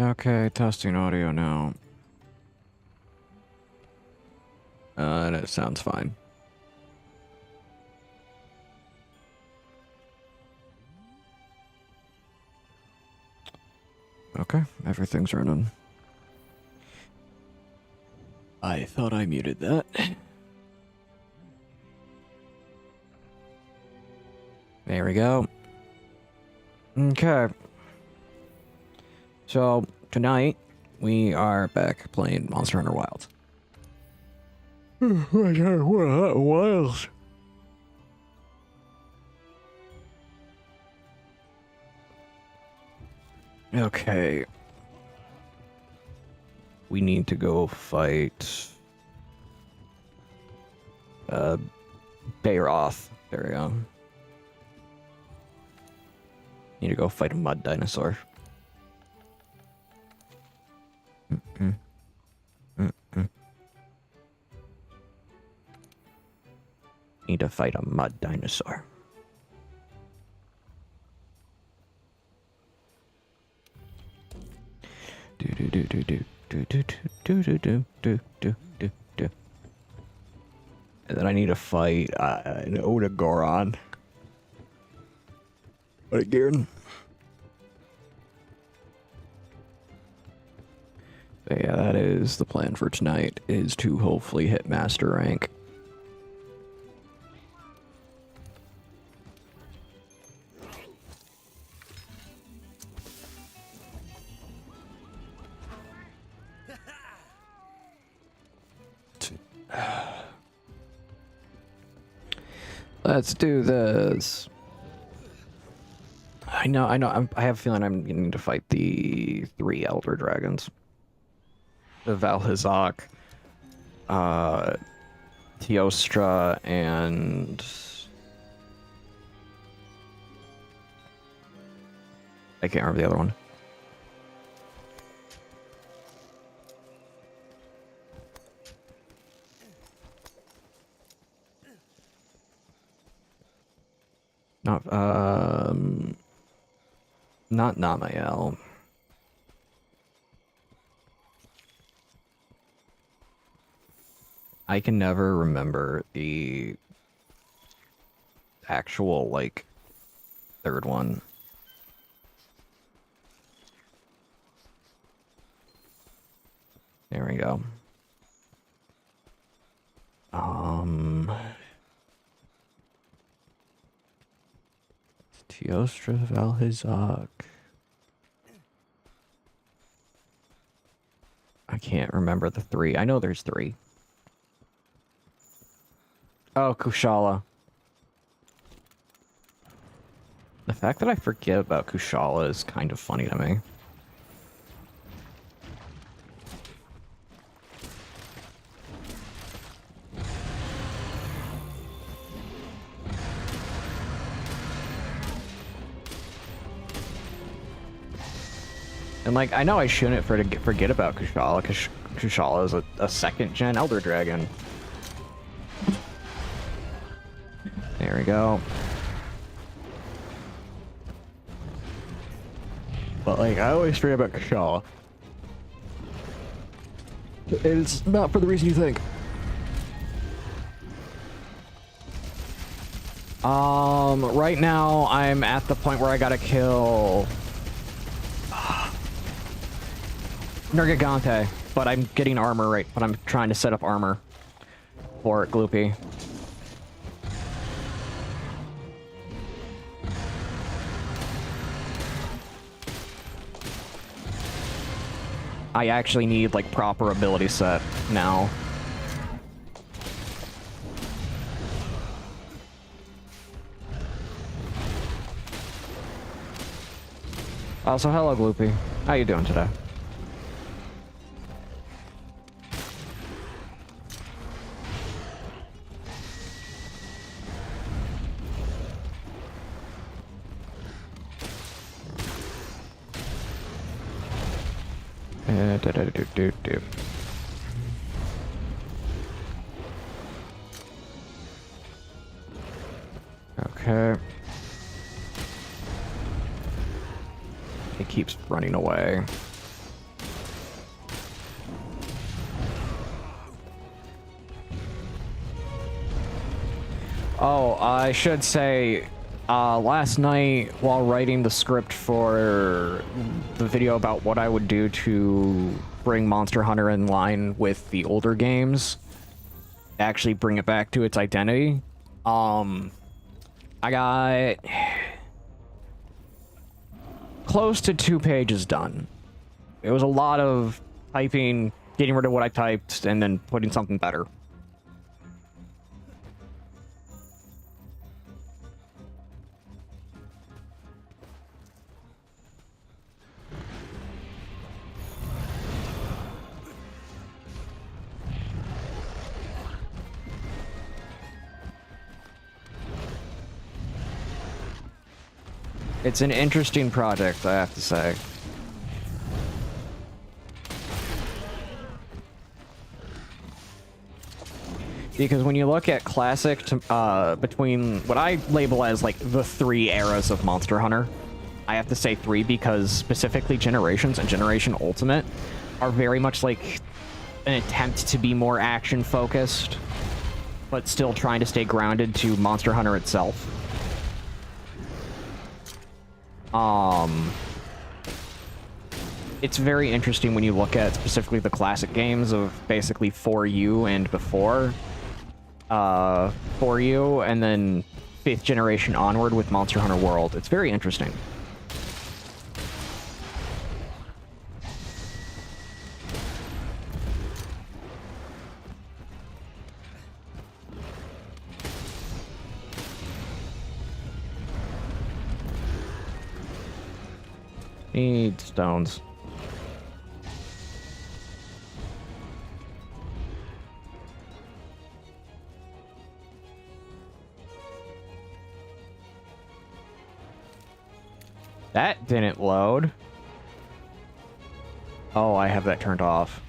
Okay, testing audio now. And it sounds fine. Okay, everything's running. I thought I muted that. There we go. Okay. So, tonight, we are back playing Monster Hunter Wilds. Wilds. Okay. We need to go fight Bayroth. There we go. Need to go fight a mud dinosaur. Need to fight a mud dinosaur. And then I need to fight an Odagoron. Again. But yeah, that is the plan for tonight, is to hopefully hit master rank. Let's do this. I know. I have a feeling I'm going to fight the 3 Elder Dragons. The Valhazak, Teostra, and... I can't remember the other one. Not Namael. I can never remember the actual, like, third one. There we go. Teostra, Valhazak. I can't remember the 3. I know there's 3. Oh, Kushala. The fact that I forget about Kushala is kind of funny to me. And, like, I know I shouldn't forget about Kushala, because Kushala is a 2nd-gen Elder Dragon. There we go. But, like, I always forget about Kushala. It's not for the reason you think. Right now, I'm at the point where I gotta kill... Nergigante, but I'm getting armor right, but I'm trying to set up armor for Gloopy. I actually need, like, proper ability set now. Also, hello, Gloopy. How you doing today? Okay. It keeps running away. Oh, I should say, last night while writing the script for the video about what I would do to bring Monster Hunter in line with the older games, actually bring it back to its identity, I got close to 2 pages done. It was a lot of typing, getting rid of what I typed, and then putting something better. It's an interesting project, I have to say. Because when you look at classic, between what I label as like the 3 eras of Monster Hunter, I have to say 3 because specifically Generations and Generation Ultimate are very much like an attempt to be more action focused, but still trying to stay grounded to Monster Hunter itself. It's very interesting when you look at specifically the classic games of basically 4U and before. 4U, and then 5th generation onward with Monster Hunter World. It's very interesting. Need stones. That didn't load. Oh, I have that turned off.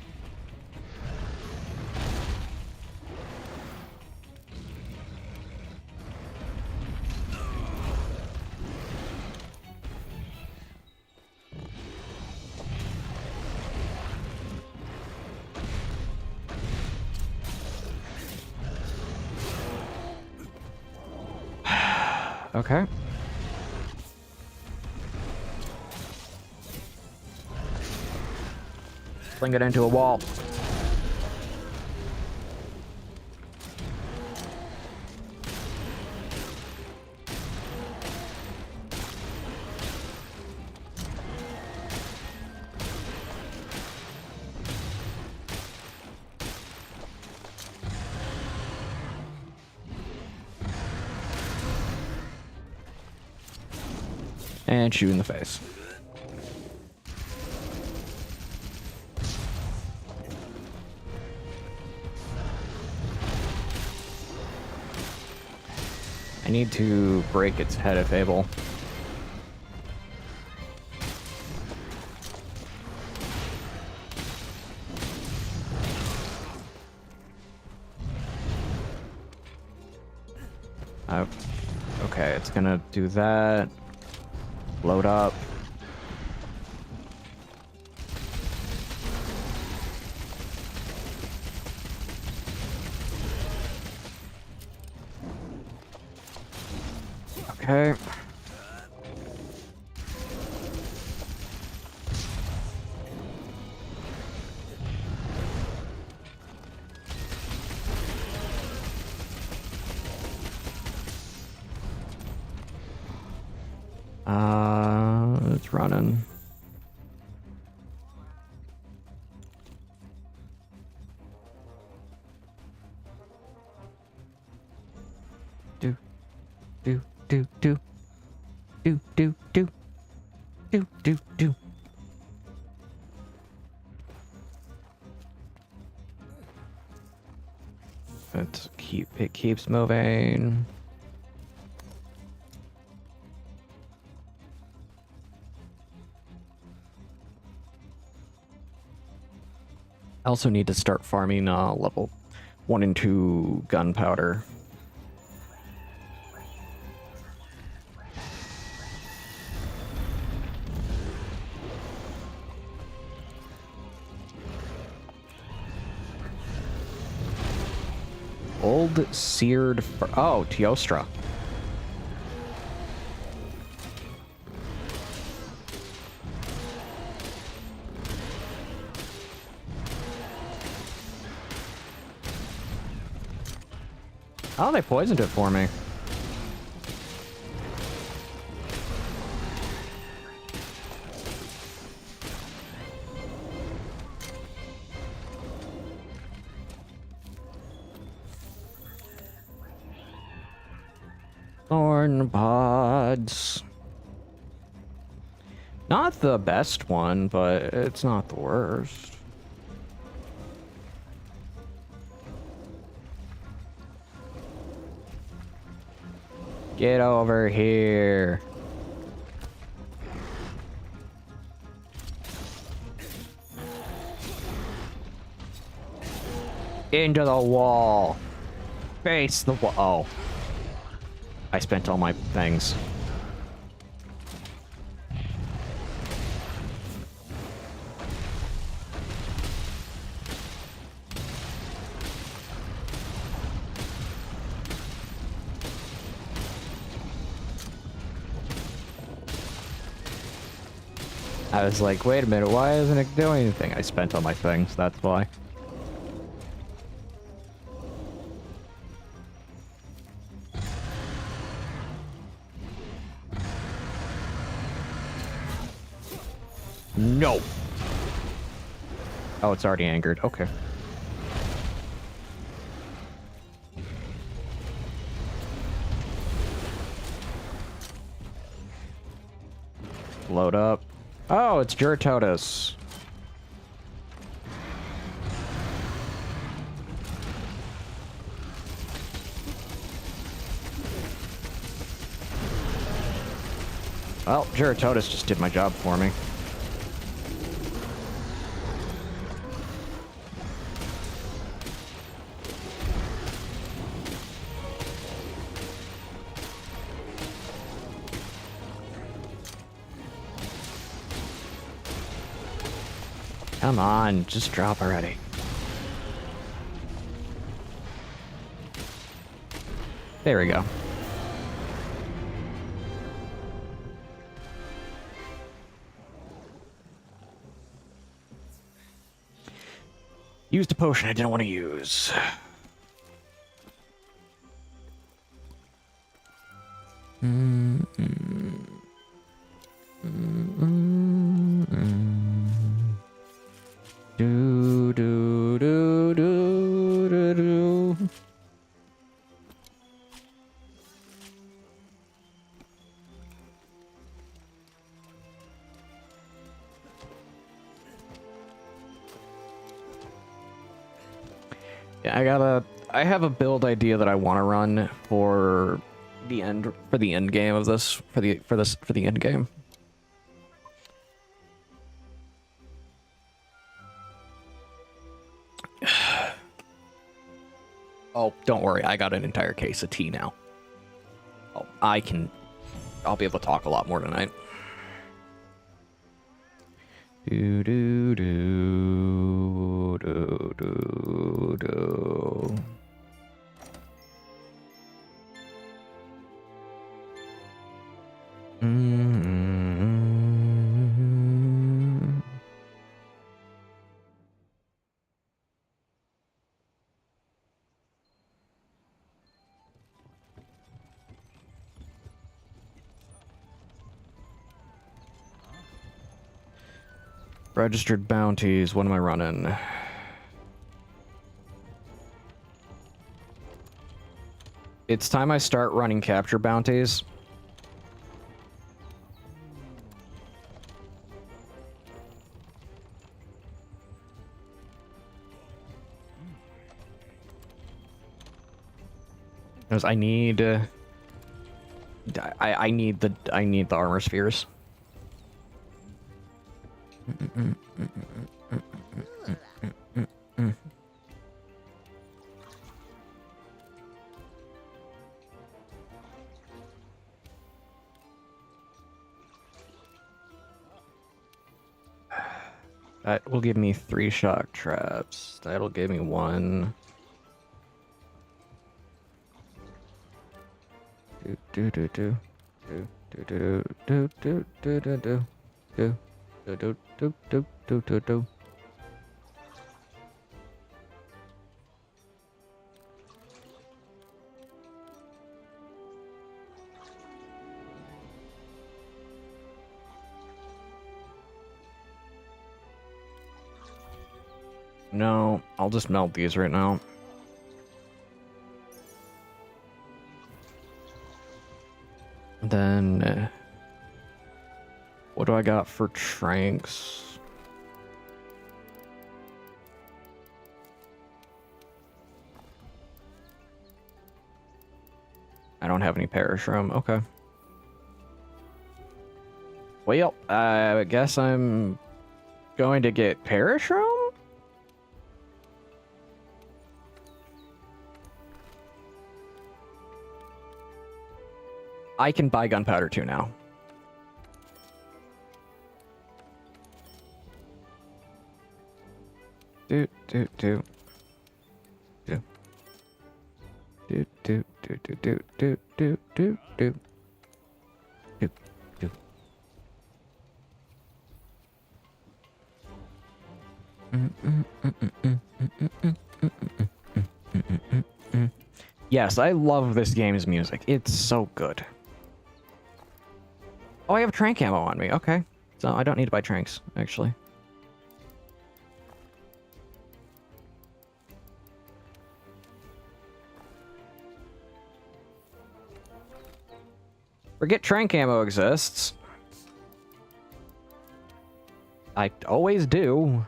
Okay. Fling it into a wall. And shoot in the face. I need to break its head if able. Okay, it's gonna do that. Load up. Okay. It's running. Do, do, do, do, do, do, do, do, do, do. It keeps moving. I also need to start farming level 1 and 2 gunpowder. Old seared... Oh, Teostra. Oh, they poisoned it for me. Thorn pods. Not the best one, but it's not the worst. Get over here. Into the wall. Face the wall. Oh. I spent all my things. I was like, wait a minute, why isn't it doing anything? I spent all my things, that's why. No. Oh, it's already angered. Okay. Load up. Oh, it's Juratotus. Well, Juratotus just did my job for me. Come on, just drop already. There we go. Used a potion I didn't want to use. Do do do do do do. Yeah, I have a build idea that I want to run for the end game of this for the end game. Oh, don't worry, I got an entire case of tea now. Oh, I'll be able to talk a lot more tonight. Do do do do do do. Registered bounties, what am I running? It's time I start running capture bounties. Because I need I need the armor spheres. That will give me 3 shock traps. That'll give me 1. Do do do do do do do do do do do do do do do do do do do. No, I'll just melt these right now. Then, what do I got for tranks? I don't have any parashroom. Okay. Well, I guess I'm going to get parashroom? I can buy gunpowder too now. Do do do do do do do do do do do do do do do. Yes, I love this game's music. It's so good. Oh, I have trank ammo on me. Okay. So I don't need to buy tranks, actually. Forget trank ammo exists. I always do.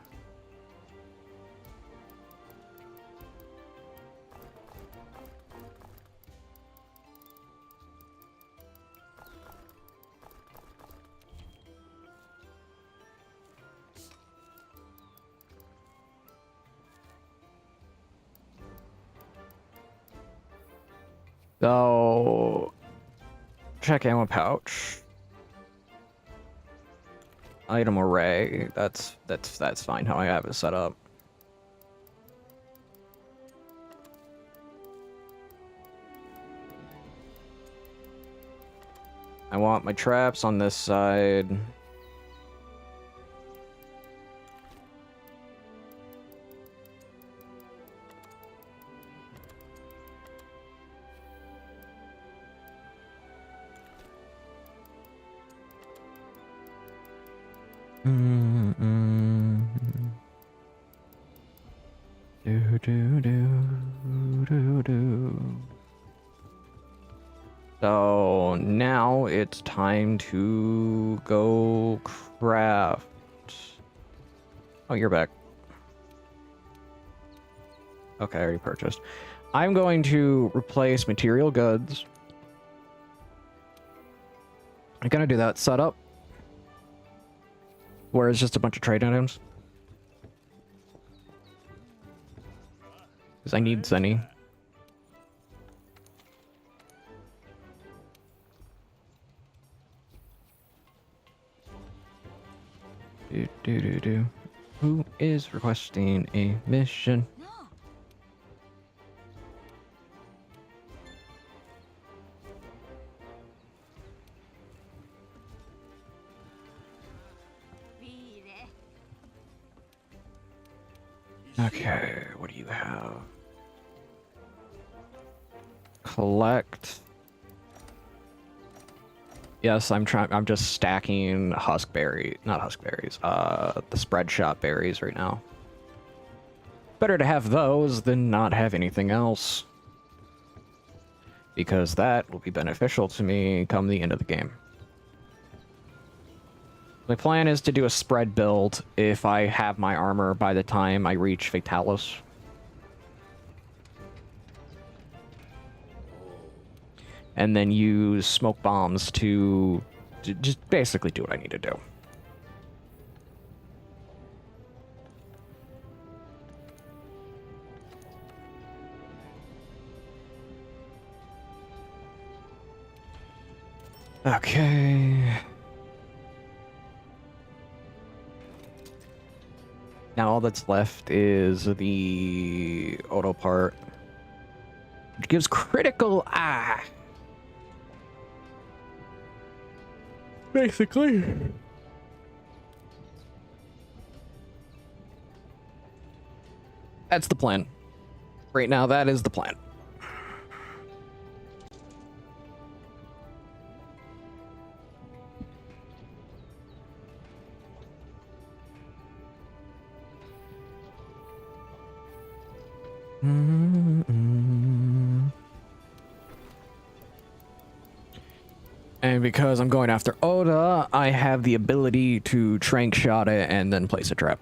So, check ammo pouch. Item array. That's fine how I have it set up. I want my traps on this side. Do do do do do. So now it's time to go craft. Oh, you're back. Okay, I already purchased. I'm going to replace material goods. I'm gonna do that setup where it's just a bunch of trade items. Because I need Zenny. Do do do do. Who is requesting a mission? Okay, what do you have? Collect. Yes, I'm just stacking not huskberries, the spread shot berries right now. Better to have those than not have anything else. Because that will be beneficial to me come the end of the game. My plan is to do a spread build if I have my armor by the time I reach Fatalis. And then use smoke bombs to just basically do what I need to do. Okay. Now all that's left is the auto part, which gives critical Basically. That's the plan. Right now, that is the plan. And because I'm going after Oda, I have the ability to trank shot it and then place a trap.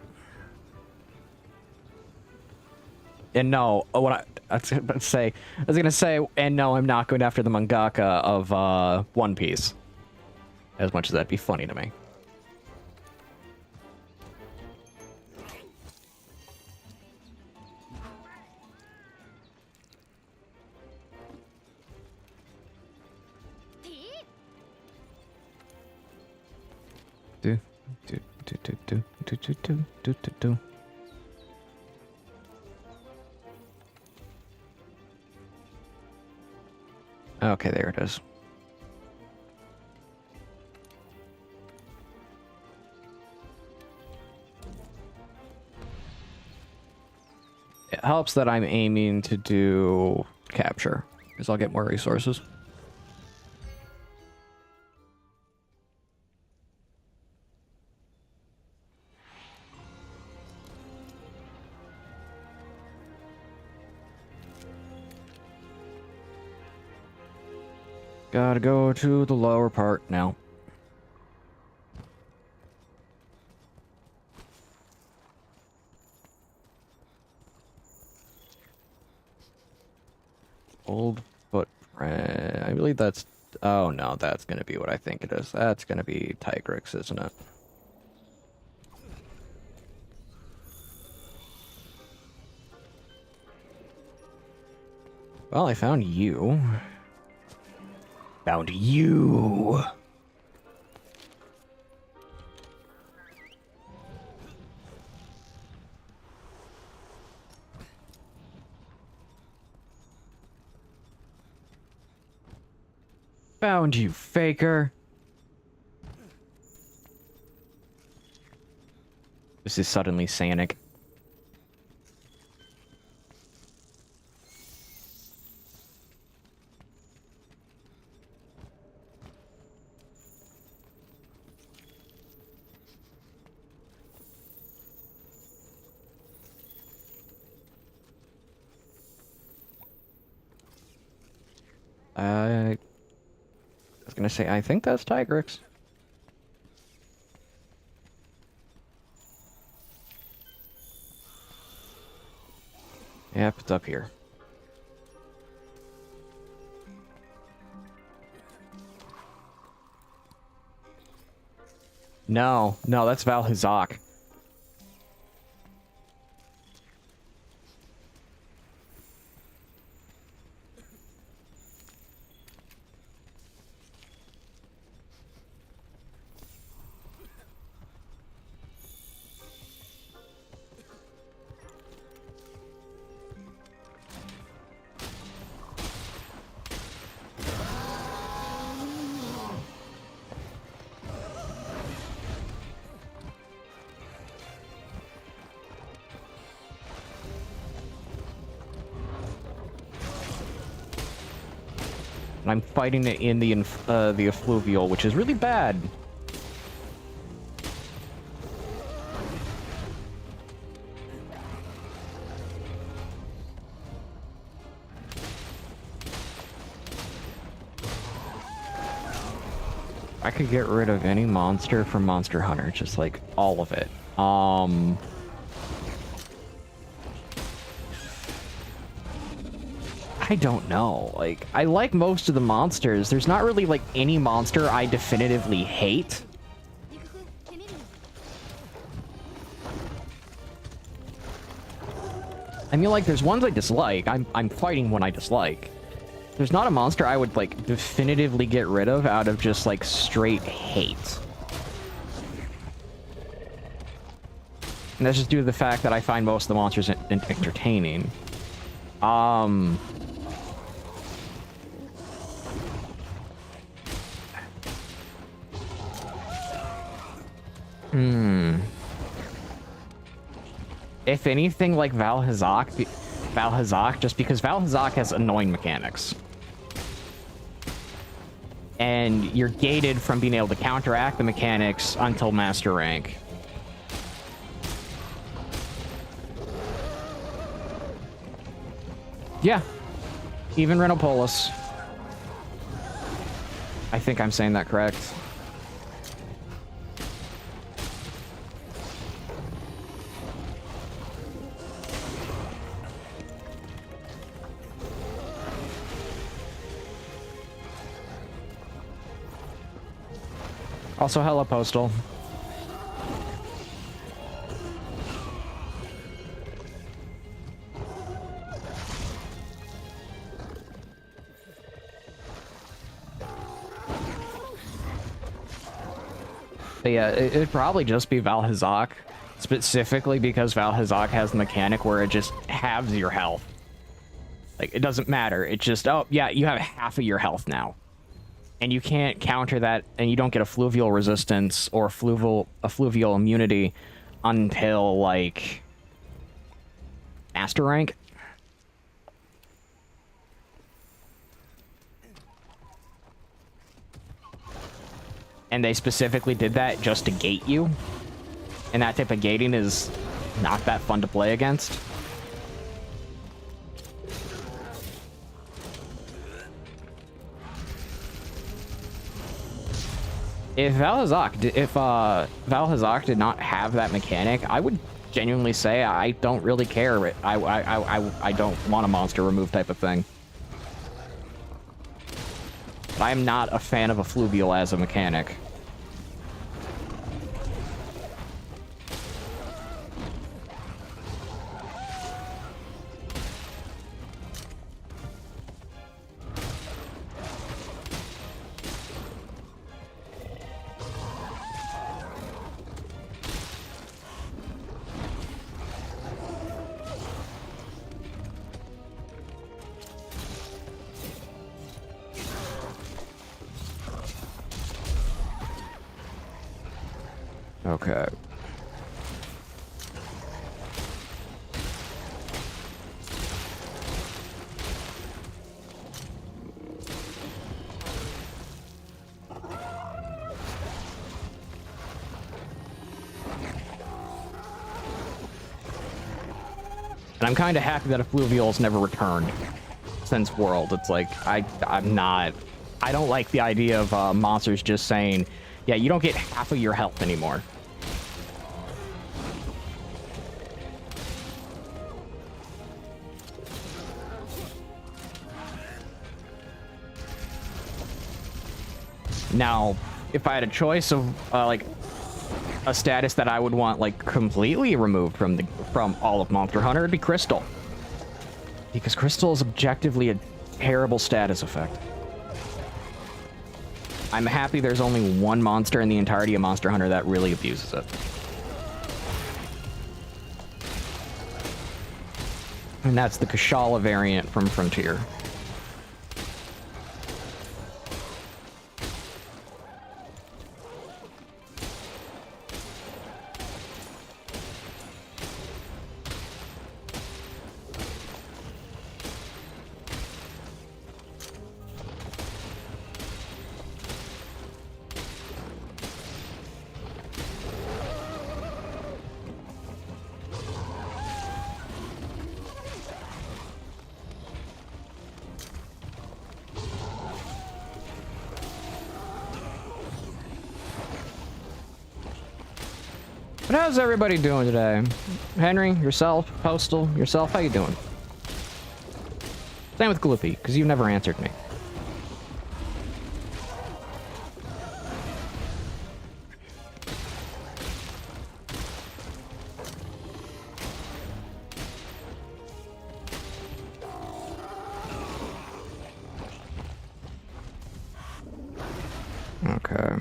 And no, I was gonna say, and no, I'm not going after the mangaka of One Piece. As much as that'd be funny to me. Do. Okay, there it is. It helps that I'm aiming to do capture, because I'll get more resources. Gotta go to the lower part now. Old footprint. I believe that's... Oh no, that's gonna be what I think it is. That's gonna be Tigrex, isn't it? Well, I found you. Found you. Found you, faker. This is suddenly Sanic. I was gonna say, I think that's Tigrex. Yep, it's up here. No, that's Valhazak. And I'm fighting it in the effluvial, which is really bad. I could get rid of any monster from Monster Hunter, just like all of it. I don't know. Like, I like most of the monsters. There's not really, like, any monster I definitively hate. I mean, like, there's ones I dislike. I'm fighting one I dislike. There's not a monster I would, like, definitively get rid of out of just, like, straight hate. And that's just due to the fact that I find most of the monsters entertaining. If anything, like Valhazak, just because Valhazak has annoying mechanics. And you're gated from being able to counteract the mechanics until master rank. Yeah. Even Renopolis. I think I'm saying that correct. Also, hello, Postal. But yeah, it'd probably just be Valhazak, specifically because Valhazak has the mechanic where it just halves your health. Like, it doesn't matter. It just, oh, yeah, you have half of your health now. And you can't counter that, and you don't get a fluvial resistance or a fluvial immunity until, like, master rank. And they specifically did that just to gate you. And that type of gating is not that fun to play against. If Valhazak did not have that mechanic, I would genuinely say I don't really care. I don't want a monster remove type of thing. But I am not a fan of a fluvial as a mechanic. Okay. And I'm kind of happy that a fluvial's never returned since World. It's like, I don't like the idea of monsters just saying, yeah, you don't get half of your health anymore. Now, if I had a choice of, like, a status that I would want, like, completely removed from all of Monster Hunter, it'd be Crystal. Because Crystal is objectively a terrible status effect. I'm happy there's only one monster in the entirety of Monster Hunter that really abuses it. And that's the Kashala variant from Frontier. But how's everybody doing today? Henry, yourself, Postal, yourself, how you doing? Same with Gloopy, because you never answered me. Okay.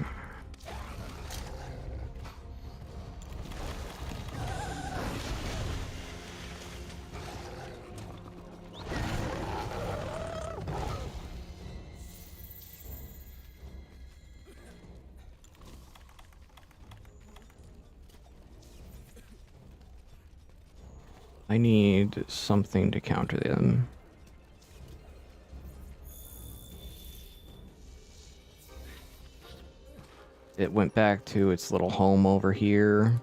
I need something to counter them. It went back to its little home over here.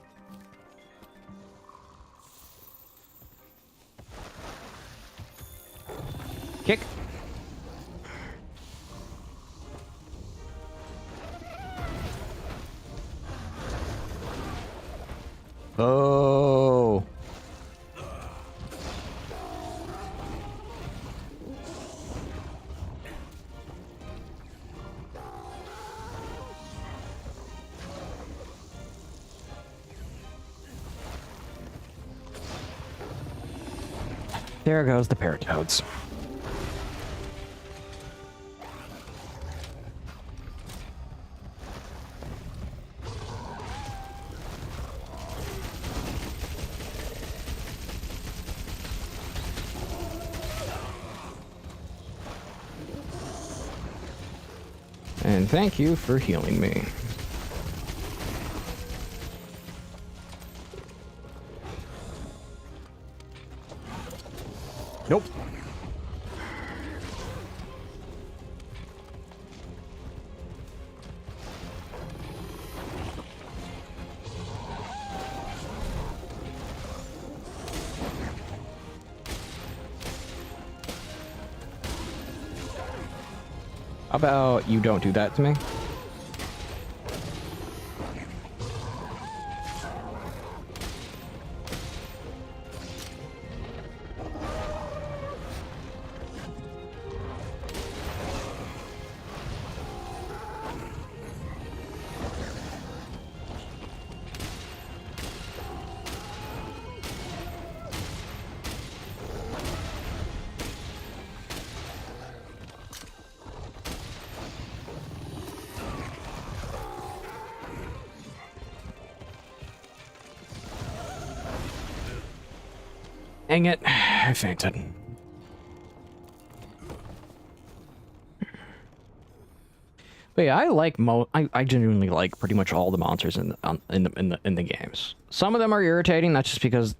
Kick. Oh. There goes the paratoads. And thank you for healing me. Nope. How about you don't do that to me? Dang it, I fainted. But yeah, I genuinely like pretty much all the monsters in the games. Some of them are irritating, that's just because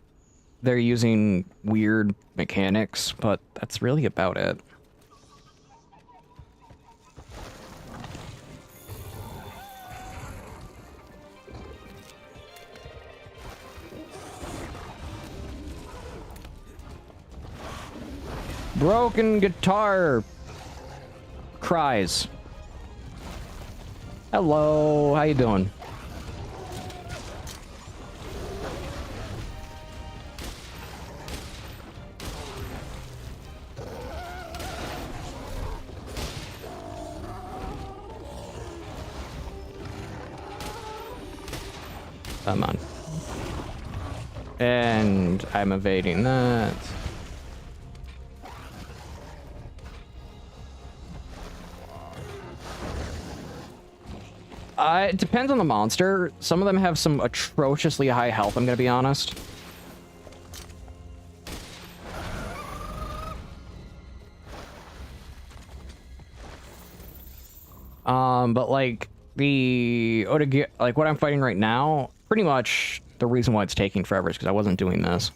they're using weird mechanics, but that's really about it. Broken guitar cries. Hello, how you doing? Come on. And I'm evading that. It depends on the monster. Some of them have some atrociously high health, I'm gonna be honest. But like like what I'm fighting right now, pretty much the reason why it's taking forever is because I wasn't doing this.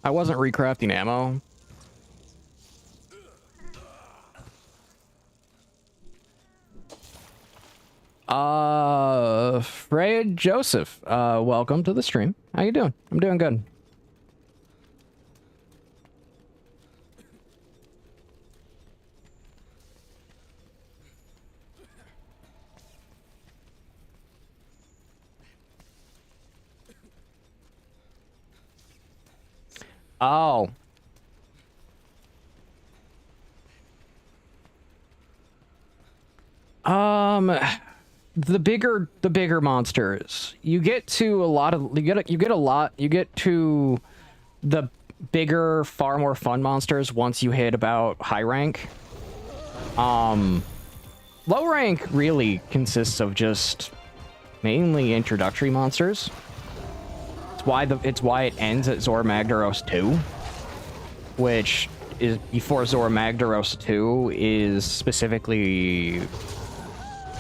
I wasn't recrafting ammo. Fred Joseph, welcome to the stream. How you doing? I'm doing good. Oh. The bigger monsters. You get to the bigger, far more fun monsters once you hit about high rank. Low rank really consists of just mainly introductory monsters. It's why it ends at Zor Magdaros 2, which is before Zora Magdaros 2 is specifically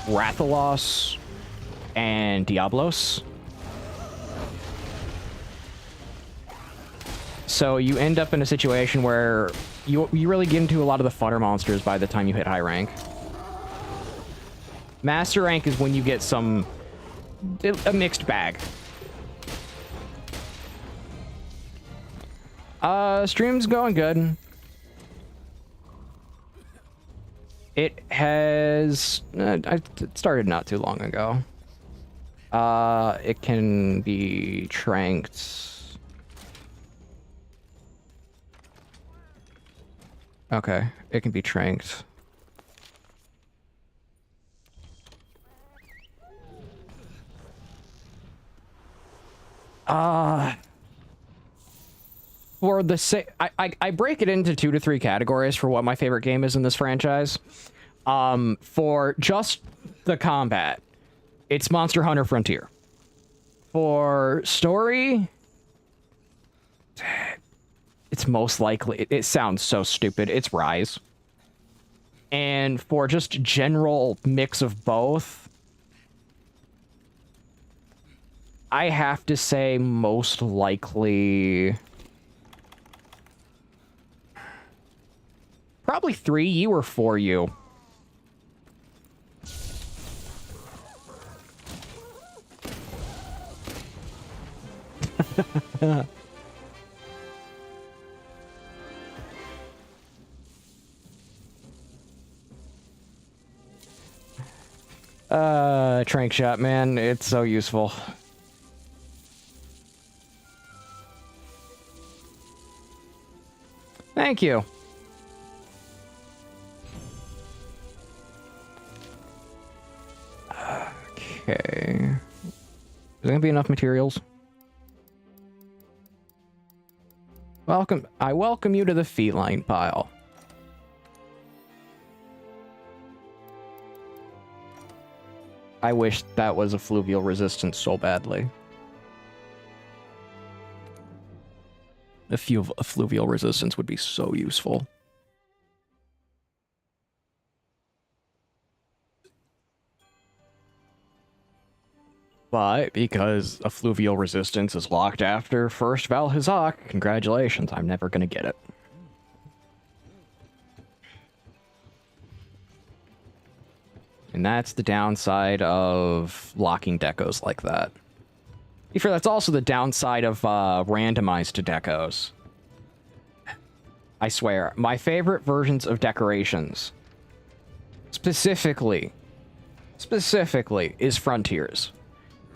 Rathalos and Diablos. So you end up in a situation where you really get into a lot of the funner monsters by the time you hit high rank. Master rank is when you get a mixed bag. Stream's going good. It has... it started not too long ago. It can be tranked. Okay, it can be tranked. For the sake, I break it into 2 to 3 categories for what my favorite game is in this franchise. For just the combat, it's Monster Hunter Frontier. For story, it's most likely, it sounds so stupid, it's Rise. And for just general mix of both, I have to say most likely... Probably 3 you or 4 you. Trank shot, man. It's so useful. Thank you. Okay. Is there gonna be enough materials? I welcome you to the feline pile. I wish that was a fluvial resistance so badly. A fluvial resistance would be so useful. But because a fluvial resistance is locked after first Valhazak, congratulations, I'm never gonna get it. And that's the downside of locking decos like that. That's also the downside of randomized decos. I swear, my favorite versions of decorations, specifically, is Frontiers.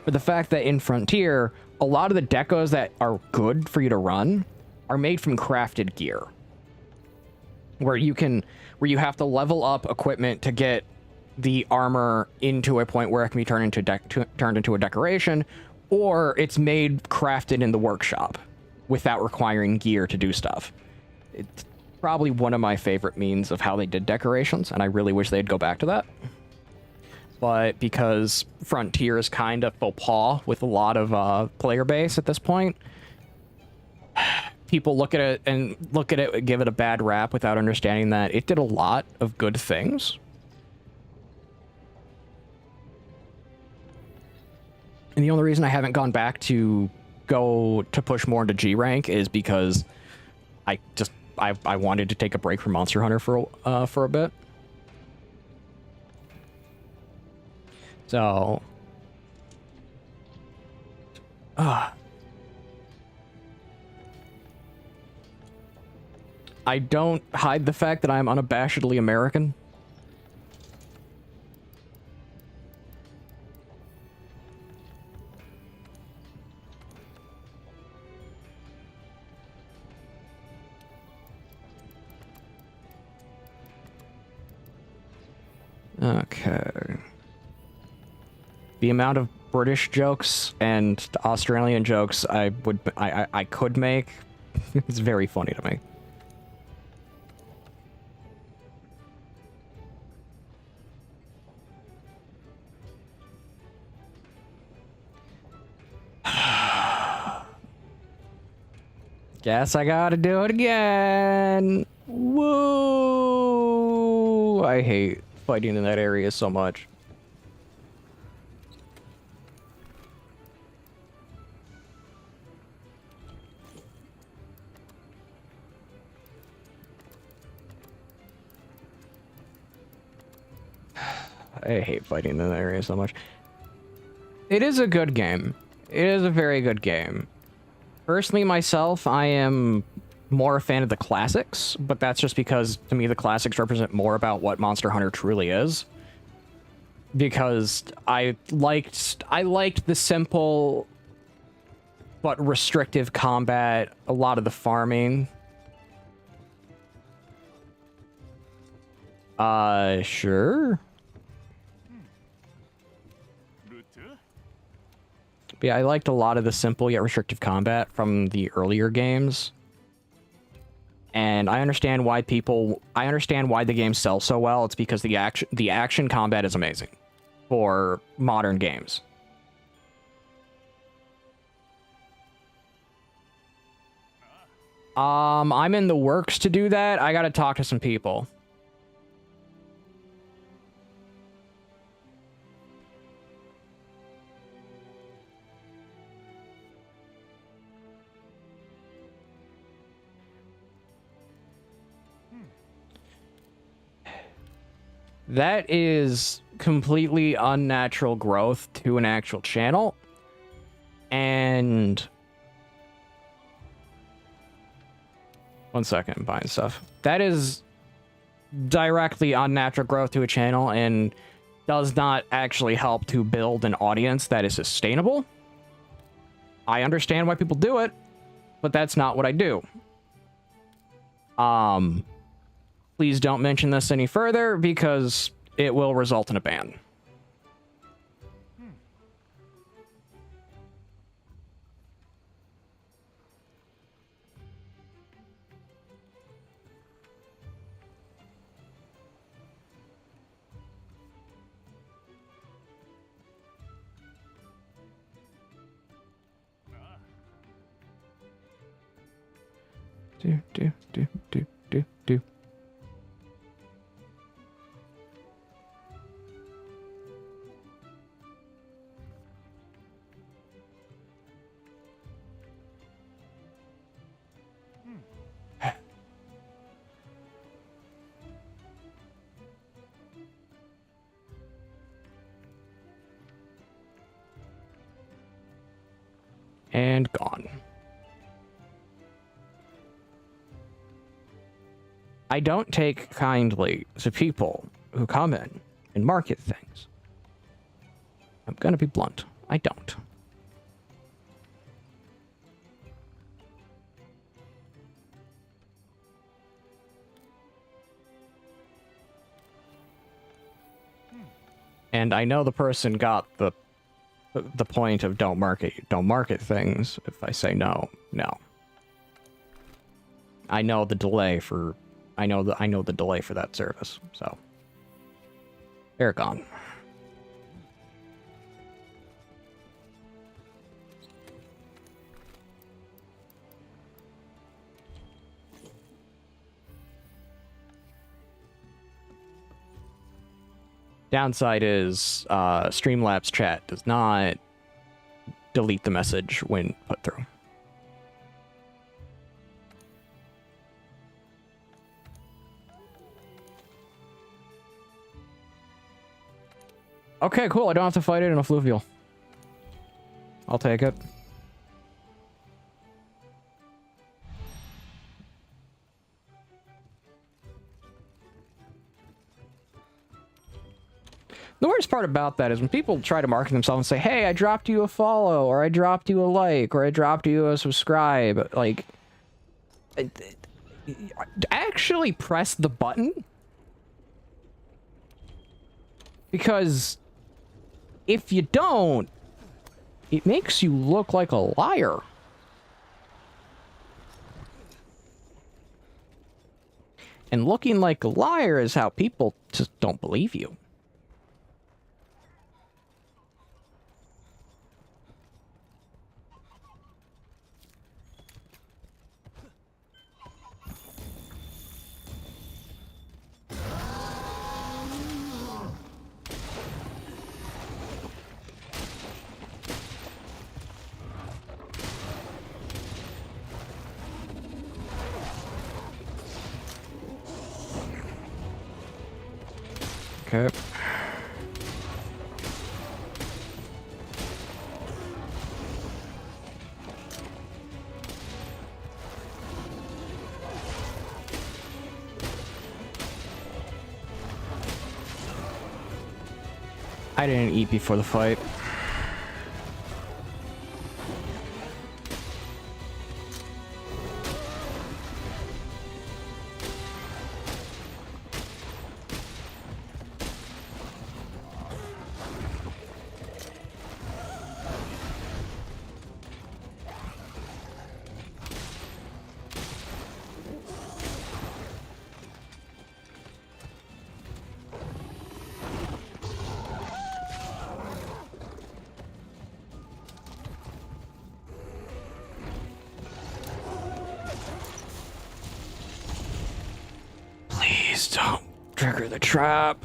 For the fact that in Frontier, a lot of the decos that are good for you to run are made from crafted gear. Where you have to level up equipment to get the armor into a point where it can be turned into a decoration, or it's made crafted in the workshop without requiring gear to do stuff. It's probably one of my favorite means of how they did decorations, and I really wish they'd go back to that. But because Frontier is kind of faux pas with a lot of player base at this point, people look at it and give it a bad rap without understanding that it did a lot of good things. And the only reason I haven't gone back to push more into G rank is because I wanted to take a break from Monster Hunter for a bit. So, I don't hide the fact that I'm unabashedly American. Okay. The amount of British jokes and Australian jokes I could make is very funny to me. Guess I gotta do it again. I hate fighting in that area so much. I hate fighting in that area so much. It is a good game. It is a very good game. Personally, myself, I am more a fan of the classics, but that's just because, to me, the classics represent more about what Monster Hunter truly is. Because I liked the simple but restrictive combat, a lot of the farming. Sure. But yeah, I liked a lot of the simple yet restrictive combat from the earlier games. And I understand why the game sells so well. It's because the action combat is amazing for modern games. I'm in the works to do that. I gotta talk to some people. That is completely unnatural growth to an actual channel. And... one second, I'm buying stuff. That is directly unnatural growth to a channel and does not actually help to build an audience that is sustainable. I understand why people do it, but that's not what I do. Please don't mention this any further because it will result in a ban. Do. And gone. I don't take kindly to people who come in and market things. I'm gonna be blunt. I don't. And I know the person got the point of don't market things. If I say no. I know the delay for I know the delay for that service. So they're gone. Downside is Streamlabs chat does not delete the message when put through. Okay, cool. I don't have to fight it in a fluvial. I'll take it. The worst part about that is when people try to market themselves and say, hey, I dropped you a follow, or I dropped you a like, or I dropped you a subscribe. Like, actually press the button. Because if you don't, it makes you look like a liar. And looking like a liar is how people just don't believe you. Okay. I didn't eat before the fight. Please don't trigger the trap.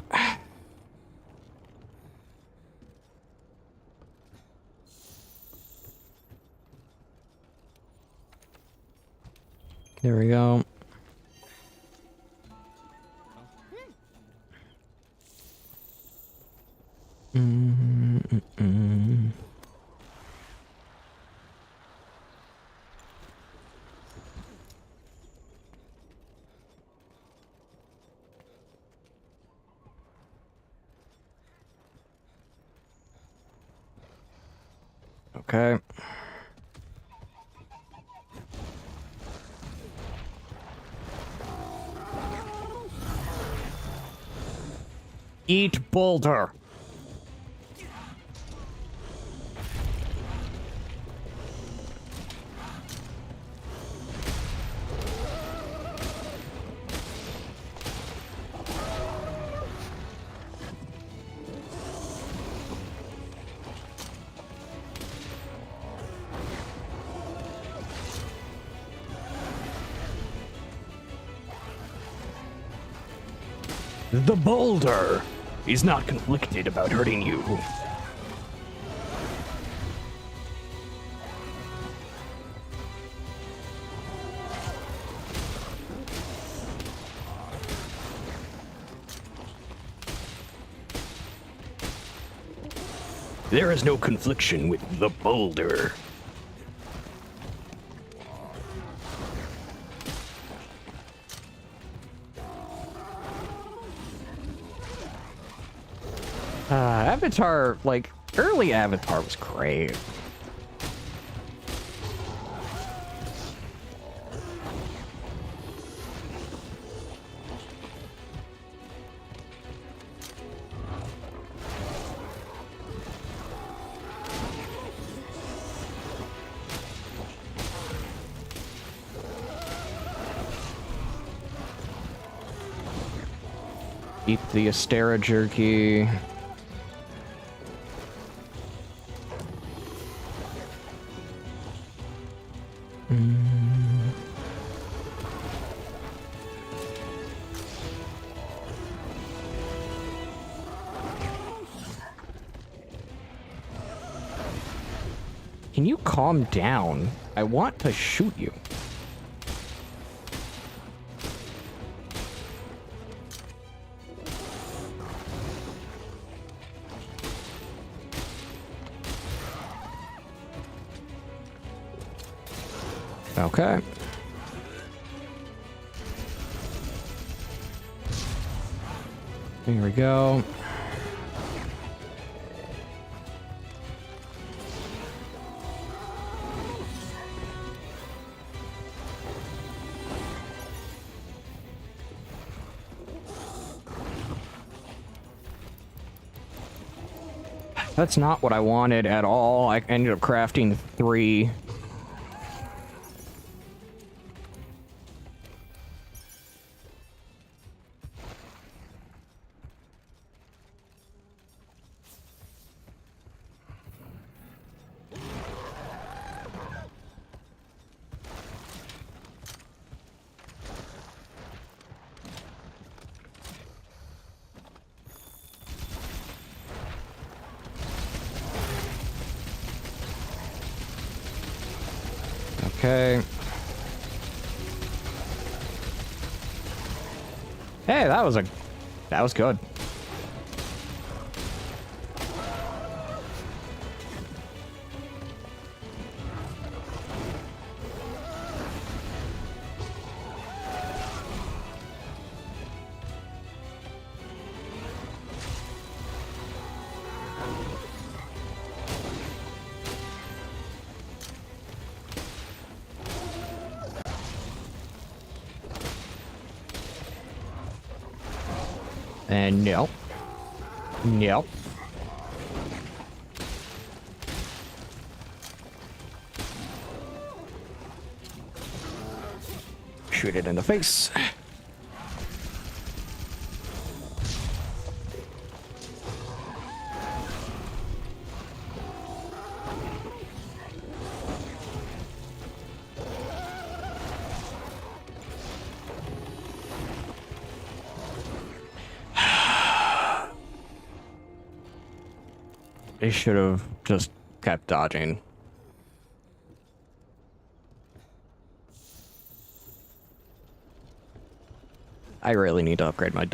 There we go. Okay. Eat boulder. The boulder. He's not conflicted about hurting you. There is no confliction with the boulder. Avatar, like, early Avatar was great. Eat the Astera jerky. Can you calm down? I want to shoot you. Okay. Here we go. That's not what I wanted at all. I ended up crafting 3. Okay. Hey, that was good. And no. Nope. Shoot it in the face. They should have just kept dodging. I really need to upgrade my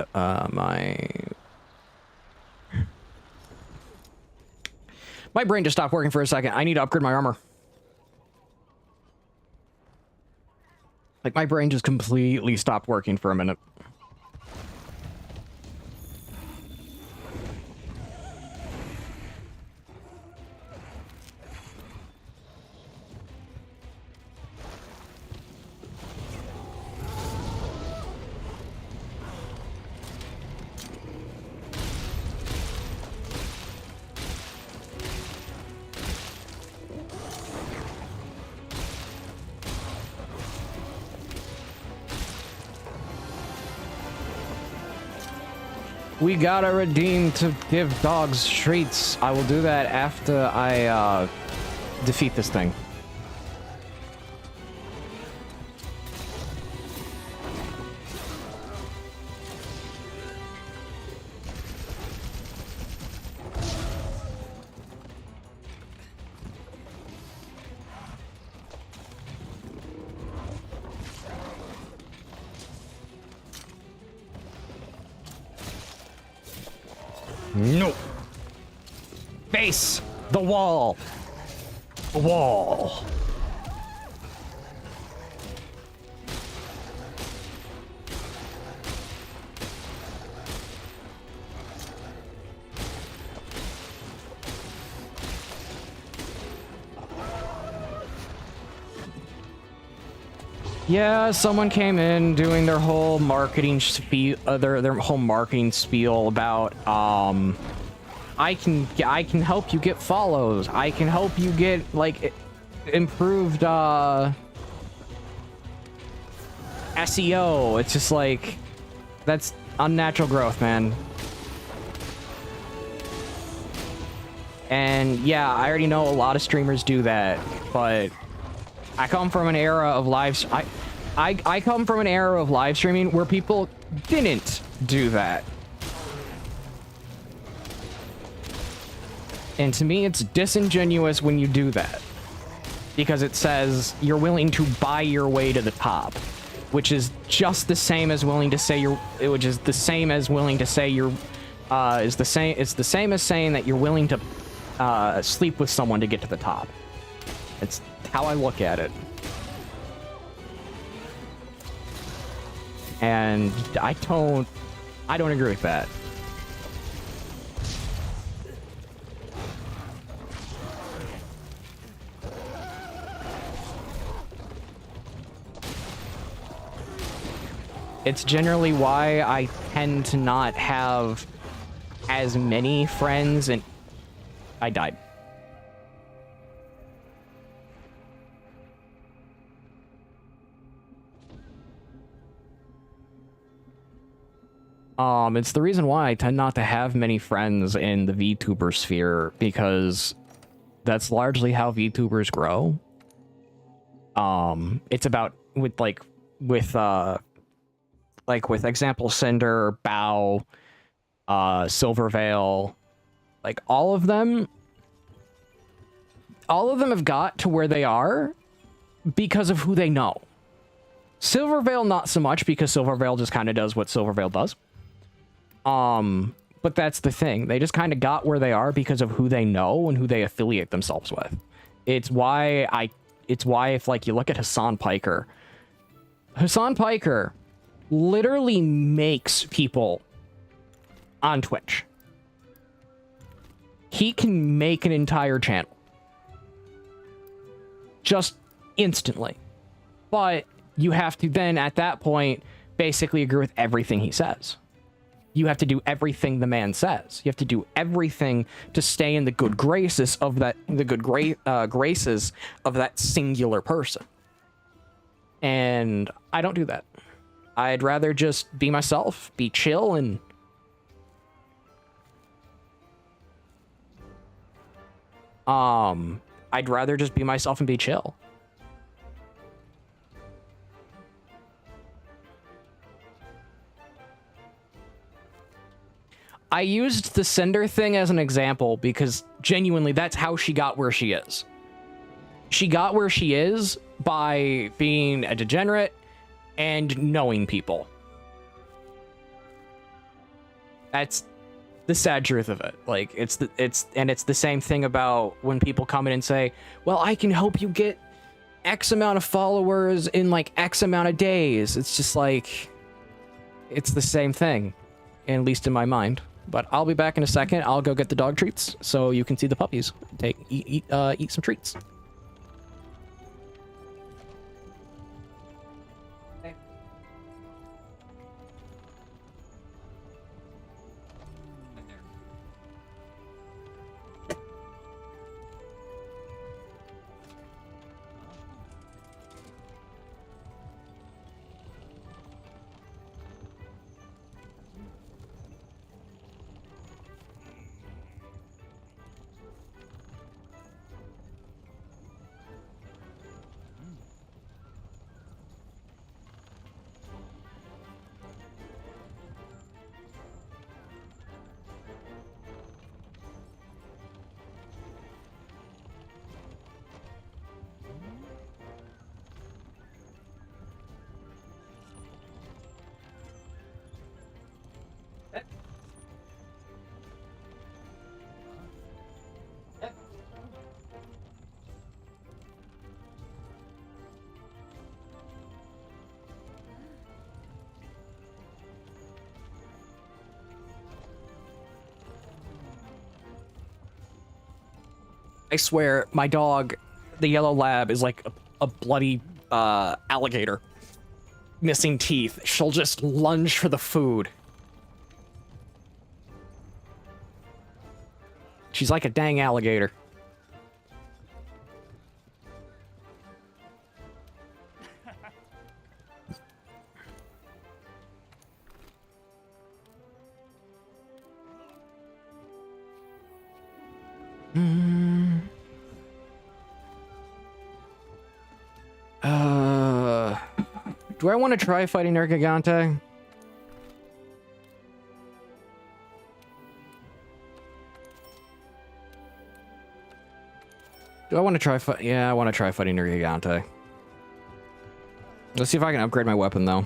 my brain just stopped working for a second. I need to upgrade my armor. Like, my brain just completely stopped working for a minute. We gotta redeem to give dogs treats. I will do that after I defeat this thing. No. Face the wall. The wall. Yeah, someone came in doing their whole marketing spiel, their whole marketing spiel about I can help you get follows. I can help you get like improved SEO. It's just like, that's unnatural growth, man. And yeah, I already know a lot of streamers do that, but I come from an era of I come from an era of live streaming where people didn't do that. And to me, it's disingenuous when you do that, because it says you're willing to buy your way to the top, which is just the same as willing to say it's the same as saying that you're willing to sleep with someone to get to the top. It's how I look at it. And I don't agree with that. It's generally why I tend to not have as many friends, and I died. It's the reason why I tend not to have many friends in the VTuber sphere, because that's largely how VTubers grow. It's about with example Cinder, Bao, Silvervale, like all of them have got to where they are because of who they know. Silvervale not so much, because Silvervale just kind of does what Silvervale does. But that's the thing. They just kind of got where they are because of who they know and who they affiliate themselves with. It's why if like you look at Hassan Piker literally makes people on Twitch. he can make an entire channel. Just instantly. But you have to then, at that point, basically agree with everything he says. You have to do everything the man says. You have to do everything to stay in the good graces of that, graces of that singular person. And I don't do that. I'd rather just be myself, be chill, and I'd rather just be myself and be chill. I used the Cinder thing as an example because genuinely that's how she got where she is. She got where she is by being a degenerate and knowing people. That's the sad truth of it. Like, it's the same thing about when people come in and say, well, I can help you get X amount of followers in like X amount of days. It's just like, it's the same thing, at least in my mind. But I'll be back in a second. I'll go get the dog treats so you can see the puppies. Eat some treats. I swear, my dog, the yellow lab, is like a bloody alligator. Missing teeth. She'll just lunge for the food. She's like a dang alligator. Do I want to try fighting Nergigante? Do I want to try yeah, I want to try fighting Nergigante. Let's see if I can upgrade my weapon, though.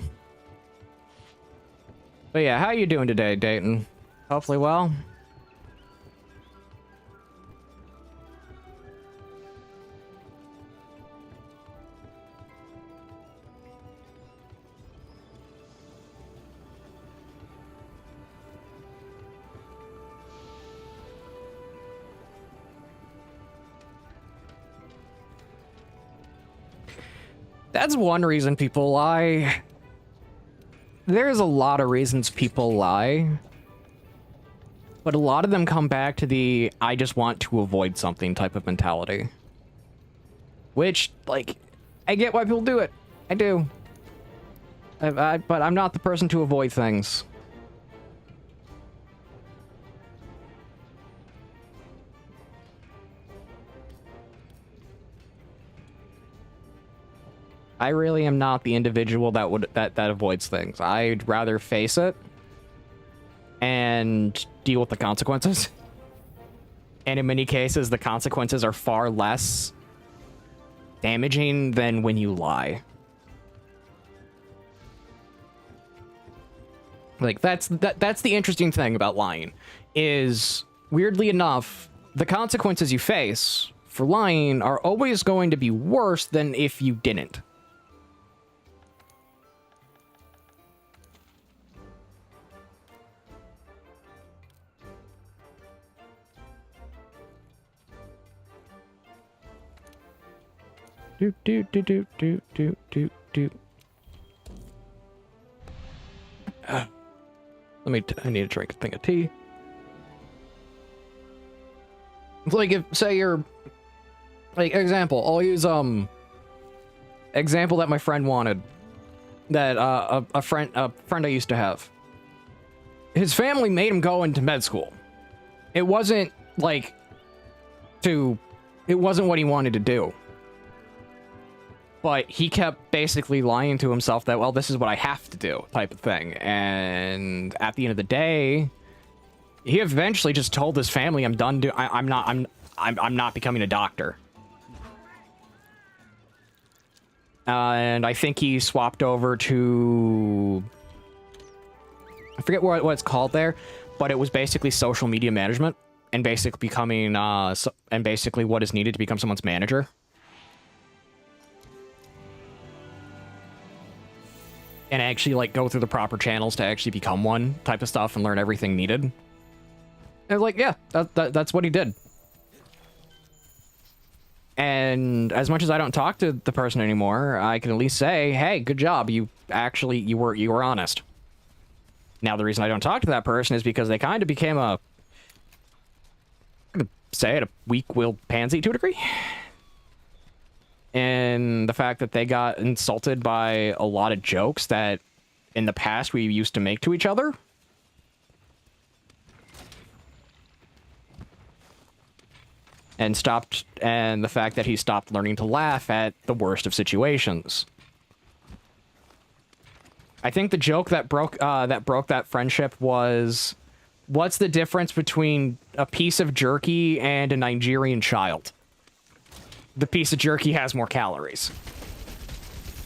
But yeah, how you doing today, Dayton? Hopefully well. That's one reason people lie. There's a lot of reasons people lie. But a lot of them come back to the, I just want to avoid something type of mentality. Which, like, I get why people do it. I do. But I'm not the person to avoid things. I really am not the individual that avoids things. I'd rather face it and deal with the consequences. And in many cases, the consequences are far less damaging than when you lie. Like, that's the interesting thing about lying, is, weirdly enough, the consequences you face for lying are always going to be worse than if you didn't. Do do do do do do do do. I need to drink a thing of tea. It's like if, say you're, like, example, I'll use, example that my friend wanted. That, a friend I used to have. His family made him go into med school. It wasn't, like, it wasn't what he wanted to do. But he kept basically lying to himself that, well, this is what I have to do, type of thing. And at the end of the day, he eventually just told his family, "I'm done. I'm not becoming a doctor." And I think he swapped over to, I forget what it's called there, but it was basically social media management and basically becoming and basically what is needed to become someone's manager. And actually, like, go through the proper channels to actually become one type of stuff and learn everything needed. And like, yeah, that's what he did. And as much as I don't talk to the person anymore, I can at least say, hey, good job. You were honest. Now, the reason I don't talk to that person is because they kind of became I could say it, a weak-willed pansy to a degree. And the fact that they got insulted by a lot of jokes that in the past we used to make to each other. And the fact that he stopped learning to laugh at the worst of situations. I think the joke that broke that friendship was, what's the difference between a piece of jerky and a Nigerian child? The piece of jerky has more calories.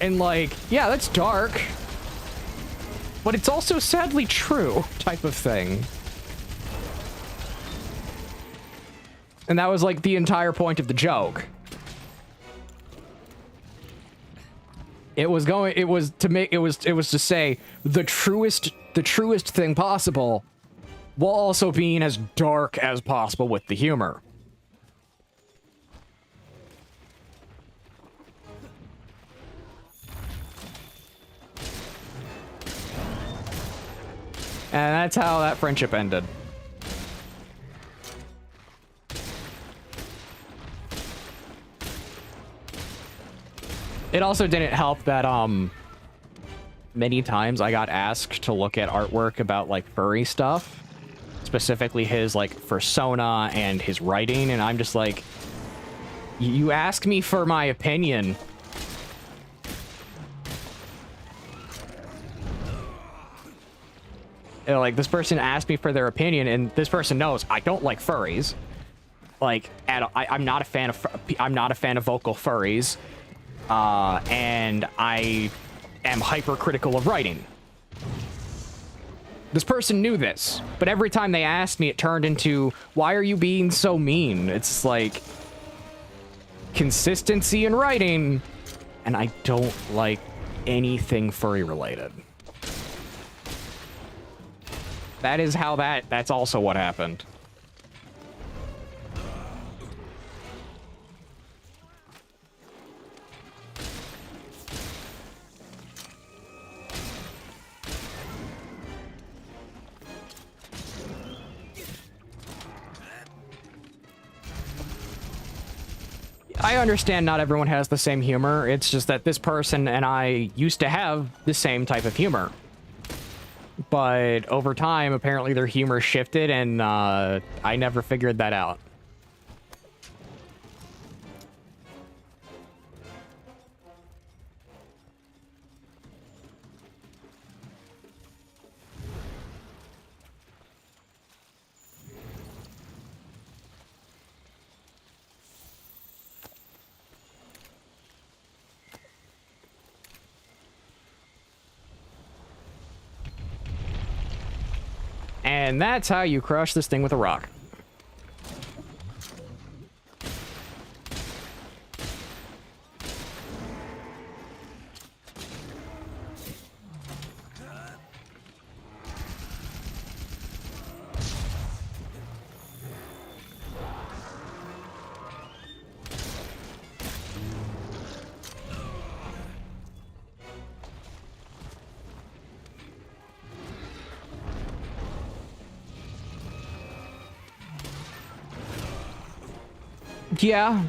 And like, yeah, that's dark. But it's also sadly true, type of thing. And that was like the entire point of the joke. It was to say the truest thing possible, while also being as dark as possible with the humor. And that's how that friendship ended. It also didn't help that, many times I got asked to look at artwork about, like, furry stuff. Specifically his, like, persona and his writing, and I'm just like, you ask me for my opinion. You know, like, this person asked me for their opinion, and this person knows I don't like furries. Like, I'm not a fan of vocal furries. And I am hypercritical of writing. This person knew this, but every time they asked me, it turned into, why are you being so mean? It's like, consistency in writing, and I don't like anything furry related. That is how that's also what happened. I understand not everyone has the same humor. It's just that this person and I used to have the same type of humor. But over time, apparently their humor shifted, and I never figured that out. And that's how you crush this thing with a rock. Yeah.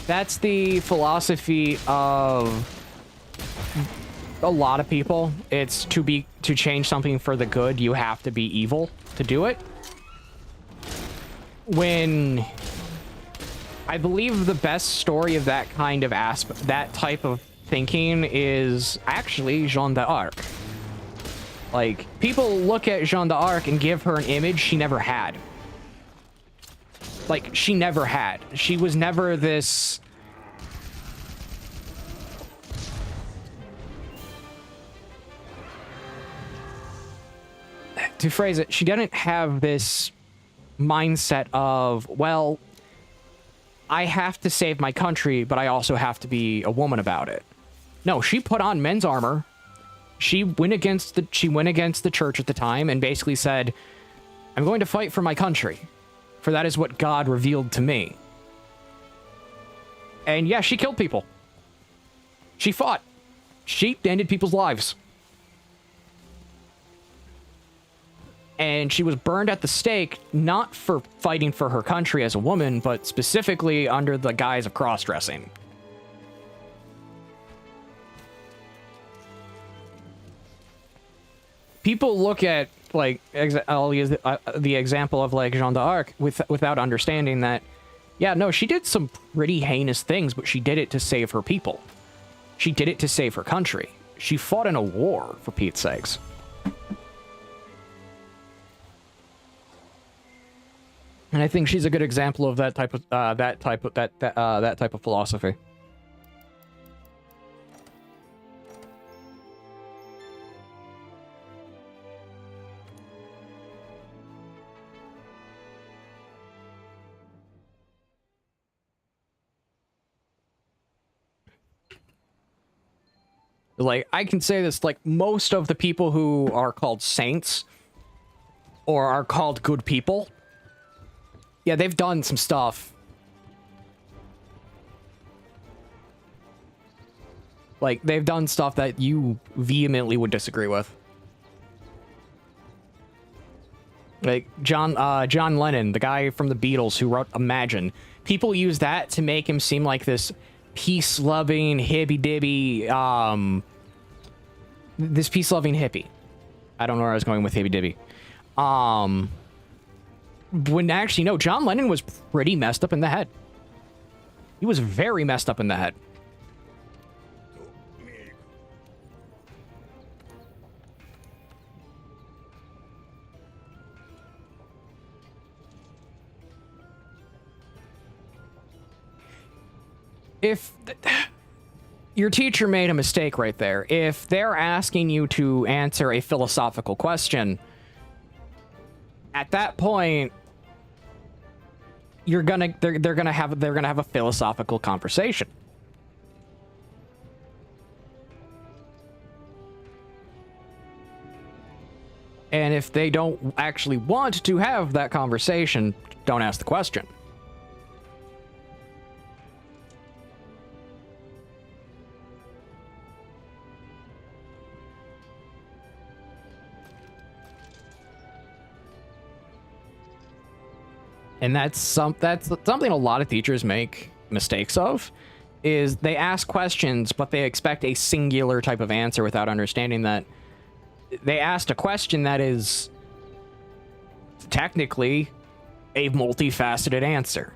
That's the philosophy of a lot of people. It's to change something for the good, you have to be evil to do it. When I believe the best story of that kind of that type of thinking is actually Jeanne d'Arc. Like, people look at Jeanne d'Arc and give her an image she never had. Like, she never had. She was never this... To phrase it, she didn't have this mindset of, well, I have to save my country, but I also have to be a woman about it. No, she put on men's armor. She went against the church at the time and basically said, I'm going to fight for my country, for that is what God revealed to me. And yeah, she killed people. She fought. She ended people's lives. And she was burned at the stake, not for fighting for her country as a woman, but specifically under the guise of cross-dressing. People look at, like, I'll use the example of, like, Jeanne d'Arc without understanding that, yeah, no, she did some pretty heinous things, but she did it to save her people. She did it to save her country. She fought in a war, for Pete's sakes. And I think she's a good example of that type of philosophy. Like, I can say this, like, most of the people who are called saints or are called good people, yeah, they've done some stuff. Like, they've done stuff that you vehemently would disagree with. Like, John Lennon, the guy from the Beatles who wrote Imagine. People use that to make him seem like this peace-loving, hippy-dibby, this peace-loving hippie. I don't know where I was going with hippy-dibby. When actually, no, John Lennon was pretty messed up in the head. He was very messed up in the head. If your teacher made a mistake right there, if they're asking you to answer a philosophical question, at that point, they're gonna have a philosophical conversation. And if they don't actually want to have that conversation, don't ask the question. And that's something a lot of teachers make mistakes of, is they ask questions, but they expect a singular type of answer without understanding that they asked a question that is technically a multifaceted answer.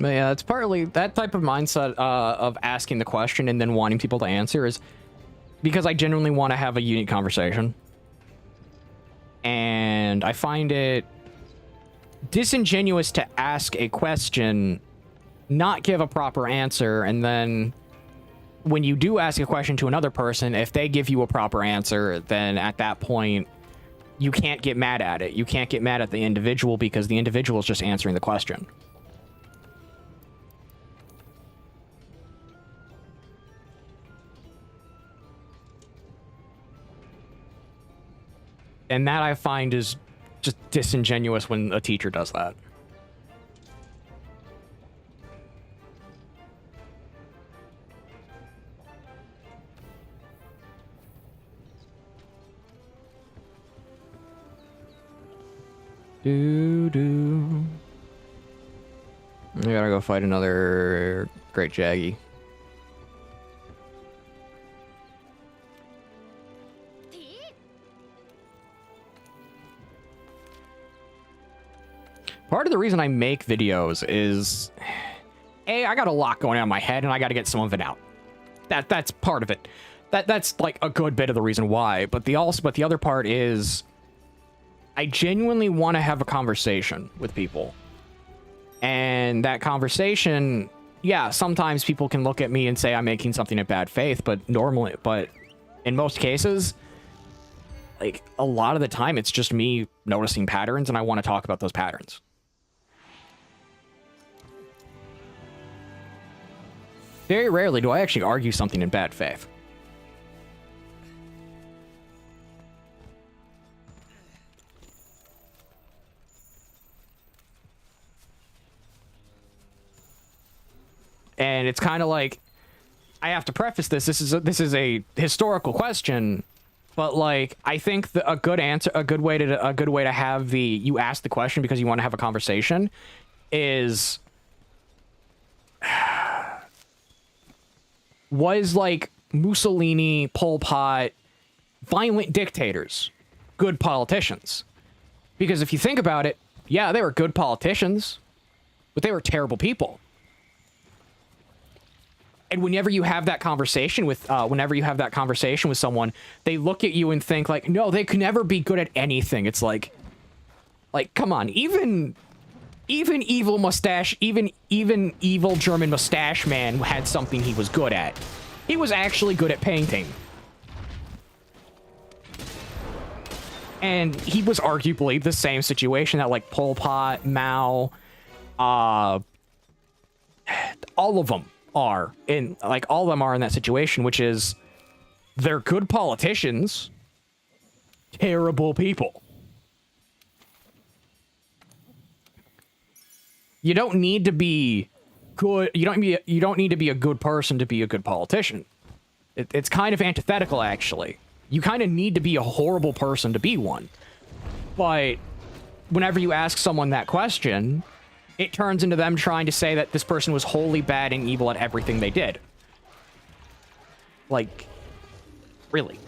But yeah, it's partly that type of mindset of asking the question and then wanting people to answer is because I genuinely want to have a unique conversation. And I find it disingenuous to ask a question, not give a proper answer, and then when you do ask a question to another person, if they give you a proper answer, then at that point, you can't get mad at it. You can't get mad at the individual because the individual is just answering the question. And that I find is just disingenuous when a teacher does that. I gotta go fight another Great Jaggy. Part of the reason I make videos is, A, I got a lot going on in my head and I gotta get some of it out. That's part of it. That's like a good bit of the reason why. But the other part is I genuinely want to have a conversation with people. And that conversation, yeah, sometimes people can look at me and say I'm making something in bad faith, but in most cases, like a lot of the time, it's just me noticing patterns and I want to talk about those patterns. Very rarely do I actually argue something in bad faith. And it's kind of like, I have to preface this. This is a historical question, but like I think a good way to have you ask the question because you want to have a conversation is, was like Mussolini, Pol Pot, violent dictators, good politicians? Because if you think about it, yeah, they were good politicians, but they were terrible people. And whenever you have that conversation with someone, they look at you and think like, no, they could never be good at anything. It's like, come on, even evil German mustache man had something he was good at. He was actually good at painting. And he was arguably the same situation that like Pol Pot, Mao, all of them are in, like all of them are in that situation, which is they're good politicians, terrible people. You don't need to be good. You don't need to be a good person to be a good politician. It's kind of antithetical, actually. You kind of need to be a horrible person to be one. But whenever you ask someone that question, it turns into them trying to say that this person was wholly bad and evil at everything they did. Like, really.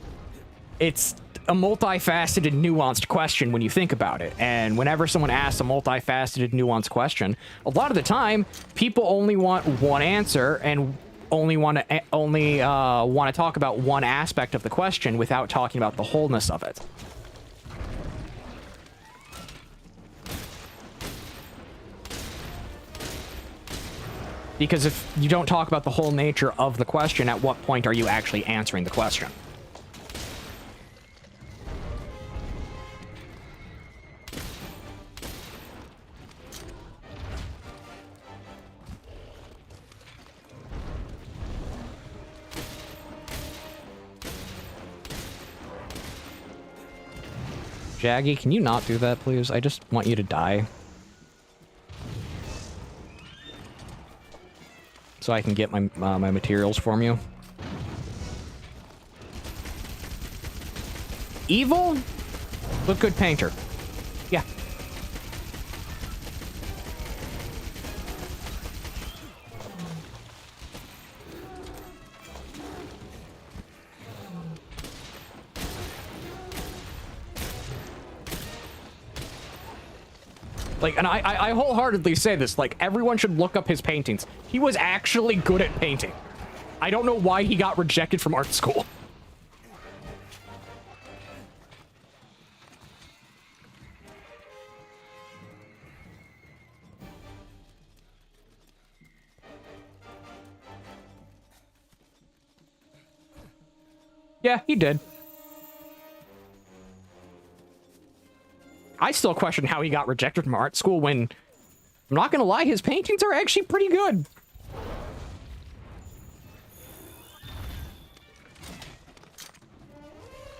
It's a multifaceted, nuanced question when you think about it. And whenever someone asks a multifaceted, nuanced question, a lot of the time, people only want one answer and only want to talk about one aspect of the question without talking about the wholeness of it. Because if you don't talk about the whole nature of the question, at what point are you actually answering the question? Jaggy, can you not do that, please? I just want you to die. So I can get my my materials from you. Evil, but good painter. Yeah. Like, and I wholeheartedly say this, like, everyone should look up his paintings. He was actually good at painting. I don't know why he got rejected from art school. Yeah, he did. I still question how he got rejected from art school when, I'm not gonna lie, his paintings are actually pretty good.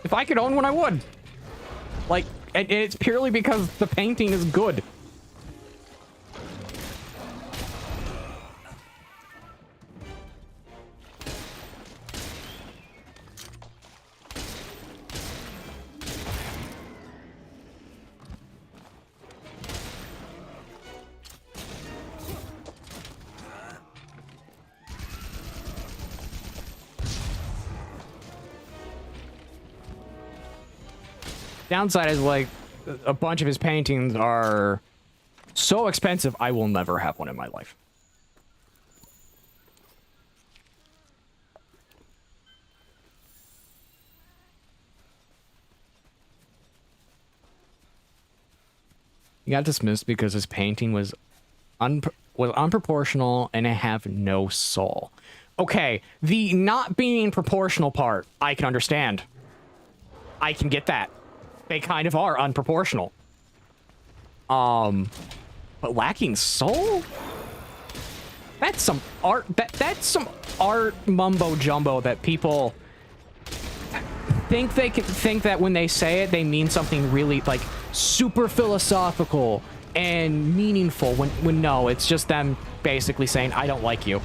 If I could own one, I would. Like, and it's purely because the painting is good. Downside is, like, a bunch of his paintings are so expensive, I will never have one in my life. He got dismissed because his painting was unproportional and it have no soul. Okay, the not being proportional part, I can understand. I can get that. They kind of are unproportional. But lacking soul? That's some art. That's some art mumbo jumbo that people think they can think that when they say it, they mean something really like super philosophical and meaningful. When no, it's just them basically saying, "I don't like you."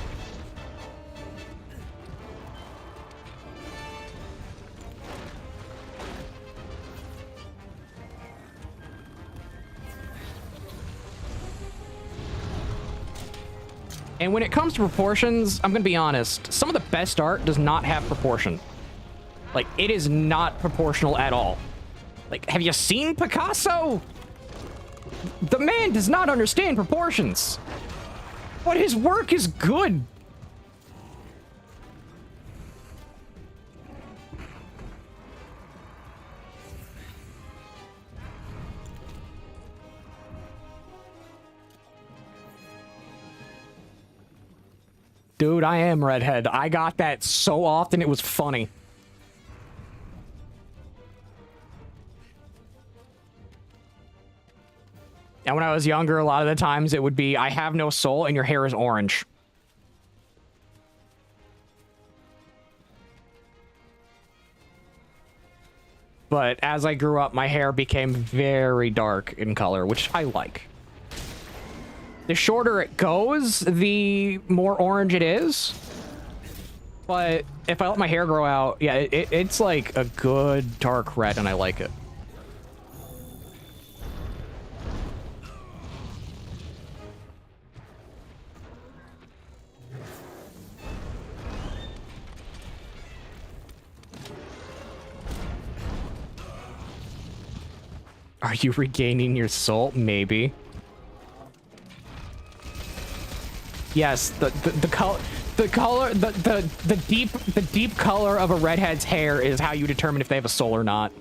And when it comes to proportions, I'm gonna be honest, some of the best art does not have proportion. Like, it is not proportional at all. Like, have you seen Picasso? The man does not understand proportions. But his work is good. Dude, I am redhead. I got that so often, it was funny. And when I was younger, a lot of the times it would be, I have no soul and your hair is orange. But as I grew up, my hair became very dark in color, which I like. The shorter it goes, the more orange it is. But if I let my hair grow out, yeah, it's like a good dark red, and I like it. Are you regaining your soul? Maybe. Yes, the deep color of a redhead's hair is how you determine if they have a soul or not.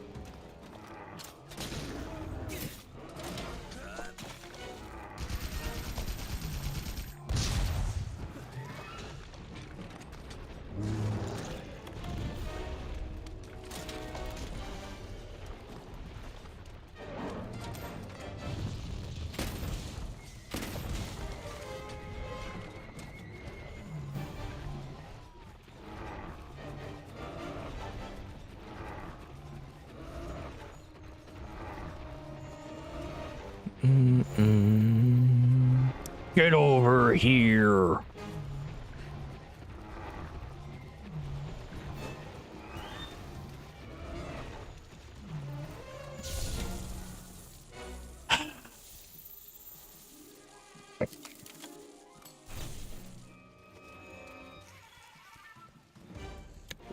Get over here.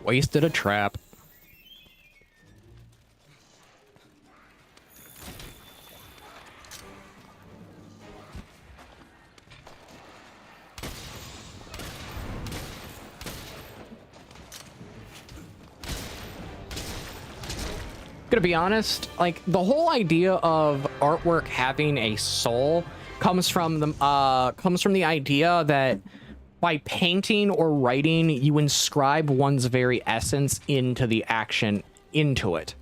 Wasted a trap. Gonna be honest, like the whole idea of artwork having a soul comes from the idea that by painting or writing, you inscribe one's very essence into the action, into it.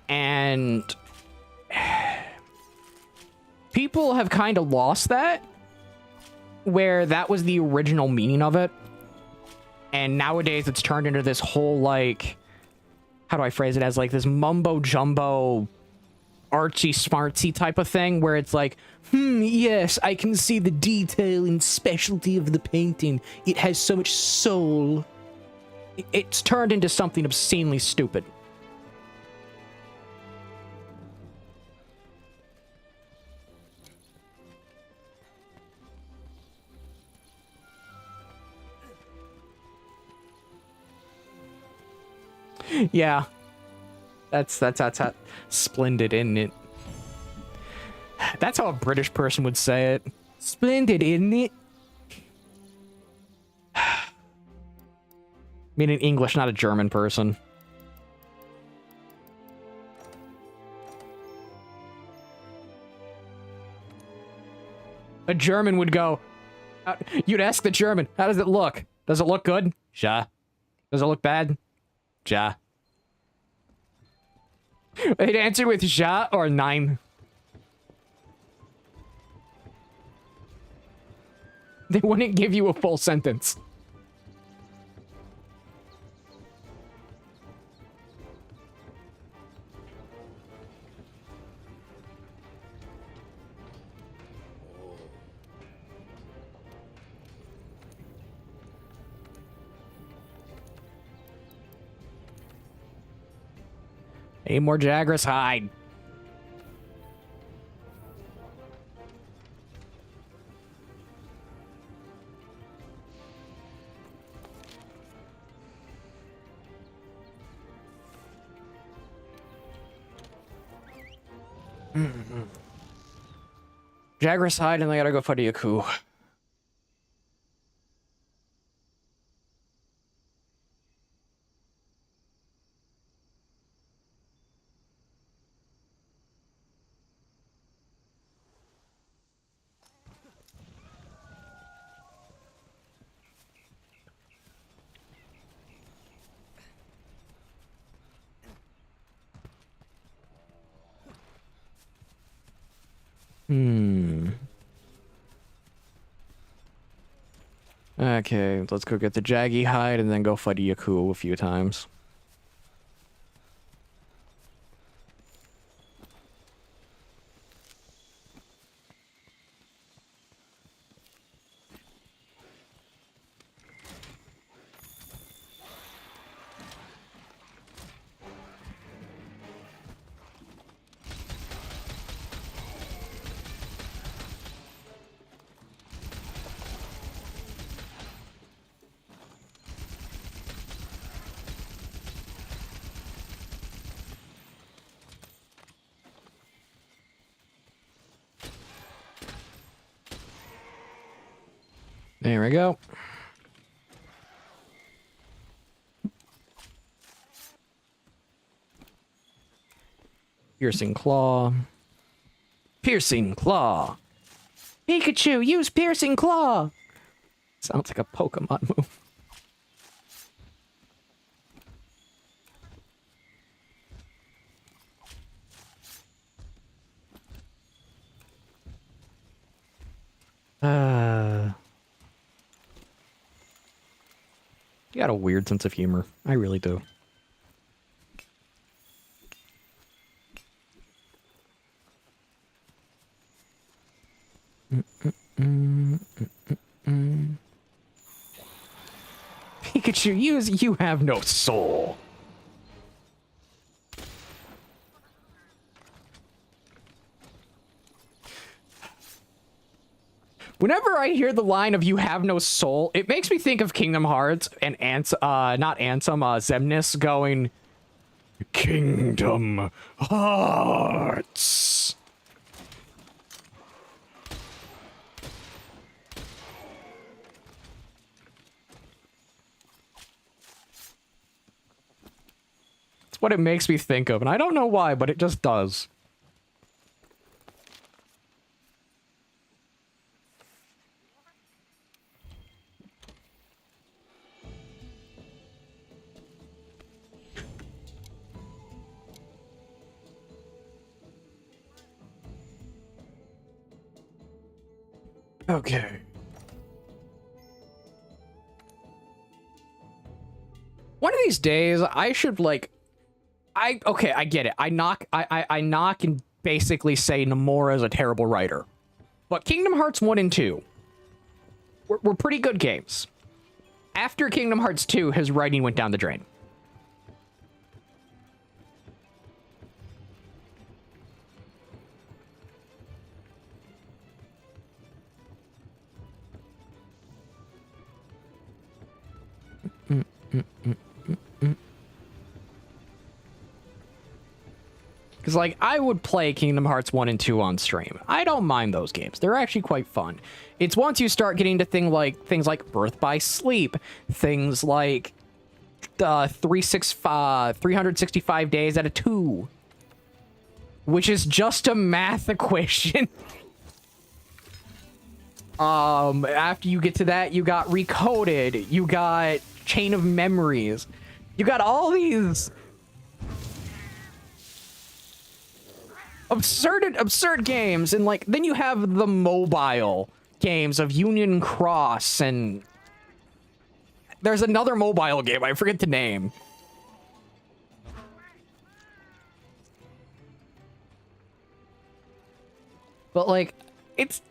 And people have kind of lost that, where that was the original meaning of it. And nowadays it's turned into this whole, like, how do I phrase it, as like this mumbo jumbo artsy smartsy type of thing, where it's like, yes, I can see the detail and specialty of the painting. It has so much soul. It's turned into something obscenely stupid. Yeah. That's splendid, isn't it? That's how a British person would say it. Splendid, isn't it? Meaning English, not a German person. A German would go... you'd ask the German, how does it look? Does it look good? Ja. Does it look bad? Ja. They'd answer with ja or nein. They wouldn't give you a full sentence. Any more Jagras hide. Jagras hide, and they gotta go fight a Yaku. Okay, let's go get the Jaggy hide and then go fight a Yaku a few times. There we go. Piercing Claw. Piercing Claw. Pikachu, use Piercing Claw. Sounds like a Pokemon move. You got a weird sense of humor. I really do. Pikachu, you have no soul. Whenever I hear the line of "you have no soul," it makes me think of Kingdom Hearts and not Ansem, Xemnas going, Kingdom Hearts. It's what it makes me think of, and I don't know why, but it just does. Okay. One of these days, I should like, okay, I get it. I knock and basically say Nomura's a terrible writer, but Kingdom Hearts 1 and 2 were pretty good games. After Kingdom Hearts 2, his writing went down the drain. Because, like, I would play Kingdom Hearts 1 and 2 on stream. I don't mind those games. They're actually quite fun. It's once you start getting to things like Birth by Sleep, things like 365 days out of 2, which is just a math equation. After you get to that, you got Recoded, you got Chain of Memories, you got all these absurd games, and like then you have the mobile games of Union Cross, and there's another mobile game I forget the name. But like it's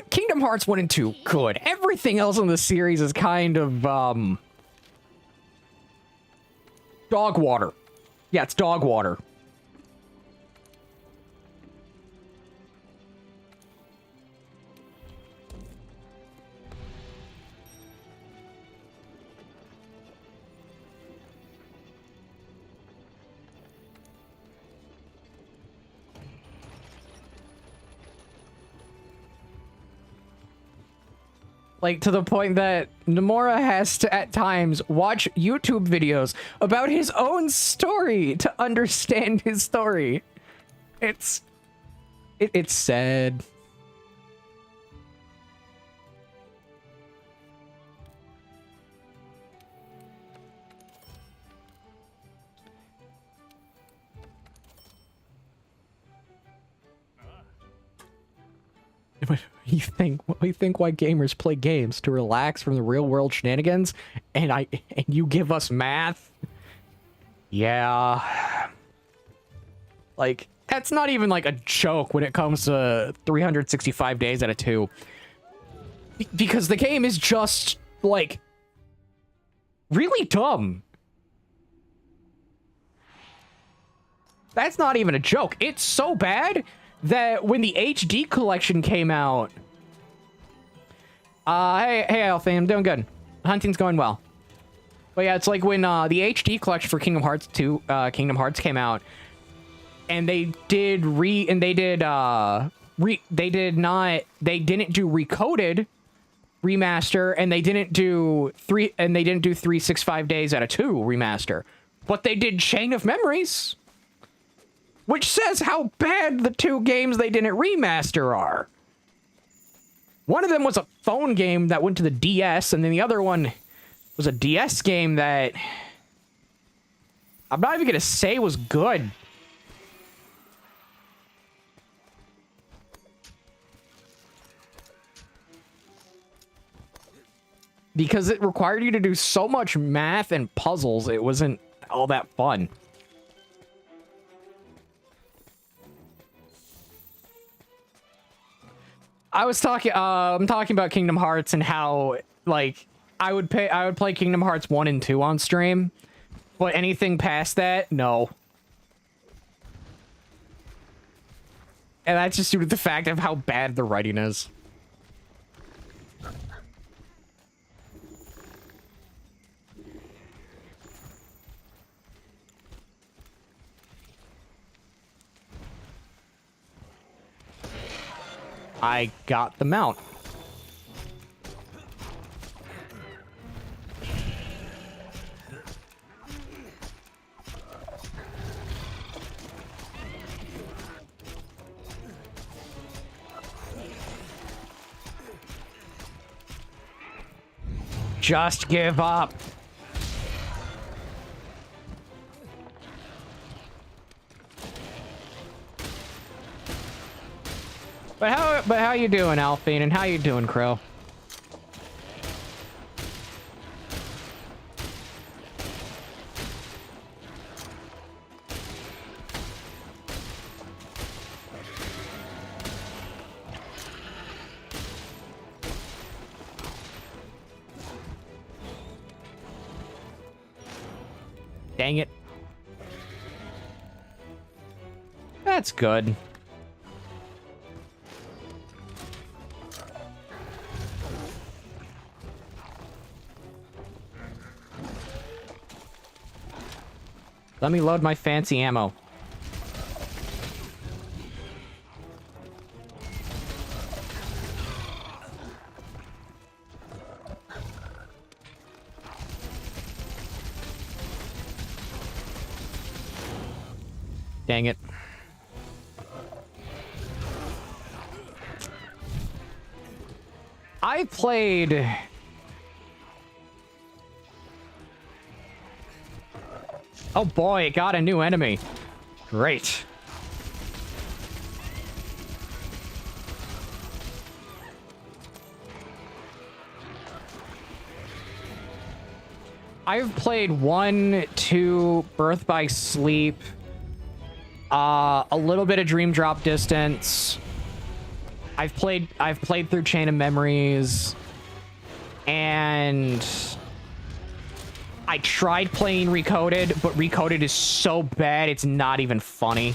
Kingdom Hearts 1 and 2 good. Everything else in the series is kind of dog water. Yeah, it's dog water. Like, to the point that Nomura has to, at times, watch YouTube videos about his own story to understand his story. It's sad. You think why gamers play games to relax from the real world shenanigans, and you give us math? Yeah. Like, that's not even like a joke when it comes to 365 days out of 2. Because the game is just like really dumb. That's not even a joke. It's so bad that when the HD collection came out, hey Alfie, I'm doing good. Hunting's going well. But yeah, it's like when the HD collection for Kingdom Hearts 2, Kingdom Hearts came out, and they didn't do Recoded remaster, and they didn't do 365 days out of 2 remaster, but they did Chain of Memories, which says how bad the 2 games they didn't remaster are. One of them was a phone game that went to the DS, and then the other one was a DS game that I'm not even gonna say was good. Because it required you to do so much math and puzzles, it wasn't all that fun. I'm talking about Kingdom Hearts and how, like, I would play Kingdom Hearts 1 and 2 on stream, but anything past that, no. And that's just due to the fact of how bad the writing is. I got the mount. Just give up. But how you doing, Alphine? And how you doing, Crow? Dang it. That's good. Let me load my fancy ammo. Dang it. I played... Oh boy, it got a new enemy. Great. I've played 1, 2, Birth by Sleep, a little bit of Dream Drop Distance. I've played through Chain of Memories, and I tried playing Recoded, but Recoded is so bad it's not even funny.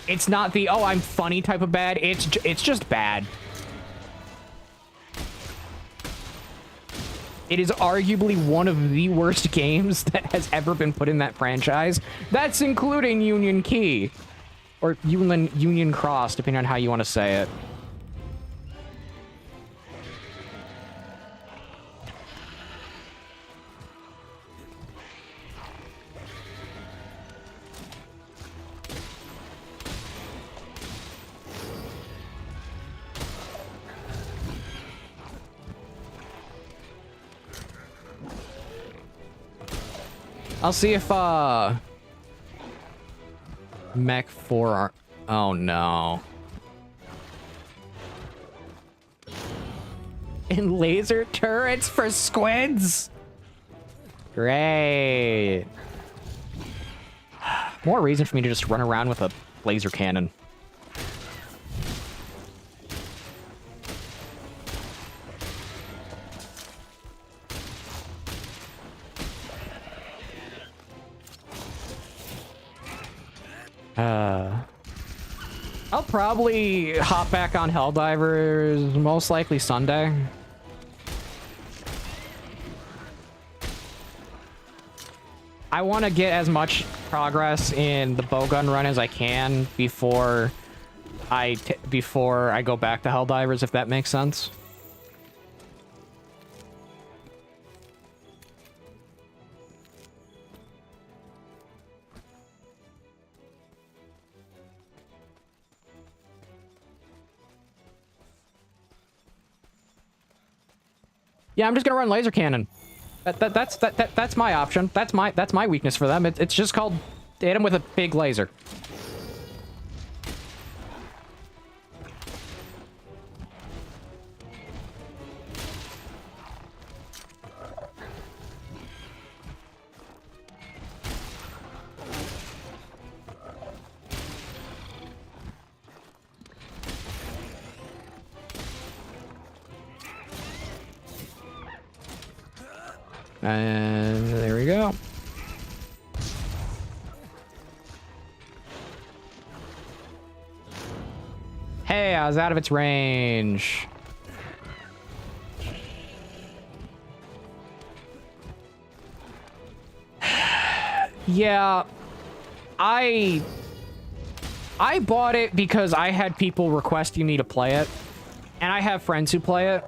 It's not the oh I'm funny type of bad. It's just bad. It is arguably one of the worst games that has ever been put in that franchise. That's including Union Key. Or Union Cross, depending on how you want to say it. I'll see if, Mech 4 are... Oh, no. And laser turrets for squids? Great. More reason for me to just run around with a laser cannon. I'll probably hop back on Helldivers most likely Sunday. I want to get as much progress in the bowgun run as I can before I go back to Helldivers, if that makes sense. Yeah, I'm just gonna run laser cannon. That's my option. That's my weakness for them. It's just called hit them with a big laser. And there we go. Hey, I was out of its range. Yeah, I bought it because I had people requesting me to play it, and I have friends who play it.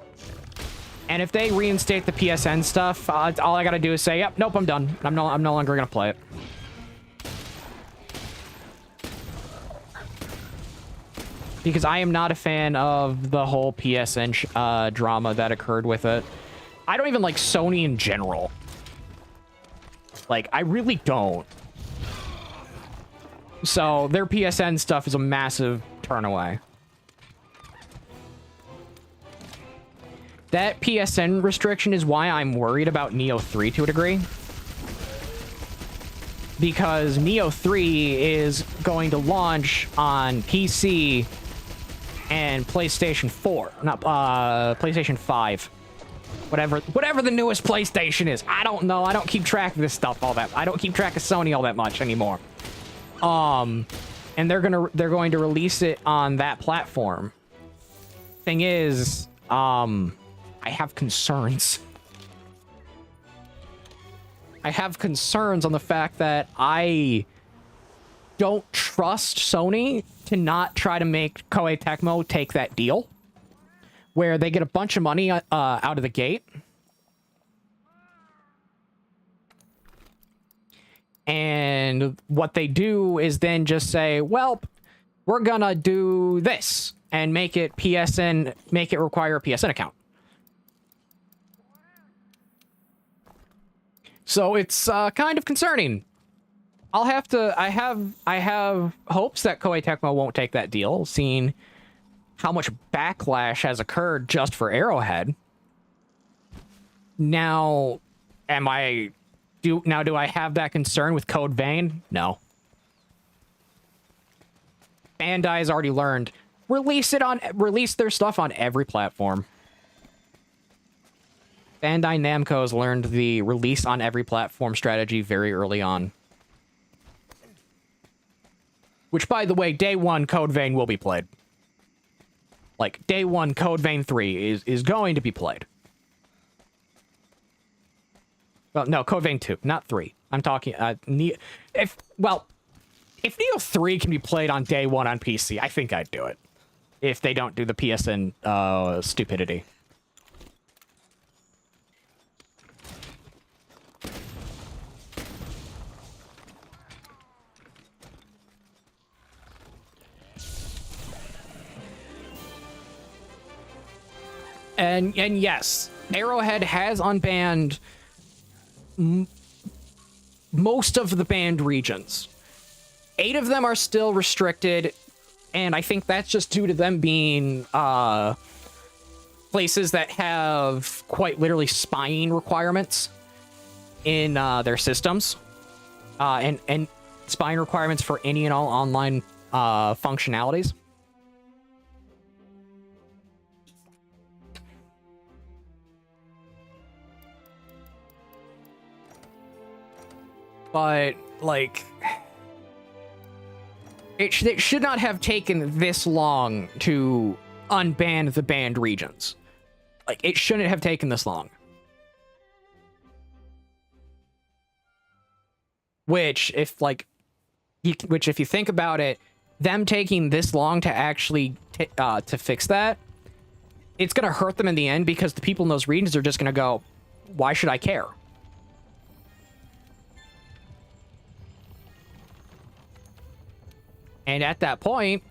And if they reinstate the PSN stuff, all I gotta do is say, "Yep, nope, I'm done. I'm no longer gonna play it." Because I am not a fan of the whole PSN drama that occurred with it. I don't even like Sony in general. Like, I really don't. So their PSN stuff is a massive turn away. That PSN restriction is why I'm worried about Neo 3 to a degree. Because Neo 3 is going to launch on PC and PlayStation 4. Not, PlayStation 5. Whatever the newest PlayStation is. I don't know. I don't keep track of this stuff all that. I don't keep track of Sony all that much anymore. And they're going to release it on that platform. Thing is, I have concerns. I have concerns on the fact that I don't trust Sony to not try to make Koei Tecmo take that deal, where they get a bunch of money out of the gate, and what they do is then just say, well, we're gonna do this and make it PSN, make it require a PSN account. So it's kind of concerning. I have hopes that Koei Tecmo won't take that deal, seeing how much backlash has occurred just for Arrowhead. Now, do I have that concern with Code Vein? No. Bandai's already learned. Release their stuff on every platform. Bandai Namco's learned the release on every platform strategy very early on. Which, by the way, day one, Code Vein will be played. Like, day one, Code Vein 3 is going to be played. Well, no, Code Vein 2, not 3. I'm talking, if Neo 3 can be played on day one on PC, I think I'd do it. If they don't do the PSN, stupidity. And yes, Arrowhead has unbanned most of the banned regions. 8 of them are still restricted, and I think that's just due to them being places that have quite literally spying requirements in their systems, and spying requirements for any and all online functionalities. But, like, it should not have taken this long to unban the banned regions. Like, it shouldn't have taken this long. Which, if you think about it, them taking this long to actually to fix that, it's gonna hurt them in the end, because the people in those regions are just gonna go, why should I care? And at that point,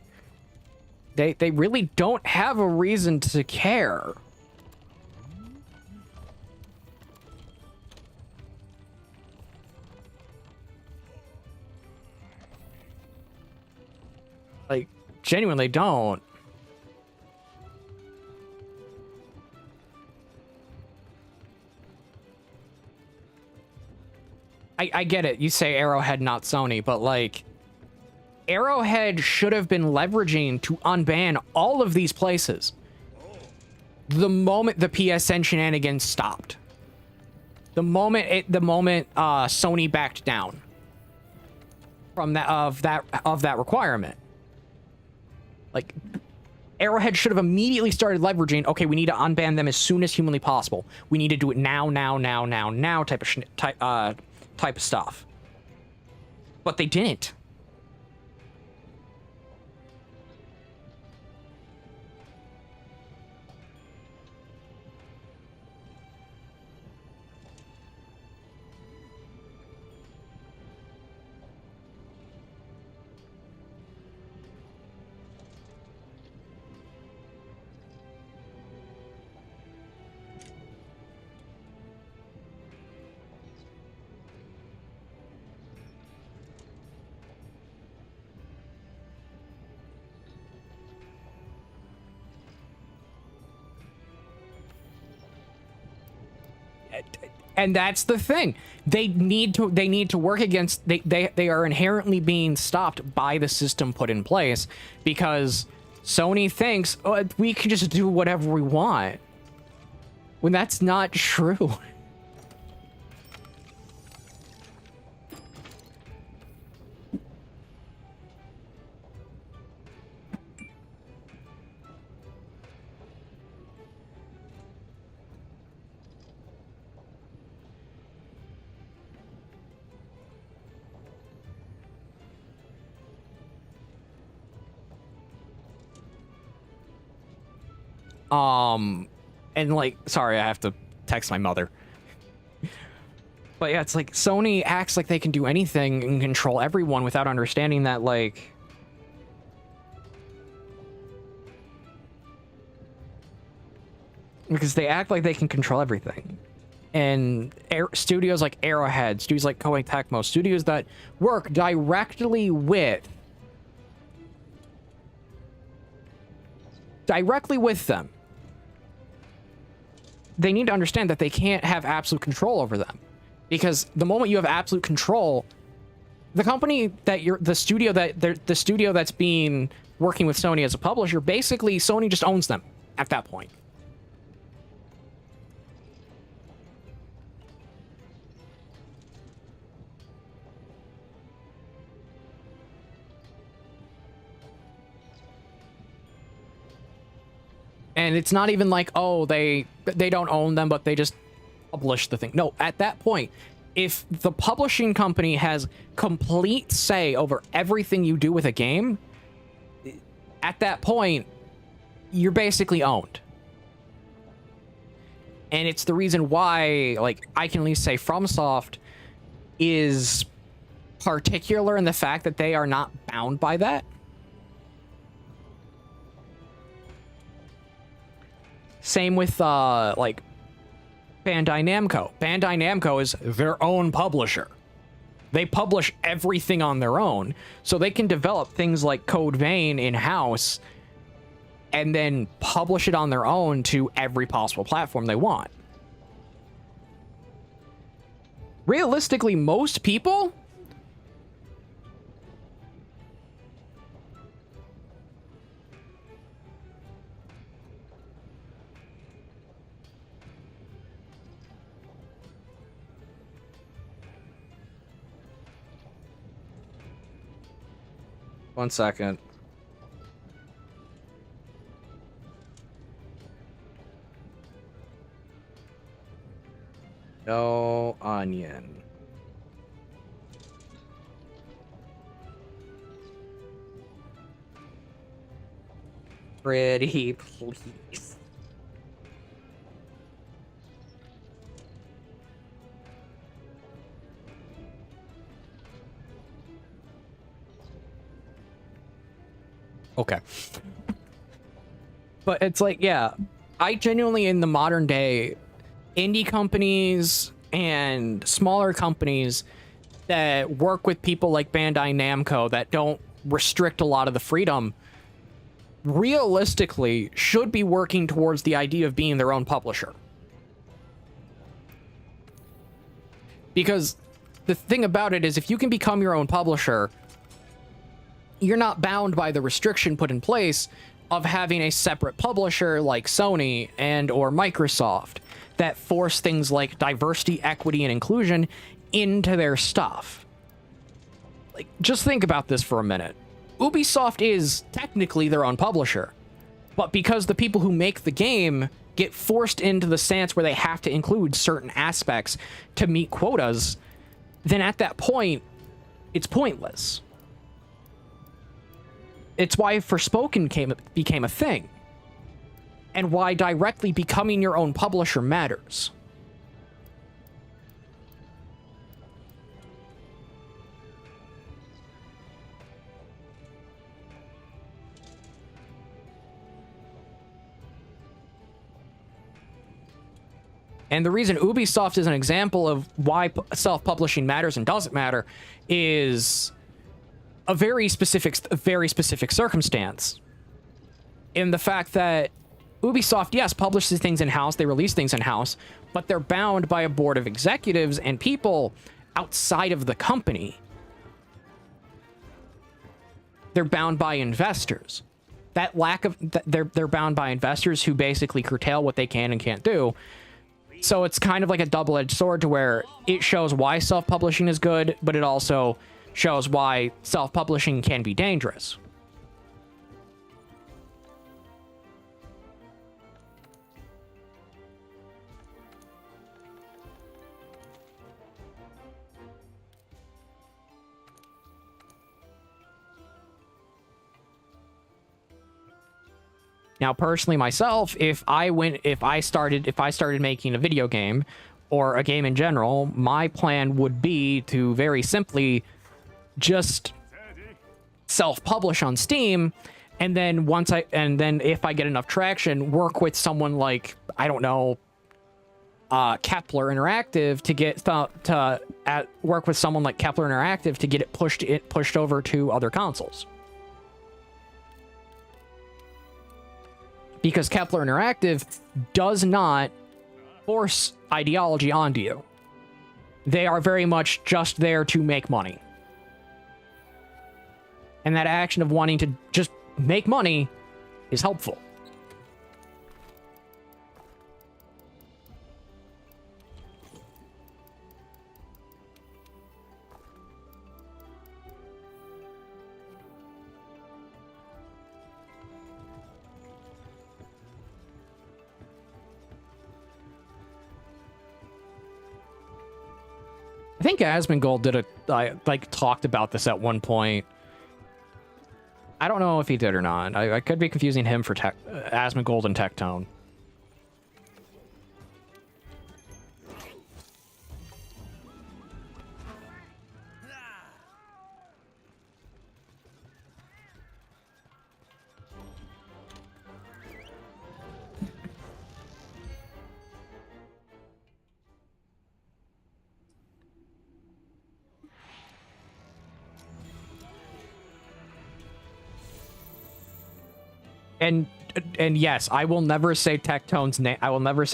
they really don't have a reason to care. Like, genuinely don't. I get it. You say Arrowhead, not Sony, but, like, Arrowhead should have been leveraging to unban all of these places the moment the PSN shenanigans stopped. The moment Sony backed down from that requirement. Like, Arrowhead should have immediately started leveraging, okay, we need to unban them as soon as humanly possible. We need to do it now type of stuff. But they didn't. And that's the thing. They need to work against, they are inherently being stopped by the system put in place because Sony thinks, oh, we can just do whatever we want. When that's not true. And like, sorry, I have to text my mother. But yeah, it's like Sony acts like they can do anything and control everyone without understanding that, like, because they act like they can control everything. And studios like Arrowhead, studios like Koei Tecmo, studios that work directly with them, they need to understand that they can't have absolute control over them, because the moment you have absolute control, the company that the studio that's been working with Sony as a publisher, basically Sony just owns them at that point. And it's not even like, oh, they don't own them, but they just publish the thing. No, at that point, if the publishing company has complete say over everything you do with a game, at that point, you're basically owned. And it's the reason why, like, I can at least say FromSoft is particular in the fact that they are not bound by that. Same with, like, Bandai Namco. Bandai Namco is their own publisher. They publish everything on their own, so they can develop things like Code Vein in-house and then publish it on their own to every possible platform they want. Realistically, most people... One second. No onion. Pretty please. Okay. But it's like, yeah, I genuinely, in the modern day, indie companies and smaller companies that work with people like Bandai Namco that don't restrict a lot of the freedom, realistically should be working towards the idea of being their own publisher. Because the thing about it is, if you can become your own publisher, you're not bound by the restriction put in place of having a separate publisher like Sony and or Microsoft that force things like diversity, equity, and inclusion into their stuff. Like, just think about this for a minute. Ubisoft is technically their own publisher, but because the people who make the game get forced into the stance where they have to include certain aspects to meet quotas, then at that point, it's pointless. It's why Forspoken became a thing, and why directly becoming your own publisher matters. And the reason Ubisoft is an example of why self-publishing matters and doesn't matter is a very specific circumstance. In the fact that Ubisoft, yes, publishes things in-house, they release things in-house, but they're bound by a board of executives and people outside of the company. They're bound by investors. That lack of... They're bound by investors who basically curtail what they can and can't do. So it's kind of like a double-edged sword to where it shows why self-publishing is good, but it also shows why self-publishing can be dangerous. Now, personally, myself, if I started making a video game or a game in general, my plan would be to very simply just self-publish on Steam, and then if I get enough traction, work with someone like, I don't know, Kepler Interactive to get work with someone like Kepler Interactive to get it pushed over to other consoles. Because Kepler Interactive does not force ideology onto you. They are very much just there to make money. And that action of wanting to just make money is helpful. I think Asmongold talked about this at one point. I don't know if he did or not. I could be confusing him for Asmongold and Tectone. And yes, I will never say Tectone's name. I will never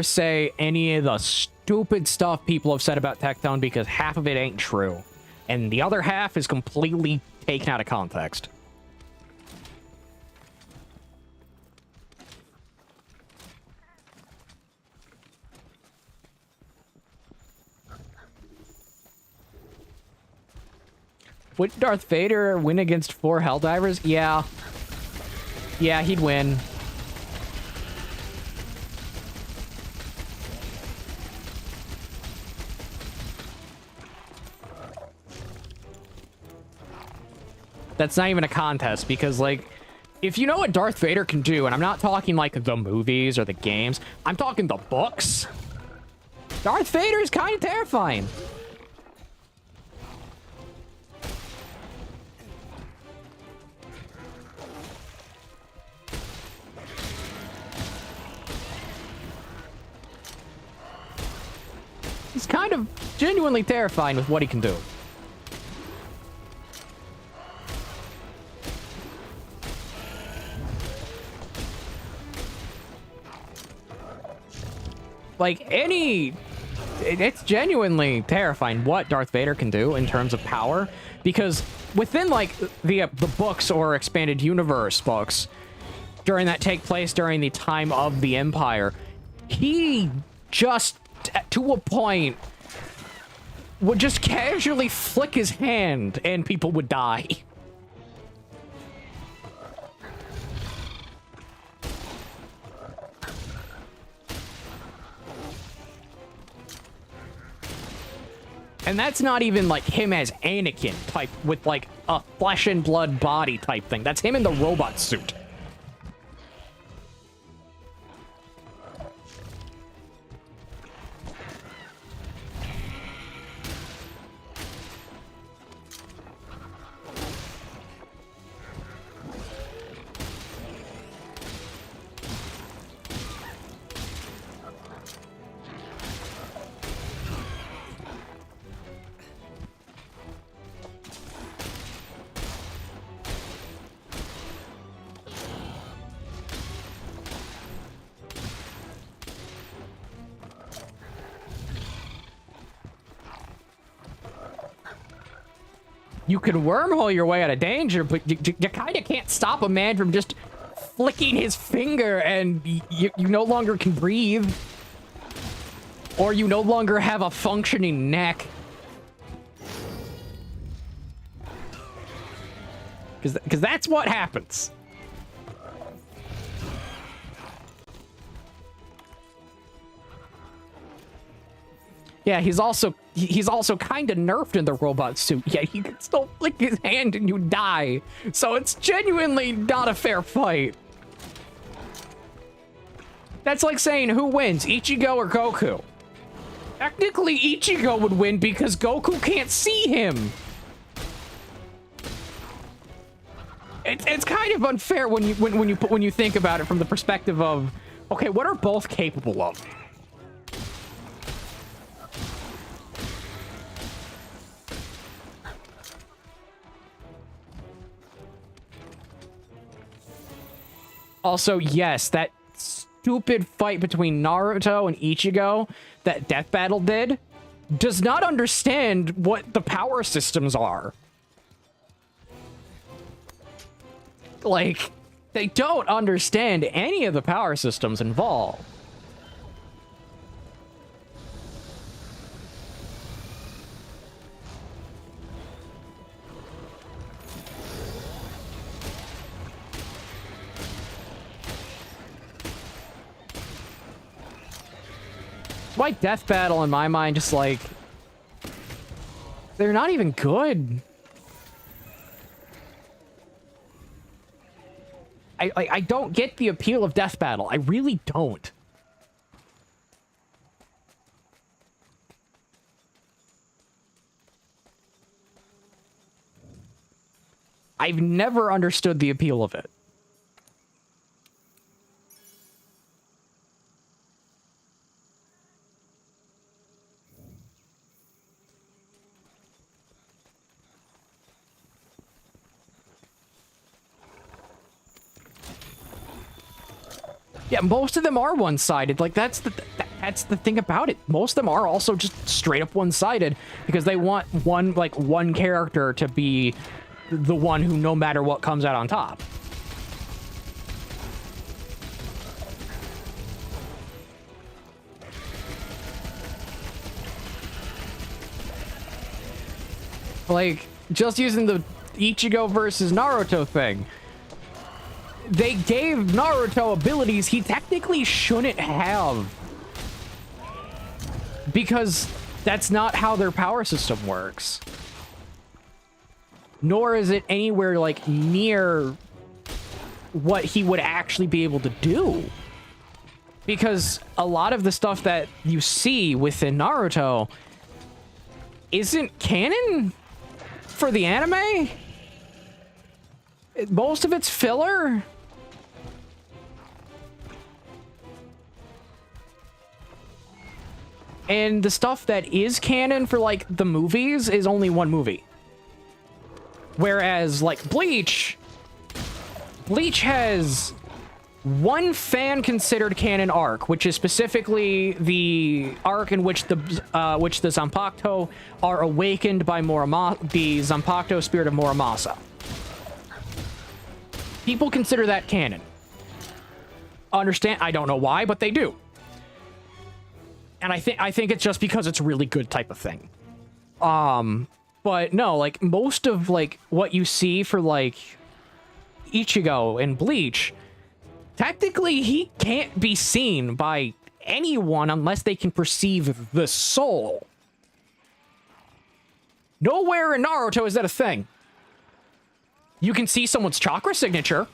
say any of the stupid stuff people have said about Tectone, because half of it ain't true. And the other half is completely taken out of context. Would Darth Vader win against 4 Helldivers? Yeah. Yeah, he'd win. That's not even a contest, because, like, if you know what Darth Vader can do, and I'm not talking, like, the movies or the games, I'm talking the books, Darth Vader is kind of terrifying. He's kind of genuinely terrifying with what he can do. Like, it's genuinely terrifying what Darth Vader can do in terms of power, because within, like, the books or expanded universe books that take place during the time of the Empire, he just, to a point, would just casually flick his hand and people would die. And that's not even, like, him as Anakin type with, like, a flesh and blood body type thing. That's him in the robot suit. You can wormhole your way out of danger, but you kind of can't stop a man from just flicking his finger and you no longer can breathe. Or you no longer have a functioning neck. Because that's what happens. Yeah, he's also kind of nerfed in the robot suit. Yeah, he can still flick his hand and you die. So it's genuinely not a fair fight. That's like saying who wins, Ichigo or Goku? Technically, Ichigo would win because Goku can't see him. It's kind of unfair when you think about it from the perspective of, okay, what are both capable of? Also, yes, that stupid fight between Naruto and Ichigo that Death Battle did does not understand what the power systems are. Like, they don't understand any of the power systems involved. Why Death Battle in my mind just like they're not even good. I don't get the appeal of Death Battle. I really don't. I've never understood the appeal of it. Yeah, most of them are one-sided. Like, that's the thing about it. Most of them are also just straight up one-sided because they want one character to be the one who no matter what comes out on top. Like, just using the Ichigo versus Naruto thing. They gave Naruto abilities he technically shouldn't have. Because that's not how their power system works. Nor is it anywhere, like, near what he would actually be able to do. Because a lot of the stuff that you see within Naruto isn't canon for the anime. Most of it's filler. And the stuff that is canon for, like, the movies is only one movie. Whereas, like, Bleach has one fan-considered canon arc, which is specifically the arc in which the Zanpakuto are awakened by the Zanpakuto spirit of Muramasa. People consider that canon. Understand? I don't know why, but they do. And I think it's just because it's a really good type of thing. But no, like, most of, like, what you see for, like, Ichigo and Bleach, technically he can't be seen by anyone unless they can perceive the soul. Nowhere in Naruto is that a thing. You can see someone's chakra signature,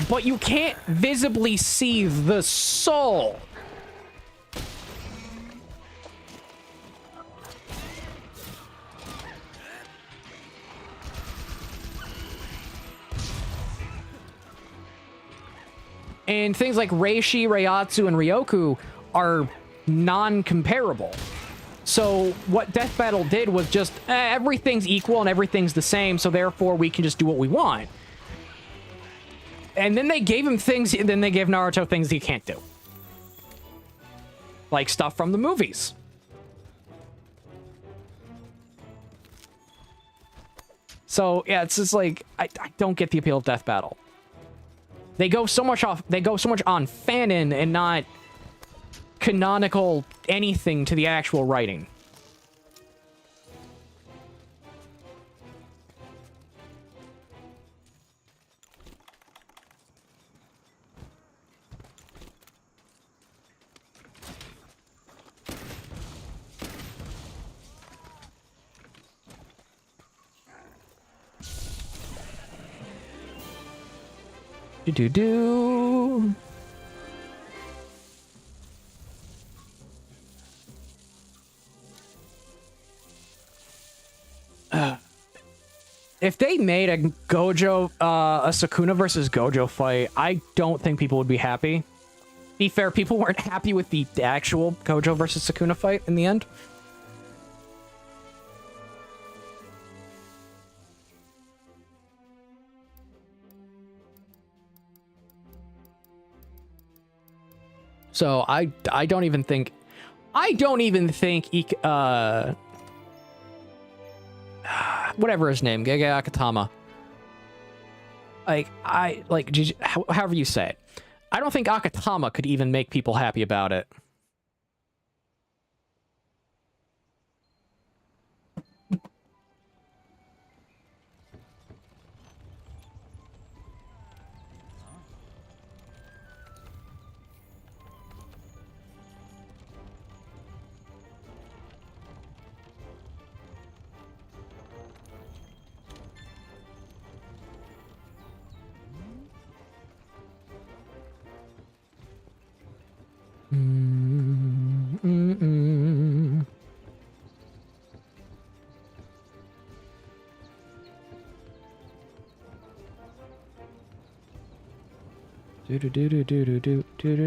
but you can't visibly see the soul. And things like Reishi, Reiatsu, and Ryoku are non-comparable. So what Death Battle did was just, everything's equal and everything's the same, so therefore we can just do what we want. And then they gave him things, and then they gave Naruto things he can't do. Like stuff from the movies. So yeah, it's just like I don't get the appeal of Death Battle. They go so much on fanon and not canonical anything to the actual writing. Do-do-do. If they made a Gojo, a Sukuna versus Gojo fight, I don't think people would be happy. Be fair, people weren't happy with the actual Gojo versus Sukuna fight in the end. So I don't even think whatever his name, Gege Akatama. However you say it. I don't think Akatama could even make people happy about it.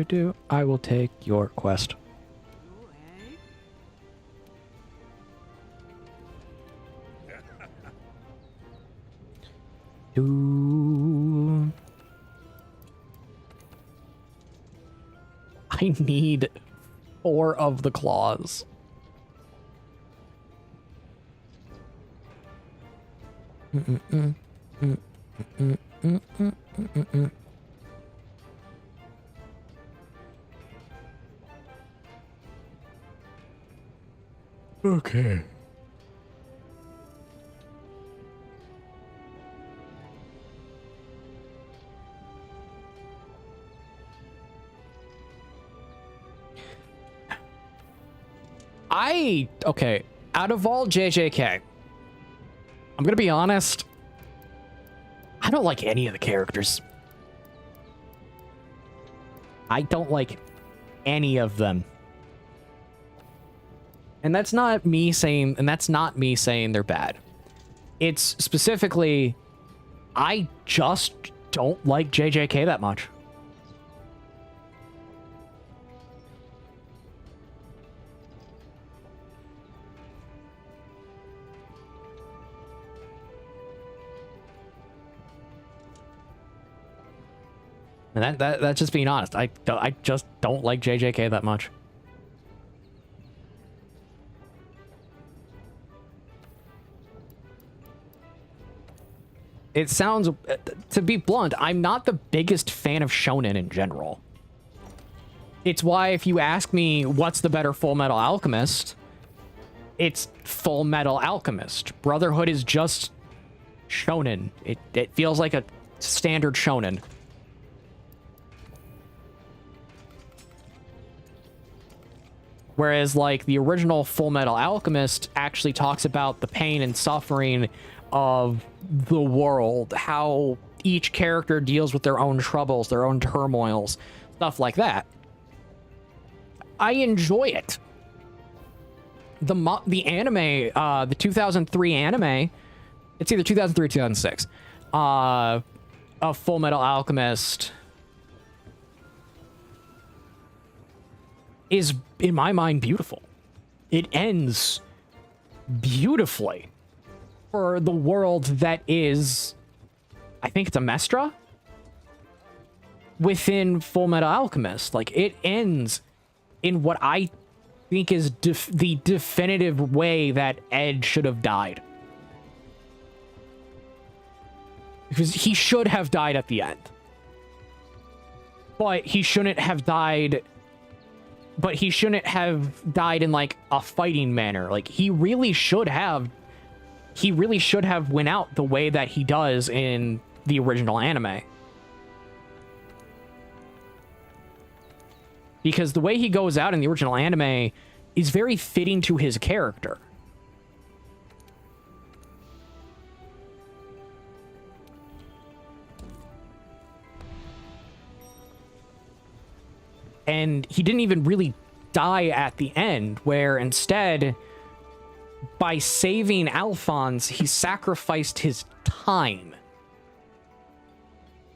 Do. I will take your quest. I need 4 of the claws. Okay. Okay, out of all JJK, I'm gonna be honest, I don't like any of the characters. I don't like any of them. And that's not me saying they're bad. It's specifically, I just don't like JJK that much. And that's just being honest. I just don't like JJK that much. It sounds, to be blunt, I'm not the biggest fan of shonen in general. It's why if you ask me what's the better Full Metal Alchemist, it's Full Metal Alchemist. Brotherhood is just shonen. It feels like a standard shonen. Whereas, like, the original Full Metal Alchemist actually talks about the pain and suffering of the world, how each character deals with their own troubles, their own turmoils, stuff like that. I enjoy it. The anime, the 2003 anime, it's either 2003 or 2006, of Full Metal Alchemist is, in my mind, beautiful. It ends beautifully for the world that is, I think it's a Mestra within Full Metal Alchemist. Like, it ends in what I think is the definitive way that Ed should have died. Because he should have died at the end. But he shouldn't have died... But he shouldn't have died in, like, a fighting manner. Like, he really should have went out the way that he does in the original anime. Because the way he goes out in the original anime is very fitting to his character. And he didn't even really die at the end, where instead, by saving Alphonse, he sacrificed his time.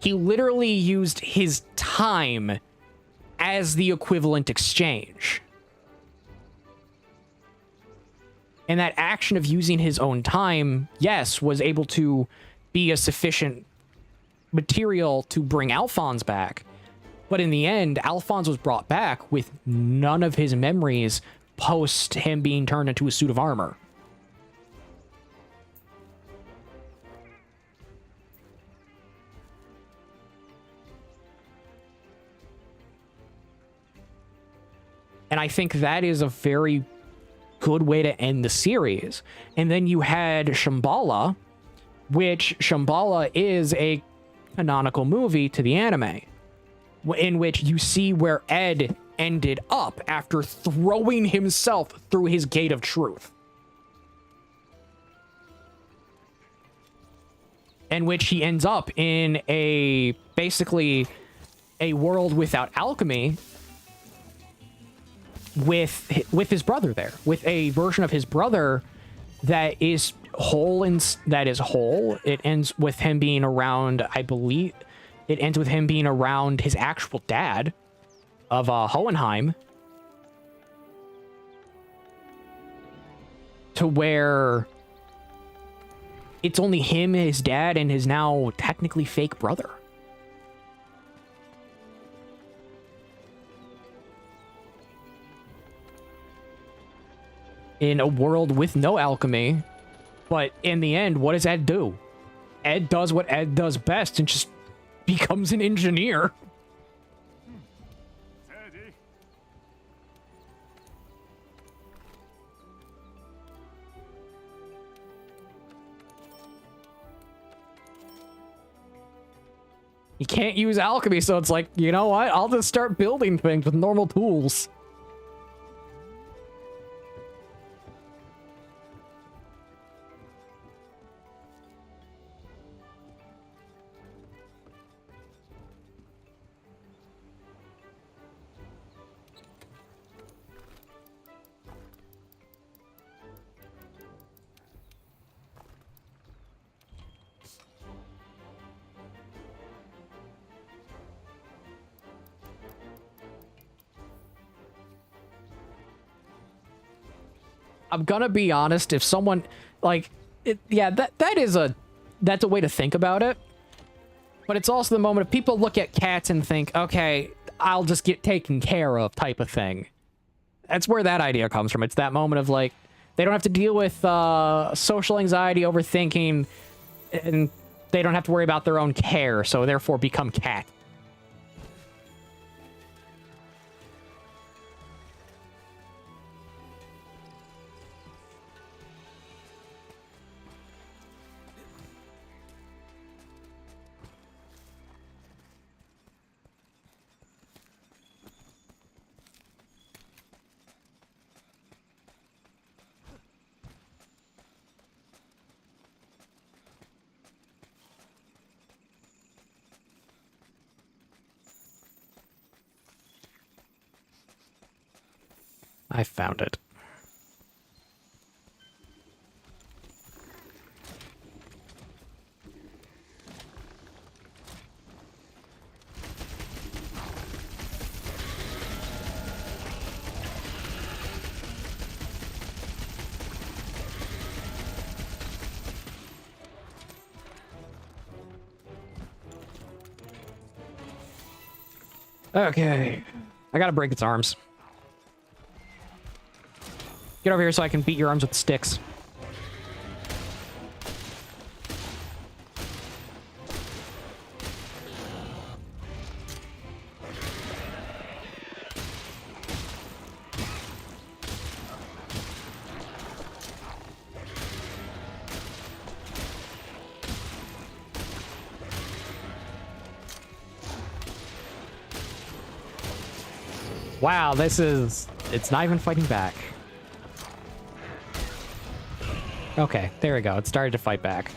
He literally used his time as the equivalent exchange. And that action of using his own time, yes, was able to be a sufficient material to bring Alphonse back. But in the end, Alphonse was brought back with none of his memories post him being turned into a suit of armor. And I think that is a very good way to end the series. And then you had Shambhala, which Shambhala is a canonical movie to the anime, in which you see where Ed ended up after throwing himself through his gate of truth. In which he ends up in basically a world without alchemy, with his brother there, with a version of his brother that is whole. It ends with him being around, I believe, it ends with him being around his actual dad of Hohenheim, to where it's only him, his dad, and his now technically fake brother. In a world with no alchemy, but in the end, what does Ed do? Ed does what Ed does best and just becomes an engineer. He can't use alchemy, so it's like, you know what? I'll just start building things with normal tools. I'm gonna be honest, if someone, like, that's a way to think about it. But it's also the moment if people look at cats and think, okay, I'll just get taken care of type of thing. That's where that idea comes from. It's that moment of, like, they don't have to deal with social anxiety, overthinking, and they don't have to worry about their own care, so therefore become cat. I found it. Okay. I gotta break its arms. Get over here so I can beat your arms with sticks. Wow, this is... It's not even fighting back. Okay, there we go. It started to fight back.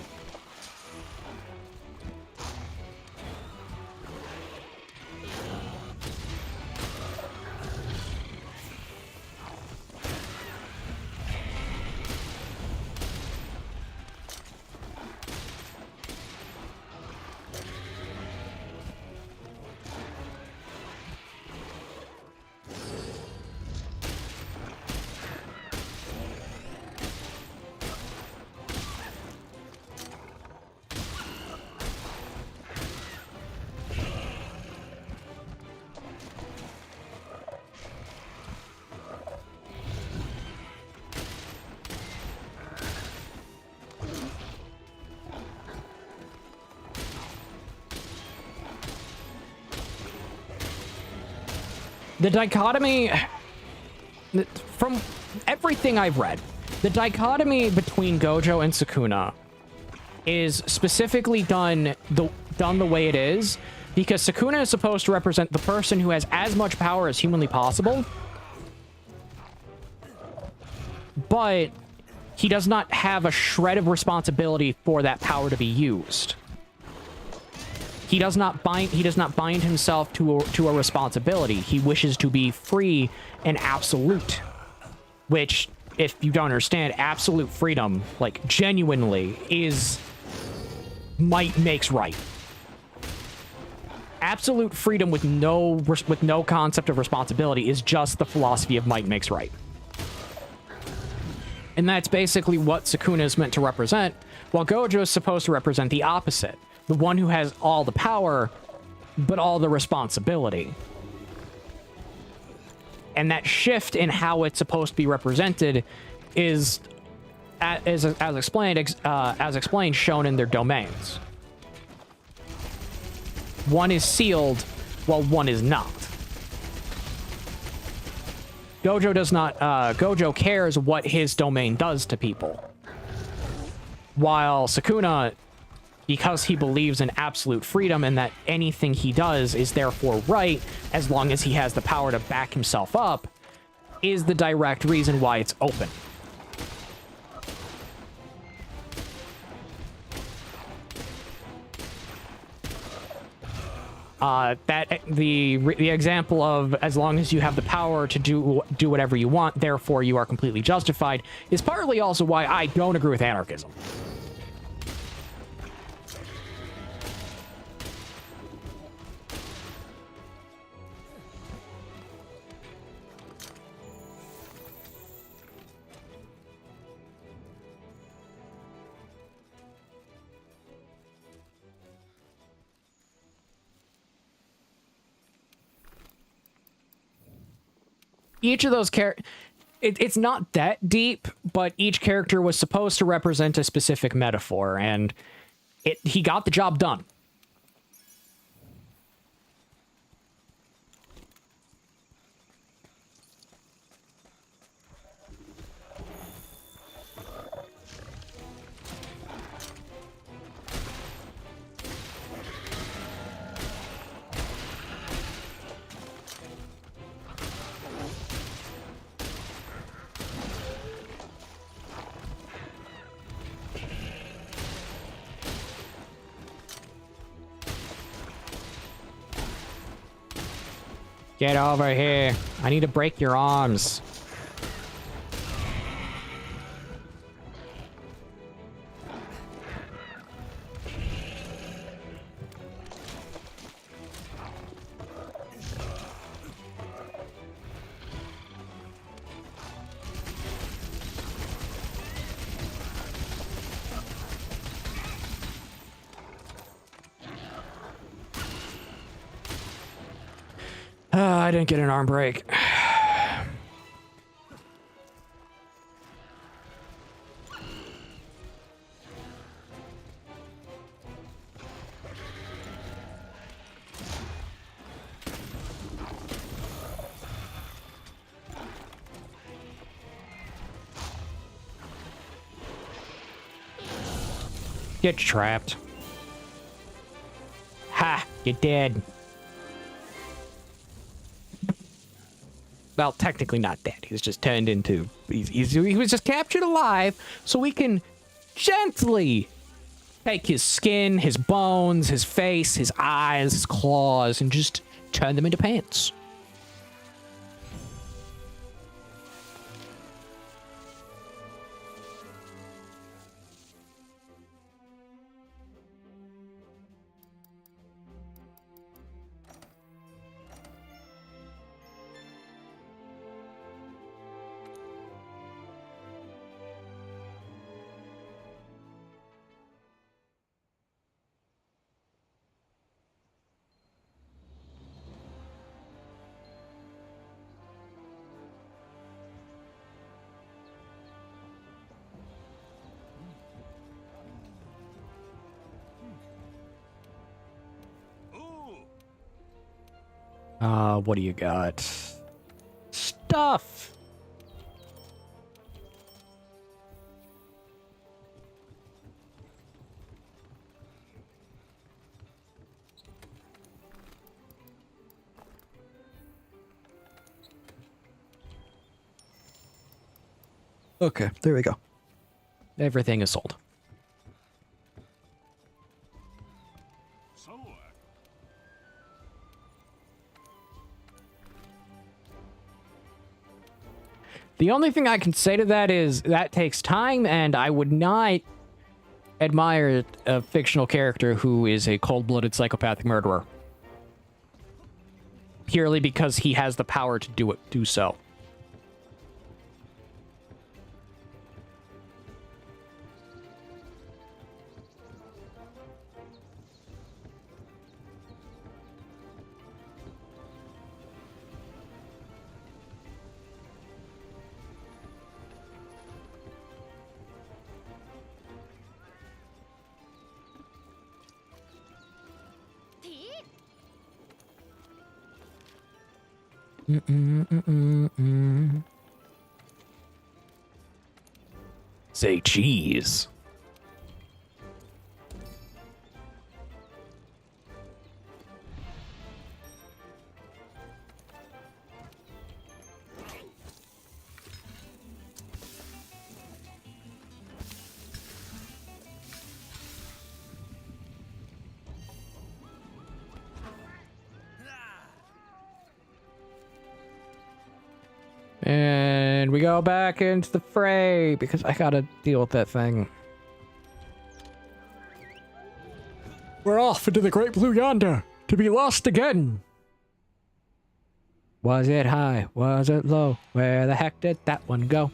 The dichotomy, from everything I've read, the dichotomy between Gojo and Sukuna is specifically done the way it is because Sukuna is supposed to represent the person who has as much power as humanly possible, but he does not have a shred of responsibility for that power to be used. He does not bind himself to a responsibility. He wishes to be free and absolute. Which, if you don't understand, absolute freedom, like genuinely, is might makes right. Absolute freedom with no concept of responsibility is just the philosophy of might makes right. And that's basically what Sukuna is meant to represent, while Gojo is supposed to represent the opposite. The one who has all the power, but all the responsibility. And that shift in how it's supposed to be represented is, as explained, shown in their domains. One is sealed, while one is not. Gojo does not. Gojo cares what his domain does to people, while Sukuna, because he believes in absolute freedom and that anything he does is therefore right as long as he has the power to back himself up, is the direct reason why it's open. The example of as long as you have the power to do whatever you want, therefore you are completely justified, is partly also why I don't agree with anarchism. Each of those it's not that deep, but each character was supposed to represent a specific metaphor, and he got the job done. Get over here. I need to break your arms. I didn't get an arm break. Get trapped. Ha! You're dead. well, technically not dead. He's just turned into... He was just captured alive, so we can gently take his skin, his bones, his face, his eyes, his claws, and just turn them into pants. What do you got? Stuff! Okay, there we go. Everything is sold. The only thing I can say to that is that takes time, and I would not admire a fictional character who is a cold-blooded psychopathic murderer. Purely because he has the power to do so. Say cheese. And we go back into the fray because I gotta deal with that thing. We're off into the great blue yonder to be lost again. Was it high? Was it low? Where the heck did that one go?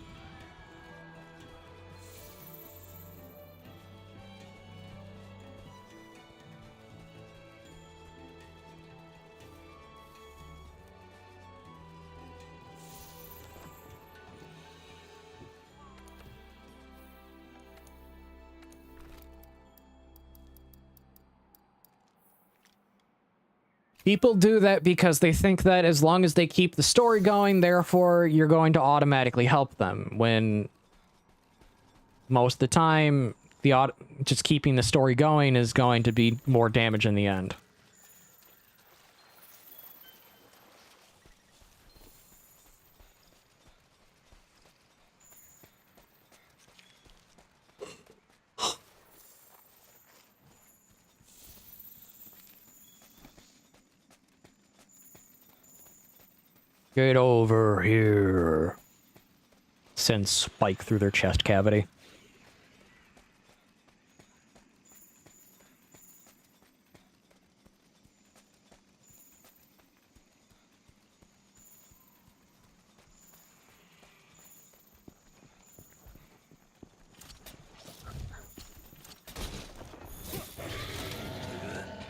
People do that because they think that as long as they keep the story going, therefore you're going to automatically help them, when most of the time, just keeping the story going is going to be more damage in the end. Get over here. Send Spike through their chest cavity.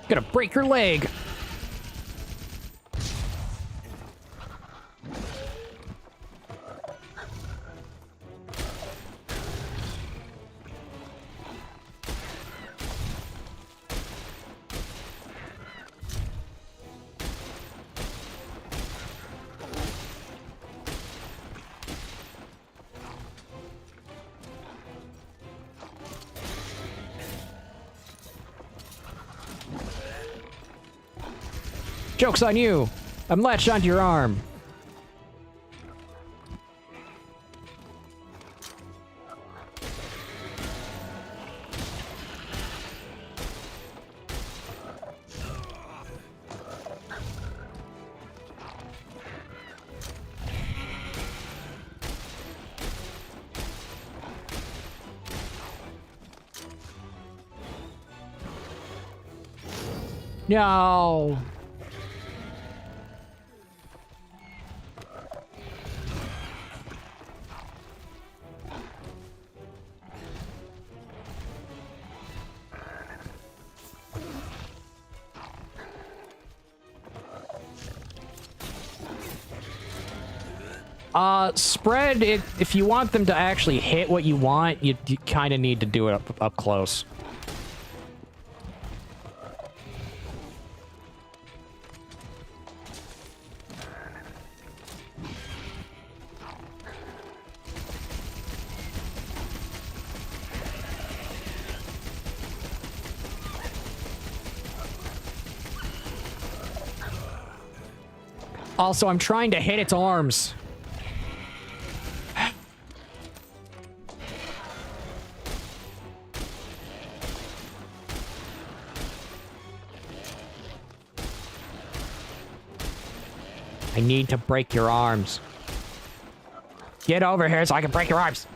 Gonna break your leg. Joke's on you! I'm latched onto your arm. No. Spread it. If you want them to actually hit what you want, you kind of need to do it up close. Also, I'm trying to hit its arms. I need to break your arms. Get over here so I can break your arms.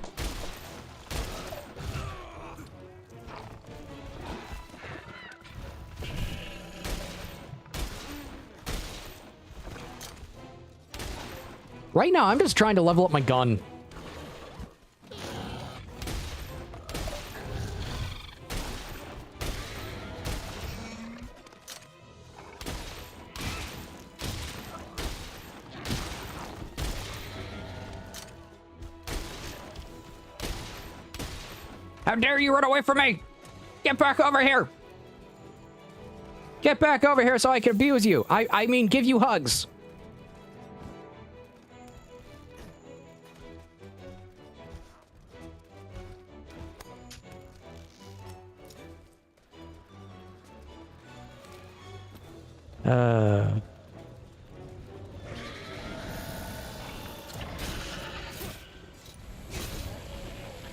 Right now, I'm just trying to level up my gun. How dare you run away from me? Get back over here. Get back over here so I can abuse you. I mean, give you hugs.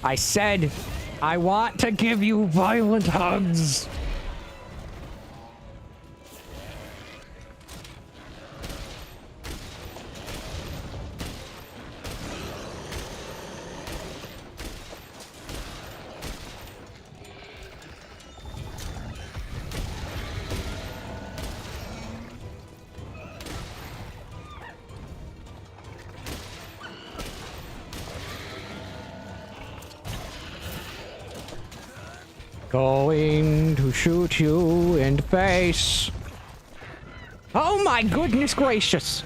I said, I want to give you violent hugs. Going to shoot you in the face. Oh my goodness gracious.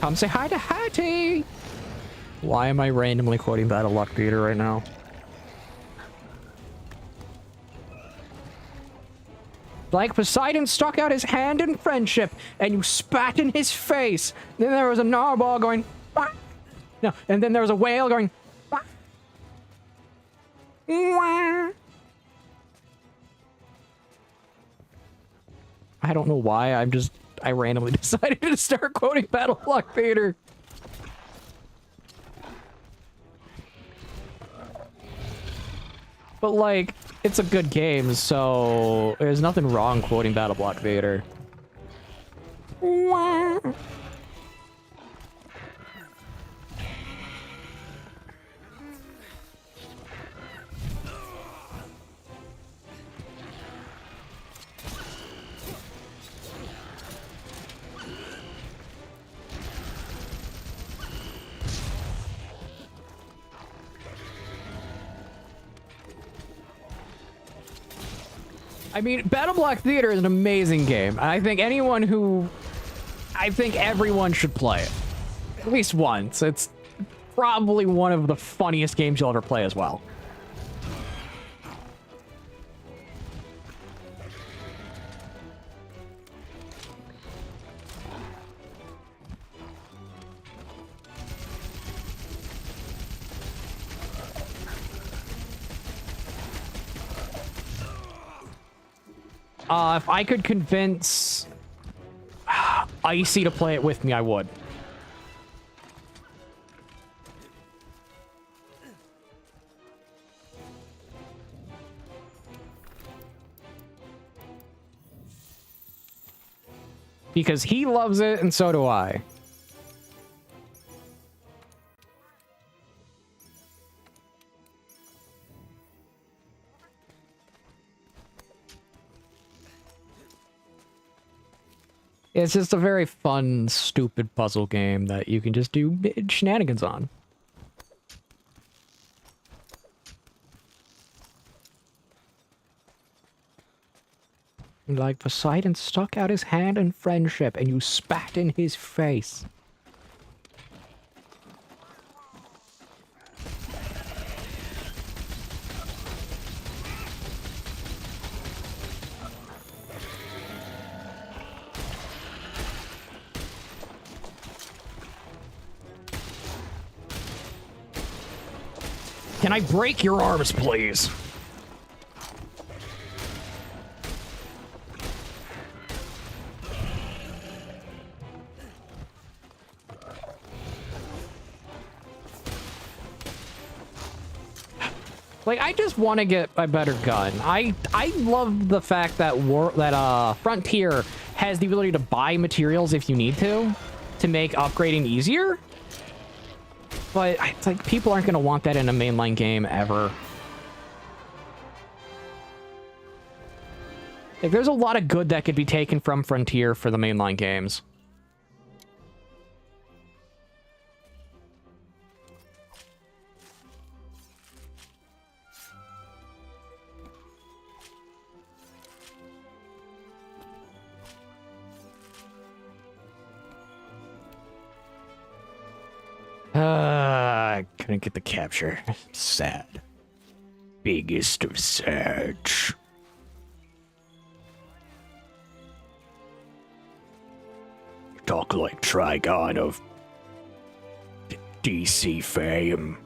Come say hi to Hattie. Why am I randomly quoting Battle Luck Theater right now? Like Poseidon stuck out his hand in friendship, and you spat in his face. Then there was a narwhal going, bah! No, and then there was a whale going, bah! Wah! I don't know why. I randomly decided to start quoting Battle Luck Theater. But like, it's a good game, so there's nothing wrong quoting Battle Block Vader. I mean, Battle Block Theater is an amazing game. I think everyone should play it. At least once. It's probably one of the funniest games you'll ever play as well. If I could convince Icy to play it with me, I would. Because he loves it, and so do I. It's just a very fun, stupid puzzle game that you can just do shenanigans on. Like Poseidon stuck out his hand in friendship and you spat in his face. Can I break your arms, please? Like, I just want to get a better gun. I love the fact that Frontier has the ability to buy materials if you need to make upgrading easier. But it's like people aren't going to want that in a mainline game ever. Like, there's a lot of good that could be taken from Frontier for the mainline games. I couldn't get the capture. Sad. Biggest of sad. Talk like Trigon of DC fame.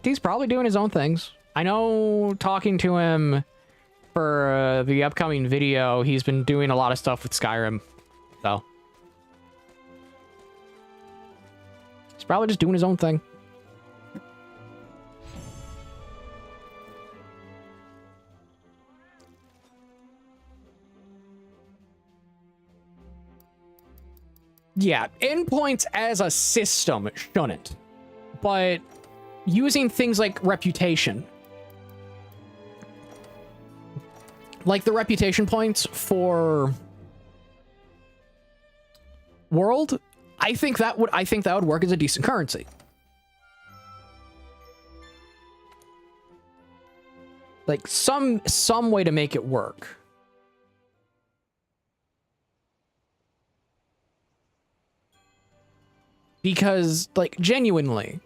He's probably doing his own things. I know, talking to him for the upcoming video, he's been doing a lot of stuff with Skyrim. So he's probably just doing his own thing. Yeah, endpoints as a system shouldn't. But using things like reputation. Like the reputation points for World, I think that would work as a decent currency. Like some way to make it work. Because, like, genuinely,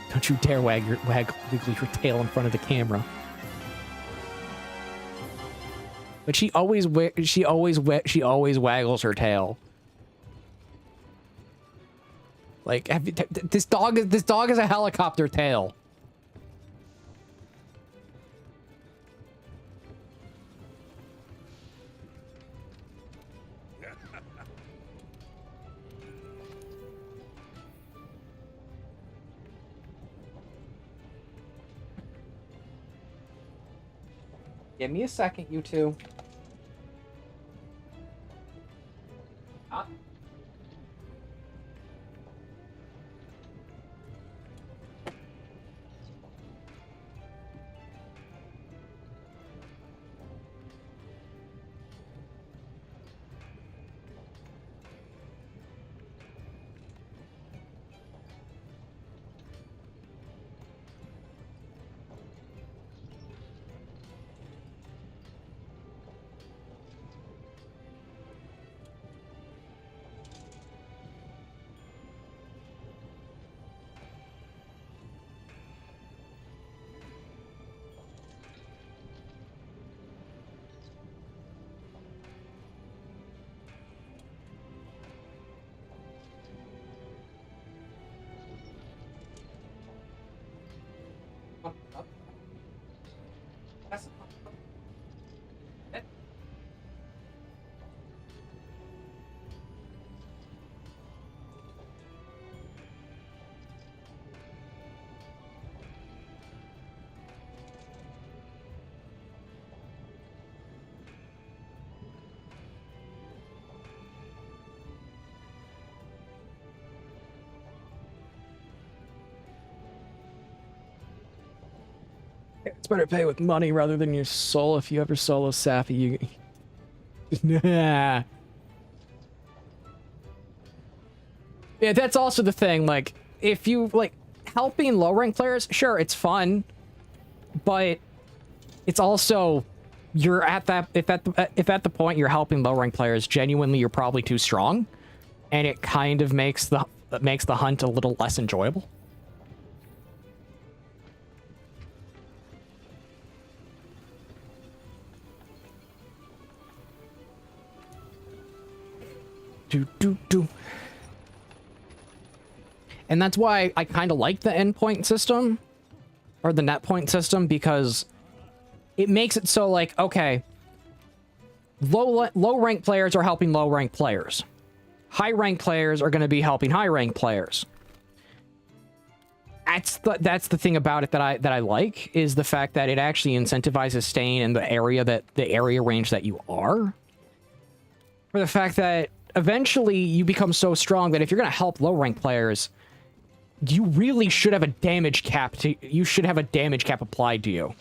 don't you dare wiggle your tail in front of the camera. But she always waggles her tail. Like, this dog is a helicopter tail. Give me a second, you two. It's better pay with money rather than your soul. If you ever solo Sappy, you... Nah. Yeah, that's also the thing, like, if you, like, helping low-rank players, sure, it's fun, but it's also, you're at that, if at the point you're helping low-rank players, genuinely you're probably too strong, and it kind of makes the hunt a little less enjoyable. And that's why I kind of like the endpoint system, or the net point system, because it makes it so, like, okay, low rank players are helping low rank players. High rank players are going to be helping high rank players. That's the thing about it that I like, is the fact that it actually incentivizes staying in the area range that you are. For the fact that eventually you become so strong that if you're going to help low rank players, you really should have a damage cap applied to you.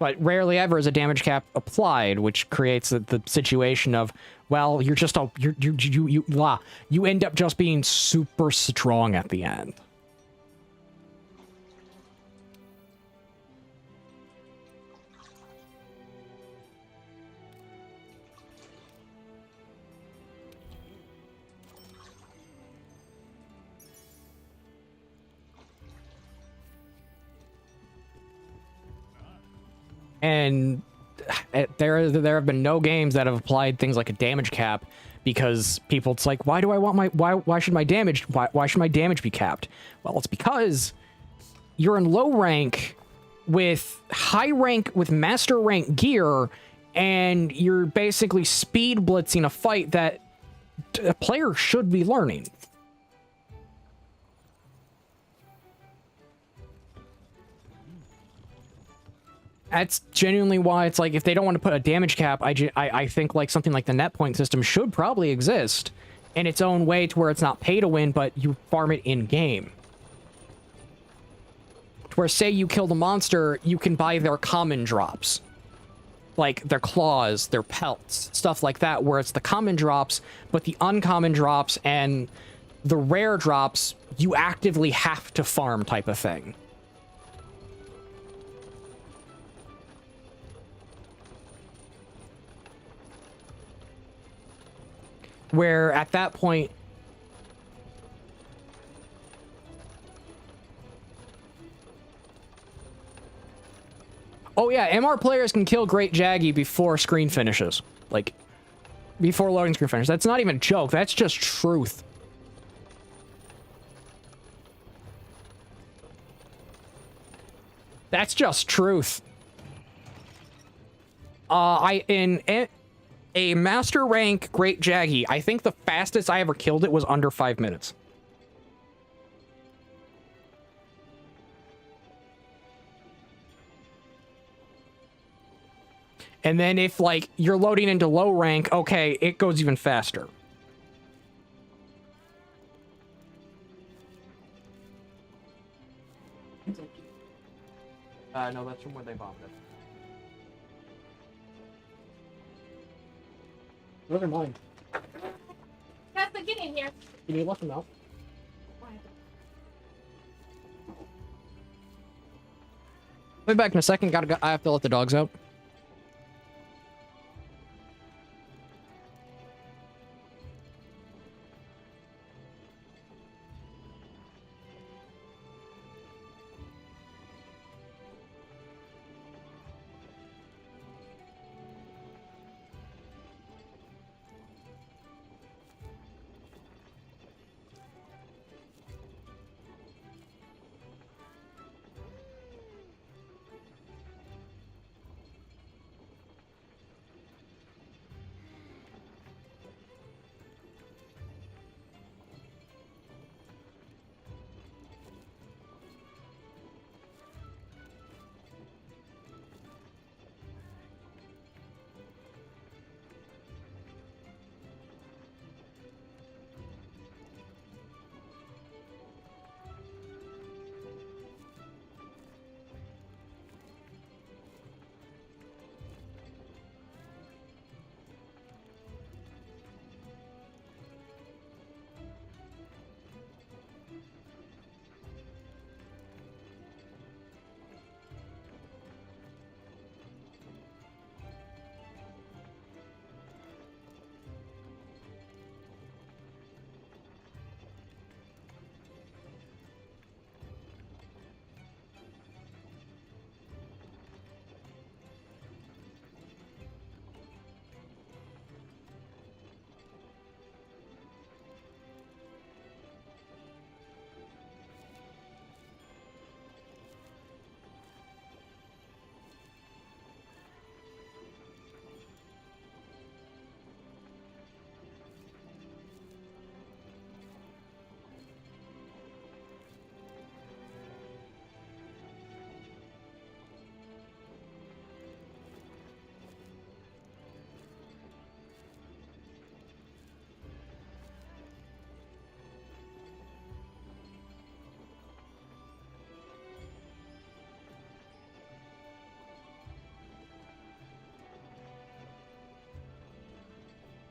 But rarely ever is a damage cap applied, which creates the situation of, well, you're just you end up just being super strong at the end. And there have been no games that have applied things like a damage cap, because people, it's like, why should my damage be capped? Well, it's because you're in low rank with master rank gear, and you're basically speed blitzing a fight that a player should be learning. That's genuinely why it's like, if they don't want to put a damage cap, I think like something like the net point system should probably exist in its own way, to where it's not pay to win, but you farm it in game. To where, say you kill the monster, you can buy their common drops. Like their claws, their pelts, stuff like that, where it's the common drops, but the uncommon drops and the rare drops, you actively have to farm, type of thing. Where at that point, oh yeah, MR players can kill Great Jaggy before screen finishes. Like, before loading screen finishes. That's not even a joke, that's just truth. That's just truth. A master rank Great Jaggy, I think the fastest I ever killed it was under 5 minutes. And then if, like, you're loading into low rank, okay, it goes even faster. No, that's from where they bombed it. Those are mine. Casper, get in here. Can you let them out? I'll be back in a second. Gotta go. I have to let the dogs out.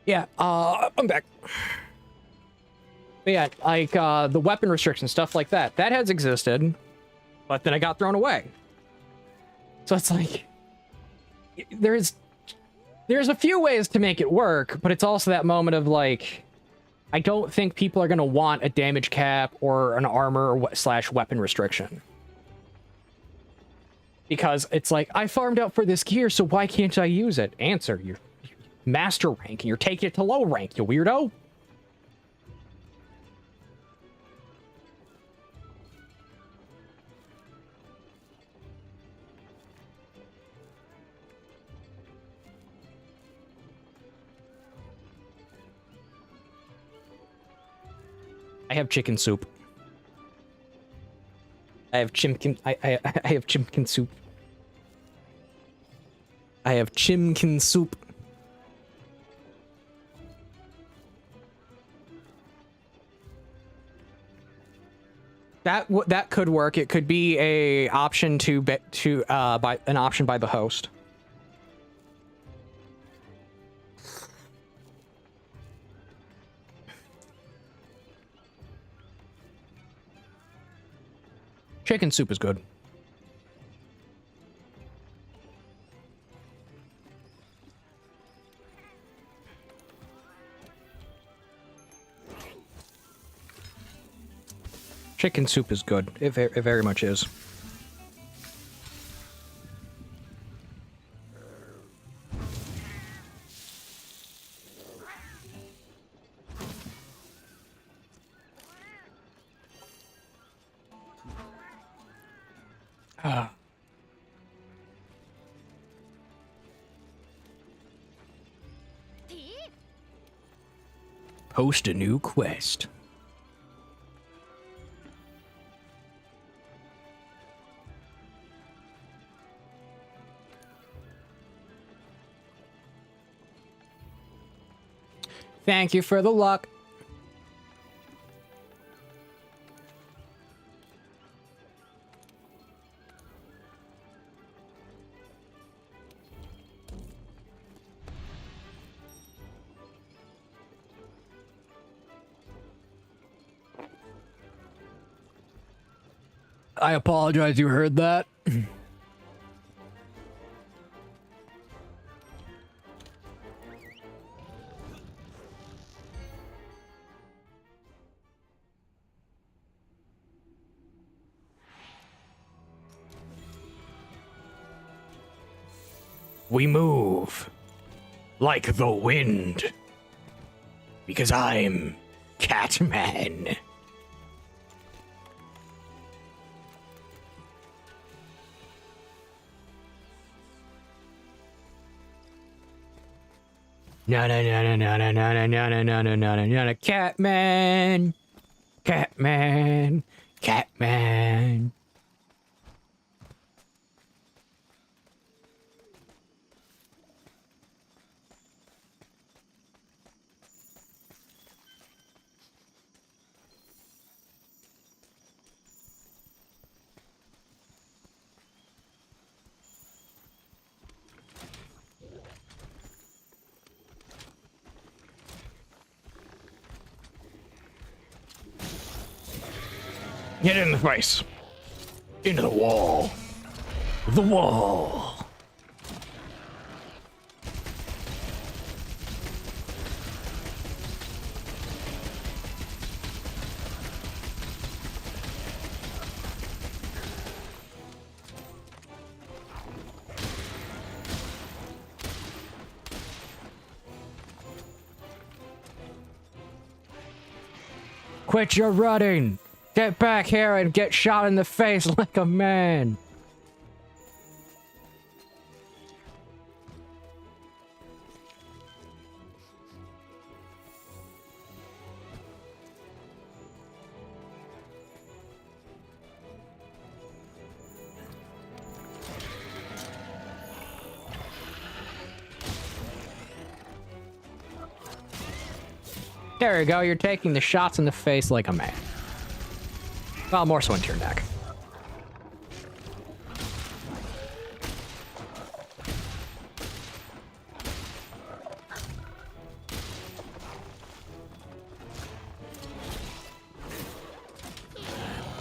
Yeah, I'm back. But yeah, like, the weapon restriction, stuff like that. That has existed, but then it got thrown away. So it's like, there's a few ways to make it work, but it's also that moment of like, I don't think people are going to want a damage cap or an armor slash weapon restriction. Because it's like, I farmed out for this gear, so why can't I use it? Answer, you're master rank, and you're taking it to low rank, you weirdo. I have chicken soup. I have chimkin. I have chimkin soup. I have chimkin soup. That could work. It could be a option by an option by the host. Chicken soup is good. Chicken soup is good. It very much is. Post a new quest. Thank you for the luck. I apologize you heard that. We move like the wind because I'm Catman. No, Catman, Catman, Catman. Get in the face. Into the wall. The wall. Quit your running. Get back here and get shot in the face like a man. There you go, you're taking the shots in the face like a man. Well, more so into your neck.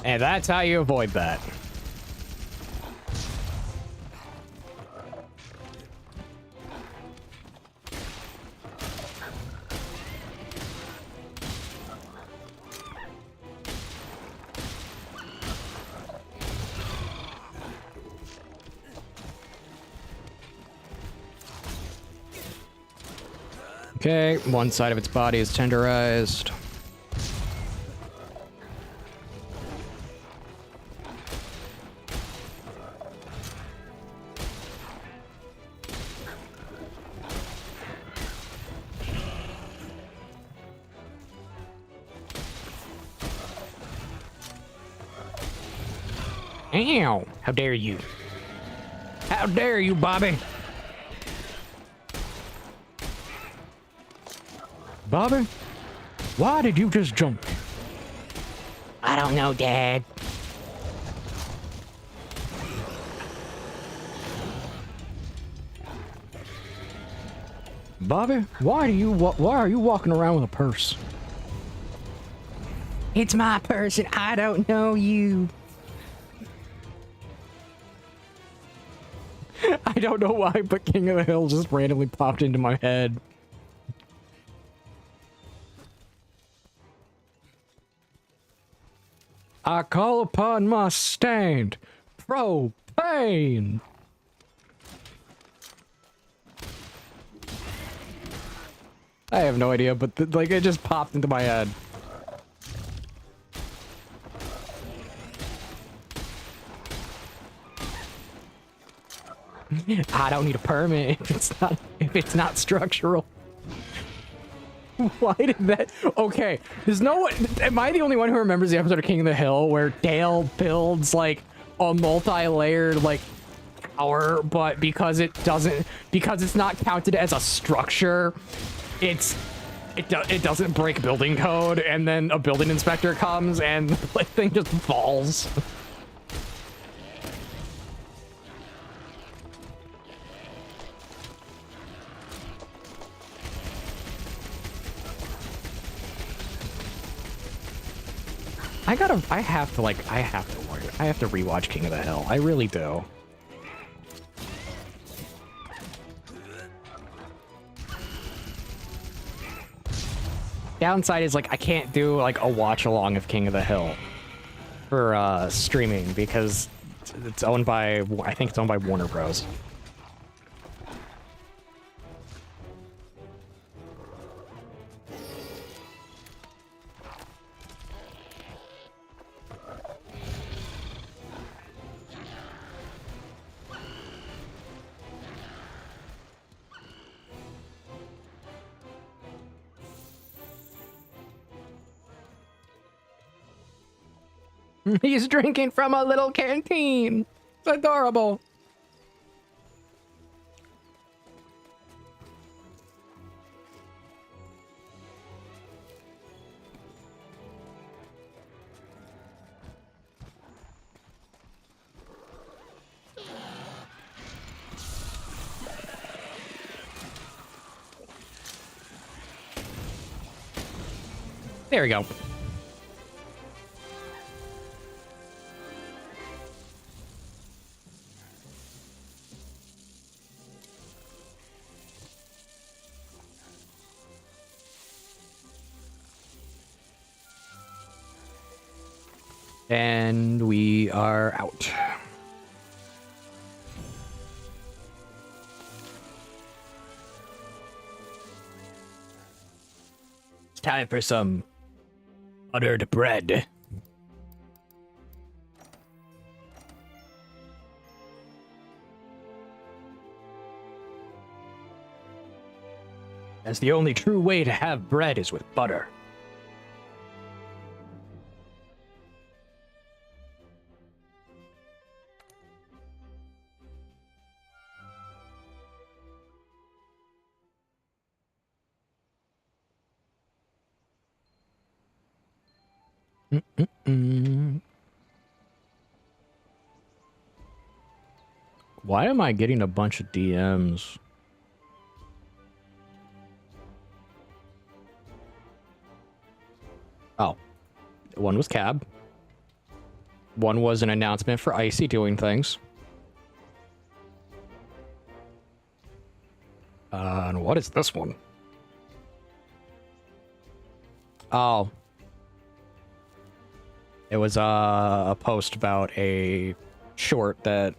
And that's how you avoid that. Okay, one side of its body is tenderized. Ow! How dare you? How dare you, Bobby? Bobby? Why did you just jump? I don't know, Dad. Bobby, why are you walking around with a purse? It's my purse and I don't know you. I don't know why, but King of the Hill just randomly popped into my head. I call upon my stand. Propane. I have no idea, but like it just popped into my head. I don't need a permit if it's not structural. Why did that? Okay, there's no one. Am I the only one who remembers the episode of King of the Hill where Dale builds like a multi-layered like tower, but because it's not counted as a structure, it doesn't break building code, and then a building inspector comes and the thing just falls. I have to rewatch King of the Hill. I really do. Downside is like I can't do like a watch along of King of the Hill for streaming because it's owned by, I think it's owned by Warner Bros. He's drinking from a little canteen. It's adorable. There we go. And we are out. It's time for some buttered bread. As the only true way to have bread is with butter. Why am I getting a bunch of DMs? Oh, one was Cab. One was an announcement for Icy doing things. And what is this one? Oh. It was a post about a short that...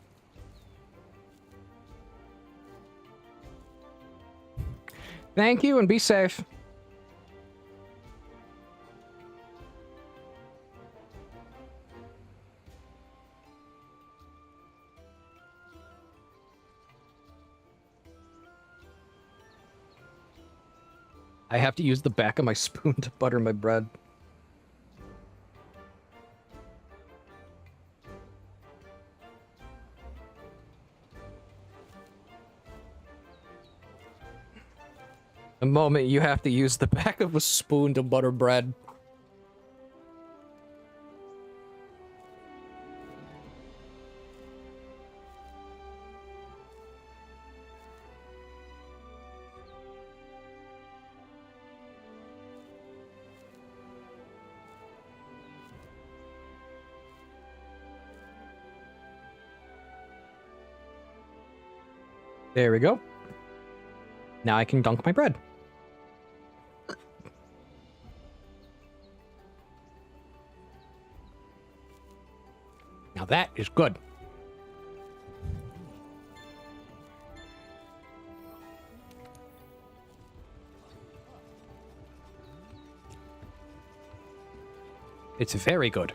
Thank you and be safe. I have to use the back of my spoon to butter my bread. The moment you have to use the back of a spoon to butter bread. There we go. Now I can dunk my bread. Now that is good. It's very good.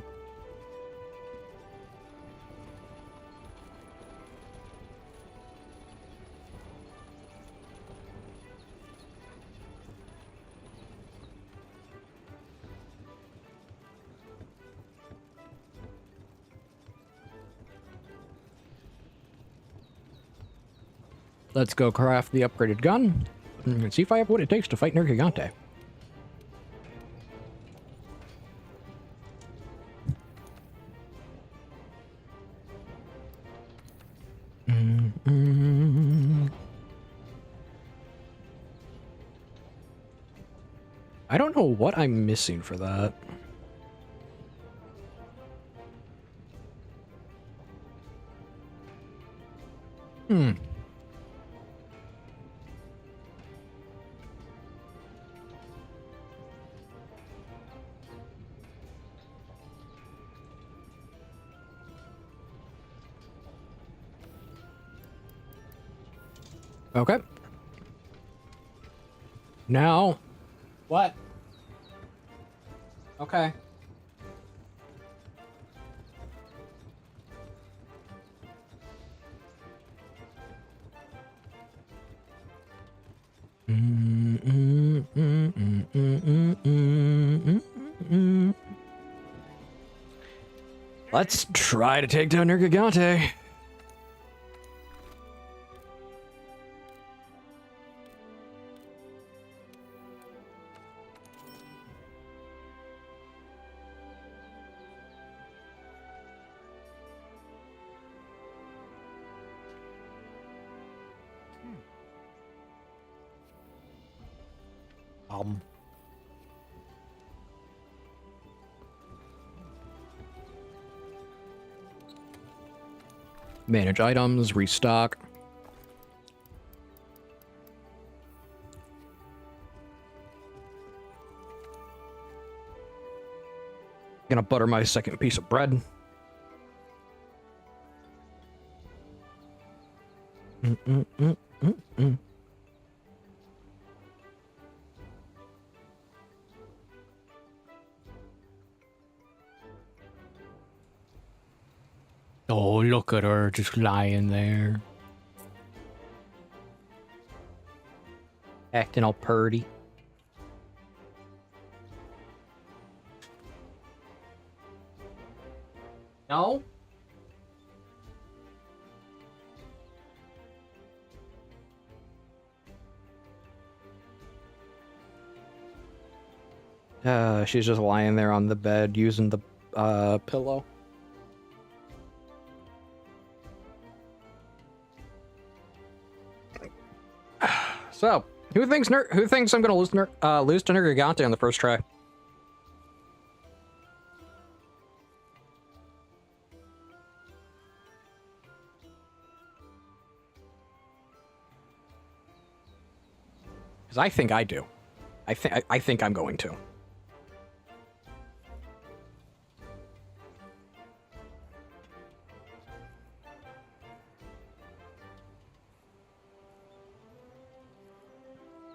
Let's go craft the upgraded gun and see if I have what it takes to fight Nergigante. I don't know what I'm missing for that. Okay. Now. What? Okay. Let's try to take down Nergigante. Manage items, restock. Gonna butter my second piece of bread. Oh, look at her just lying there. Acting all purty. No? She's just lying there on the bed using the pillow. So, who thinks I'm gonna lose to Nergigante on the first try? Because I think I do. I think I'm going to.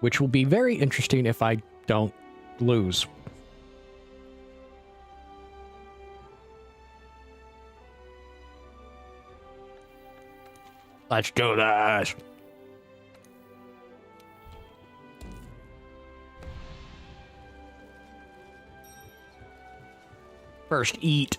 Which will be very interesting if I don't lose. Let's do this. First, eat.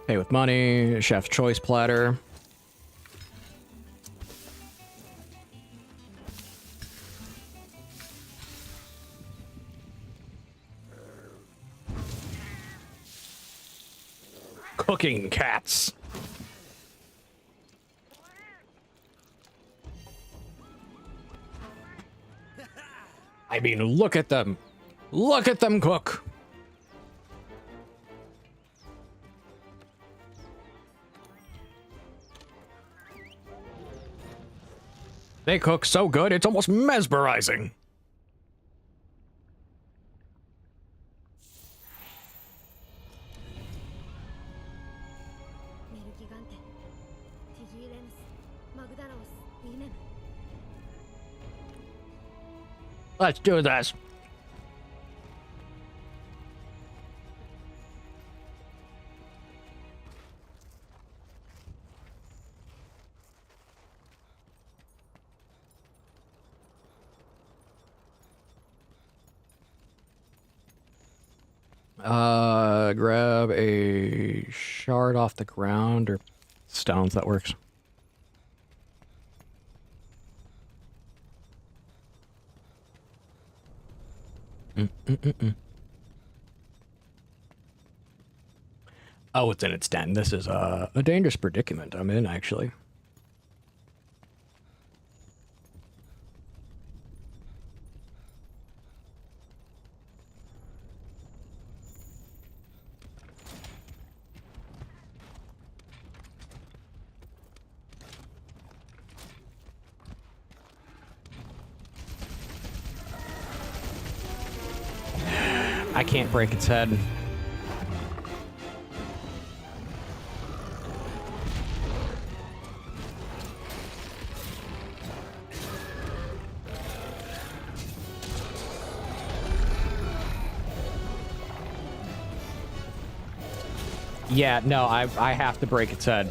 Pay with money, chef's choice platter. Cooking cats. I mean, look at them. Look at them cook. They cook so good, it's almost mesmerizing. Let's do this. Grab a shard off the ground or stones, that works. Oh, it's in its den. This is a dangerous predicament I'm in, actually. I can't break its head. Yeah, no, I have to break its head.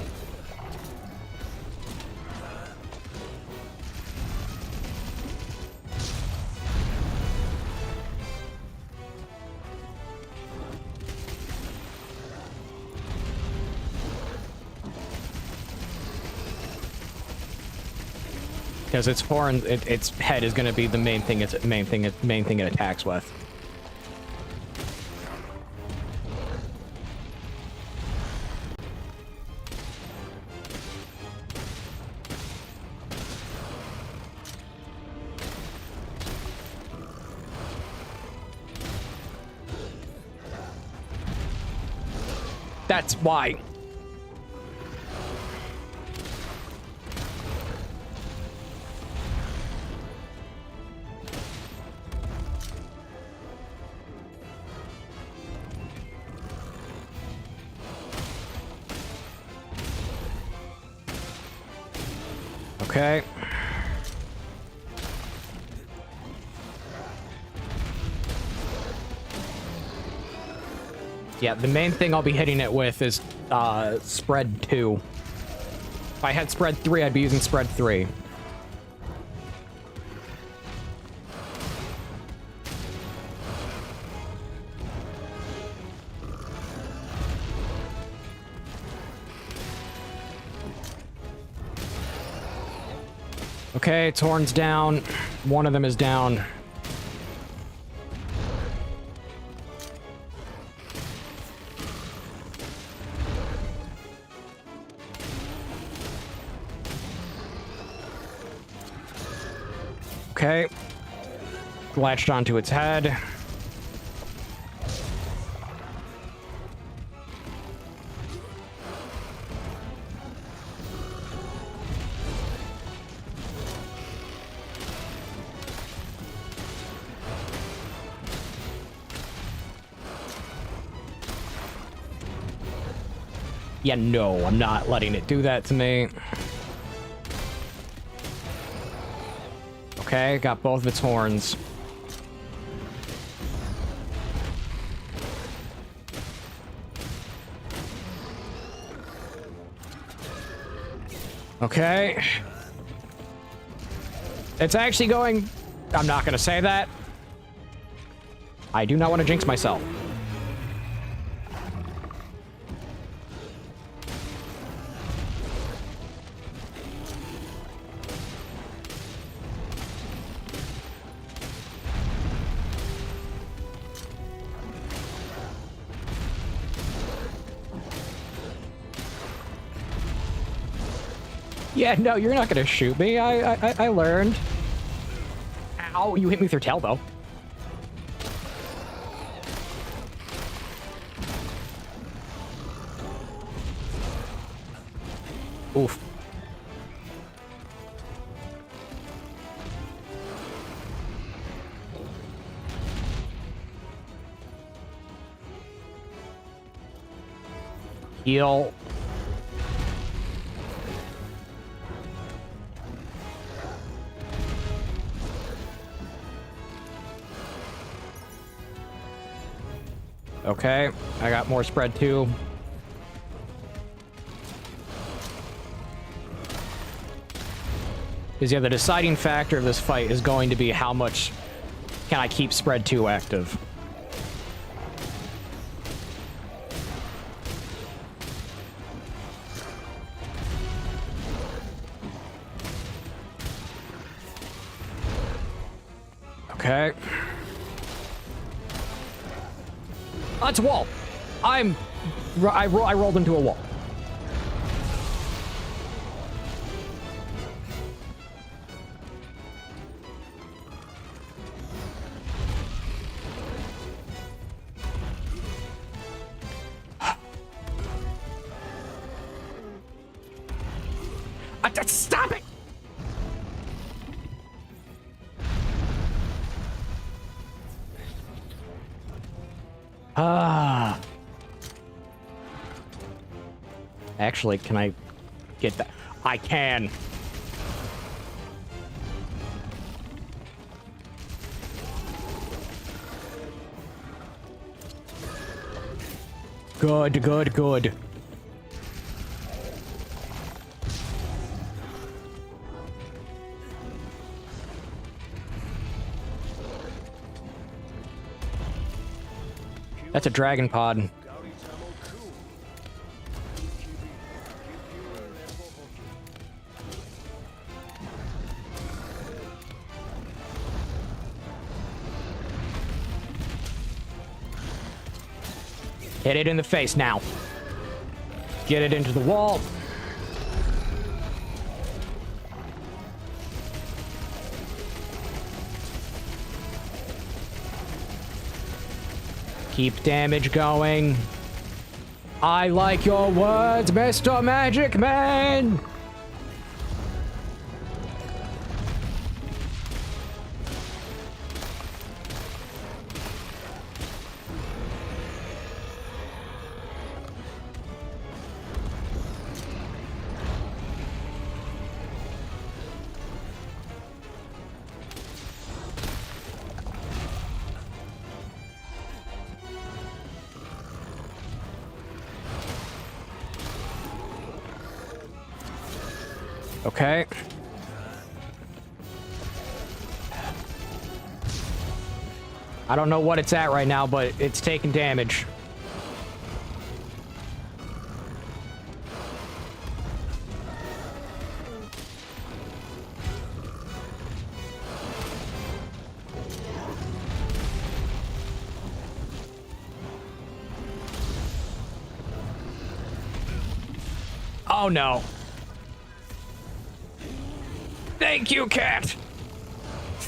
Because its horn, its head is going to be the main thing. It's main thing it attacks with. That's why. Okay. Yeah, the main thing I'll be hitting it with is spread 2. If I had spread 3, I'd be using spread 3. Okay, its horn's down. One of them is down. Okay. Latched onto its head. Yeah, no, I'm not letting it do that to me. Okay, got both of its horns. Okay. It's actually going... I'm not gonna say that. I do not want to jinx myself. Yeah, no, you're not gonna shoot me. I learned. Ow, you hit me with your tail, though. Oof. Heal. Okay, I got more spread too. Because yeah, the deciding factor of this fight is going to be how much can I keep spread 2 active. Okay. Oh, it's a wall. I rolled into a wall. Stop it! Actually, can I get that? I can. Good, good, good. That's a dragon pod. Hit it in the face now. Get it into the wall. Keep damage going. I like your words, Mr. Magic Man. Okay. I don't know what it's at right now, but it's taking damage. Oh no. Thank you, cat.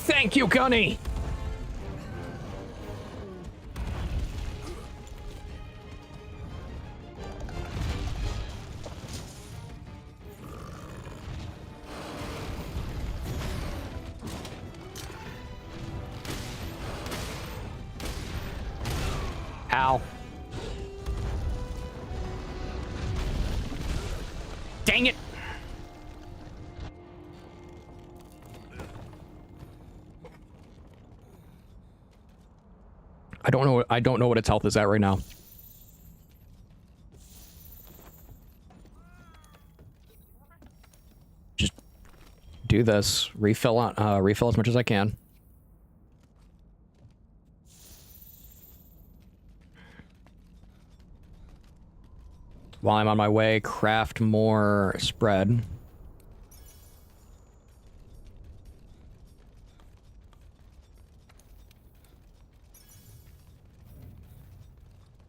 Thank you, Gunny! Ow. Dang it! I don't know what its health is at right now. Just do this. Refill as much as I can. While I'm on my way, craft more spread.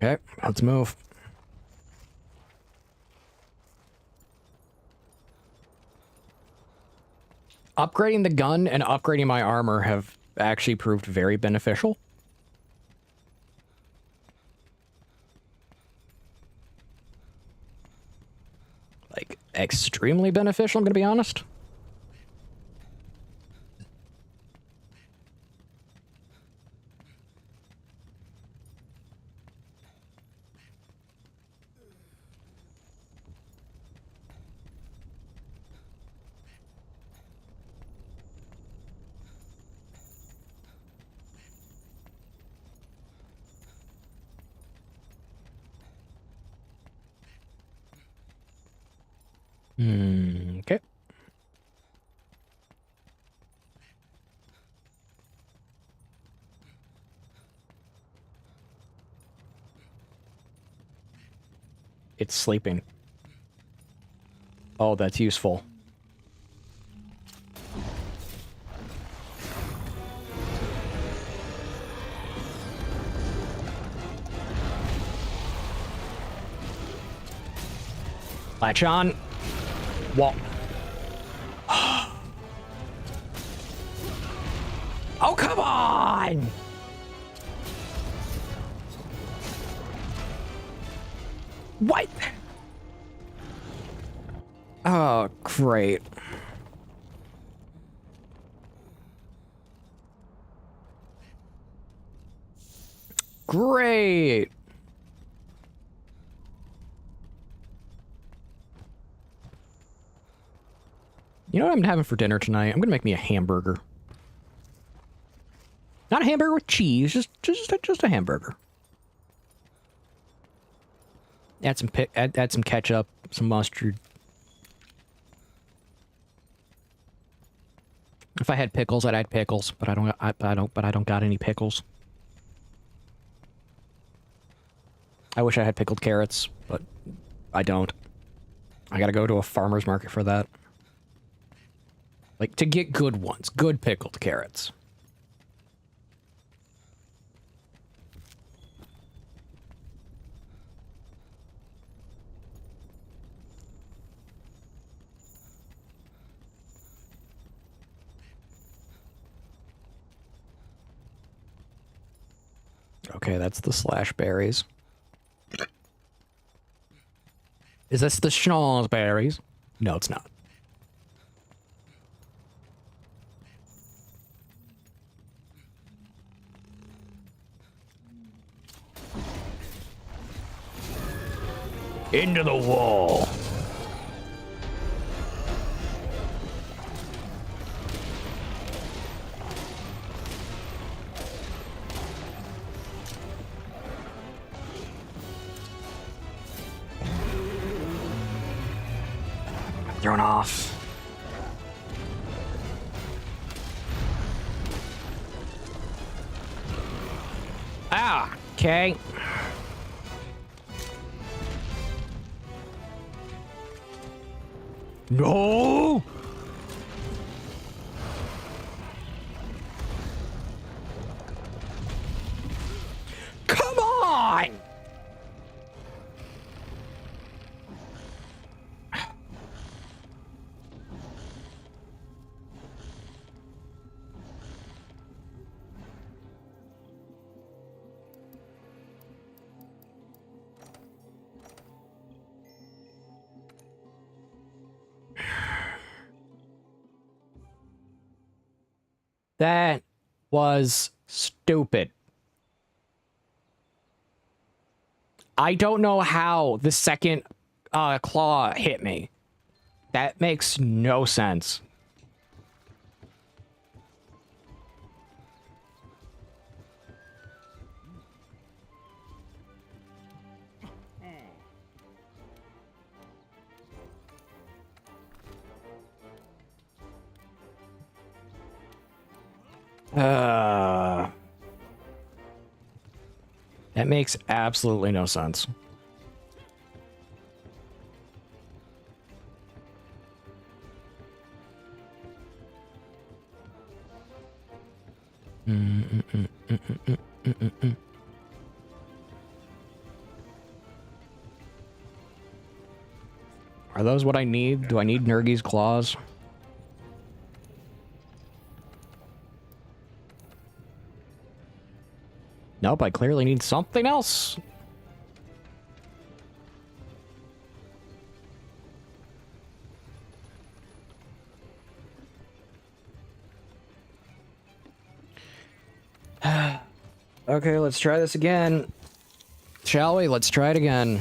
Okay, let's move. Upgrading the gun and upgrading my armor have actually proved very beneficial. Like, extremely beneficial, I'm gonna be honest. Okay. It's sleeping. Oh, that's useful. Latch on. Wall. Oh, come on! What? Oh, great. Great. You know what I'm having for dinner tonight? I'm gonna make me a hamburger. Not a hamburger with cheese, just a hamburger. Add some ketchup, some mustard. If I had pickles, I'd add pickles, but I don't got any pickles. I wish I had pickled carrots, but I don't. I gotta go to a farmer's market for that. Like, to get good ones, good pickled carrots. Okay, that's the slash berries. Is this the schnozberries? No, it's not. Into the wall. Thrown off. Ah, okay. No! Come on! That was stupid. I don't know how the second claw hit me. That makes no sense. That makes absolutely no sense. Are those what I need? Do I need Nurgi's claws? Nope, I clearly need something else. Okay, let's try this again. Shall we? Let's try it again.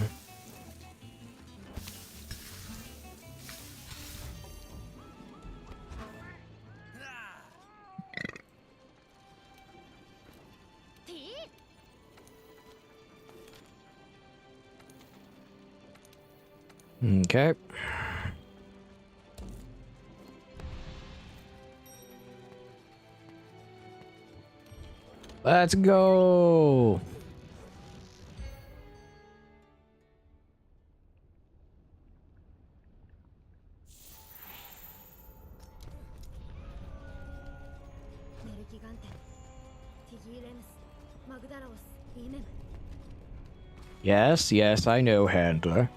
Okay. Let's go. Yes, yes, I know, Handler.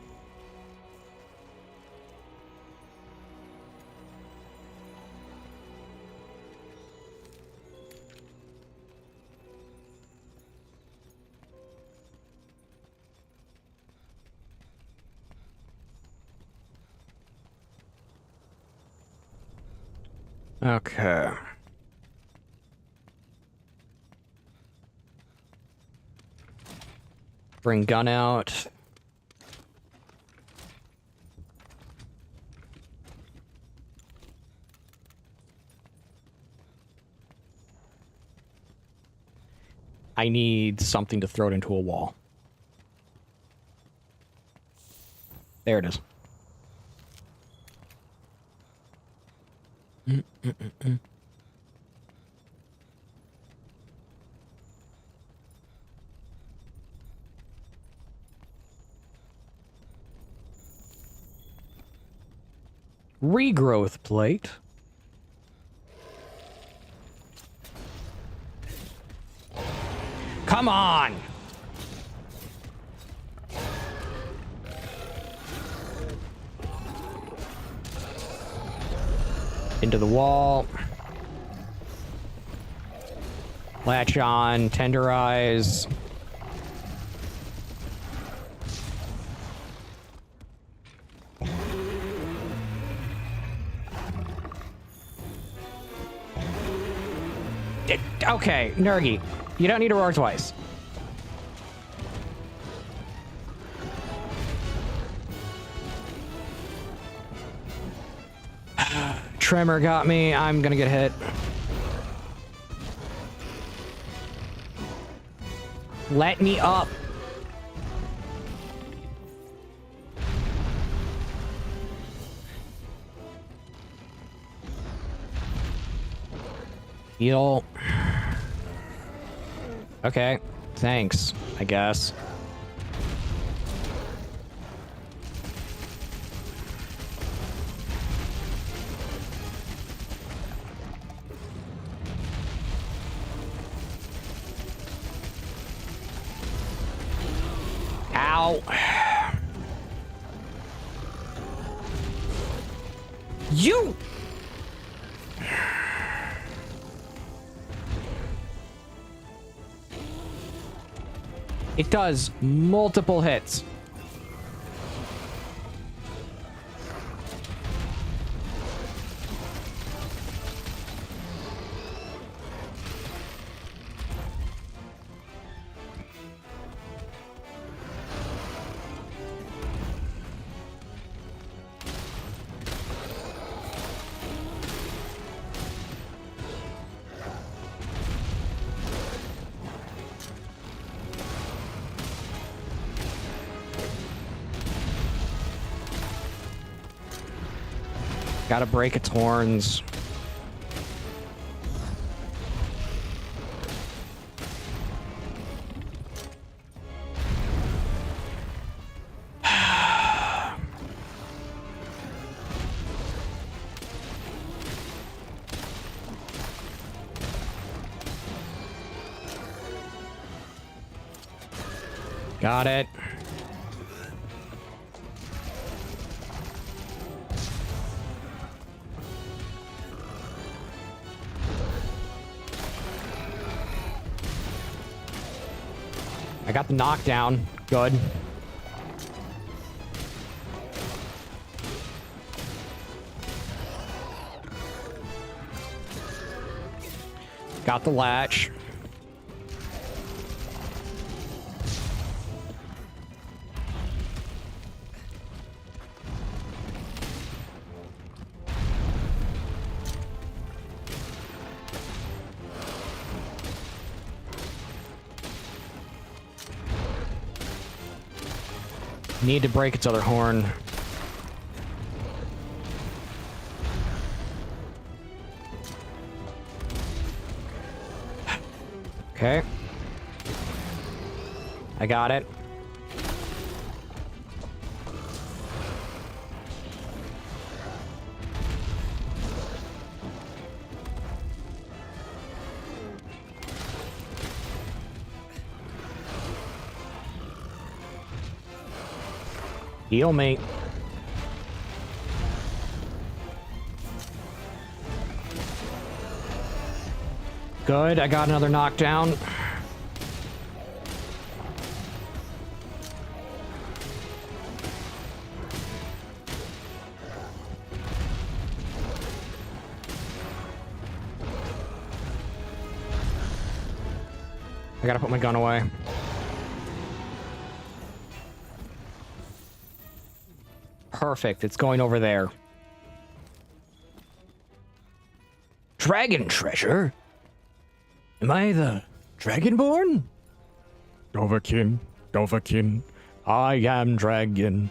Okay. Bring gun out. I need something to throw it into a wall. There it is. Regrowth plate. Come on! Into the wall. Latch on, tenderize. Okay, Nurgi, you don't need to roar twice. Tremor got me. I'm gonna get hit. Let me up. Heal. Okay, thanks, I guess. Ow. You! It does multiple hits. Gotta break its horns. Got it. I got the knockdown. Good. Got the latch. Need to break its other horn. Okay. I got it. Heal me. Good, I got another knockdown. I gotta put my gun away. Perfect, it's going over there. Dragon treasure? Am I the Dragonborn? Dovahkiin, Dovahkiin, I am dragon.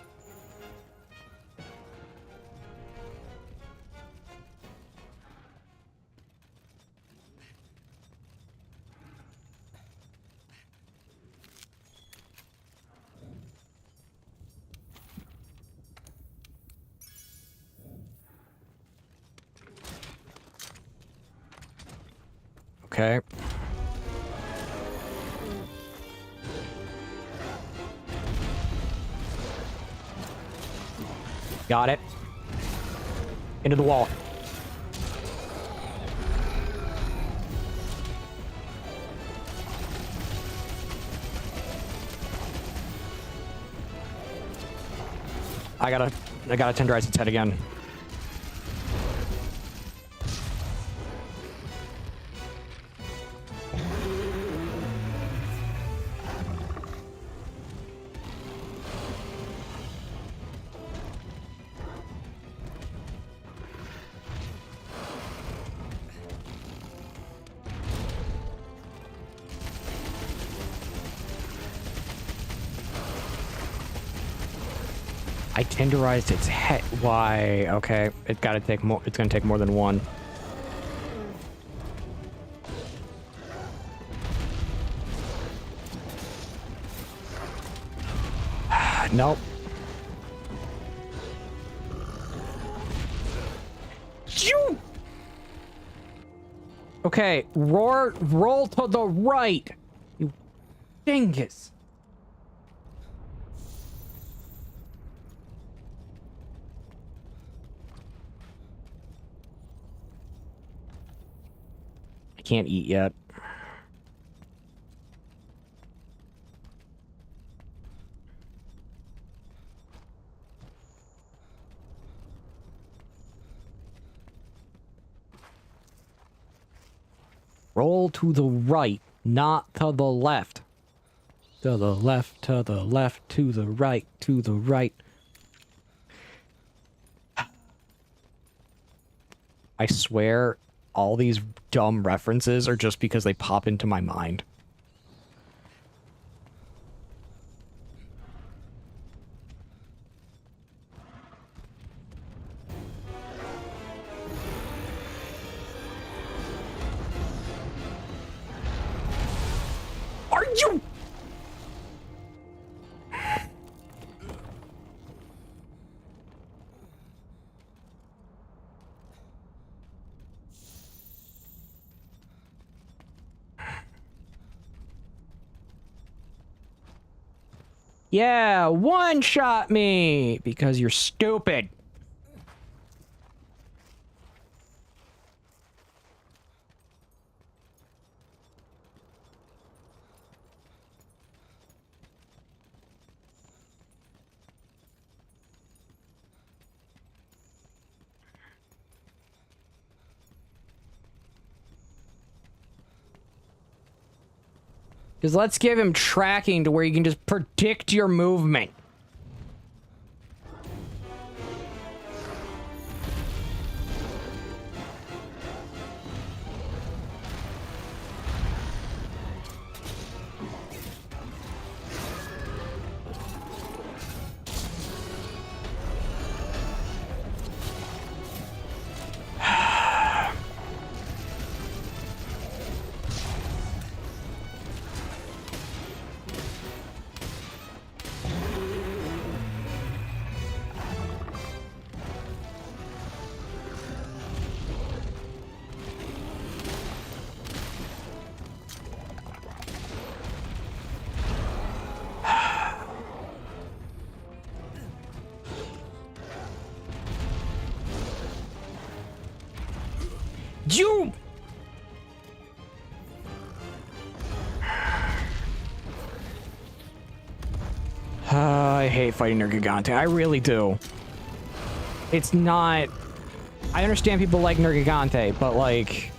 Okay. Got it. Into the wall. I gotta tenderize its head again. I tenderized its head. Why? Okay, it gotta take more. It's gonna take more than one. Nope. Shoo! Okay, roll to the right. You dingus. I can't eat yet. Roll to the right, not to the left. To the left, to the left, to the right, to the right. I swear, all these dumb references are just because they pop into my mind. Yeah, one-shot me! Because you're stupid. Because let's give him tracking to where you can just predict your movement. You... I hate fighting Nergigante. I really do. It's not... I understand people like Nergigante, but like...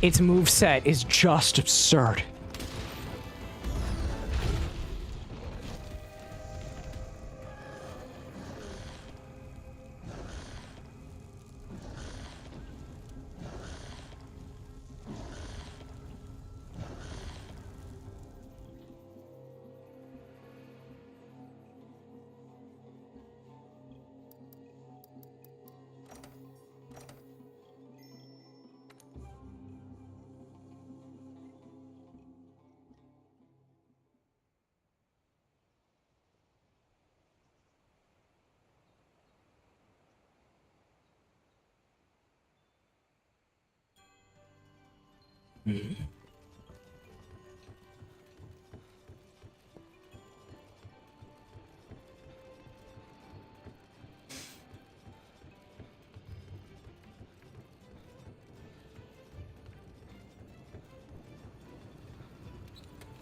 its moveset is just absurd.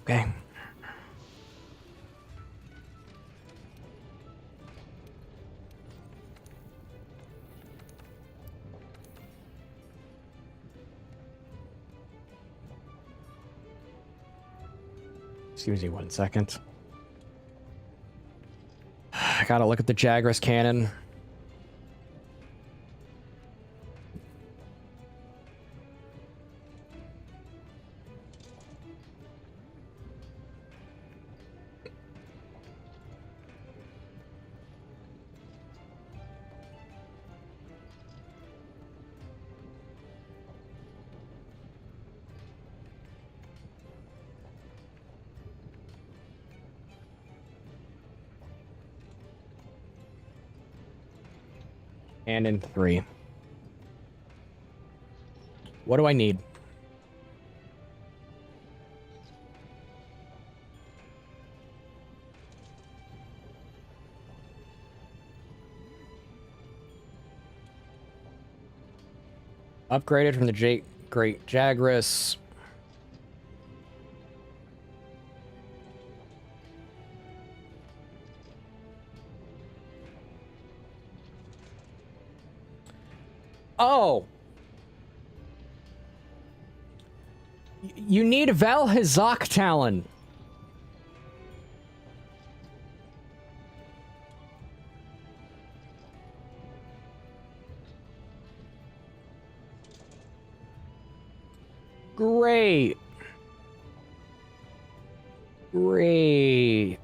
Okay. Excuse me 1 second. I gotta look at the Jagras cannon. And in 3. What do I need? Upgraded from the Great Jagras. Oh! You need Valhazak Talon. Great. Great.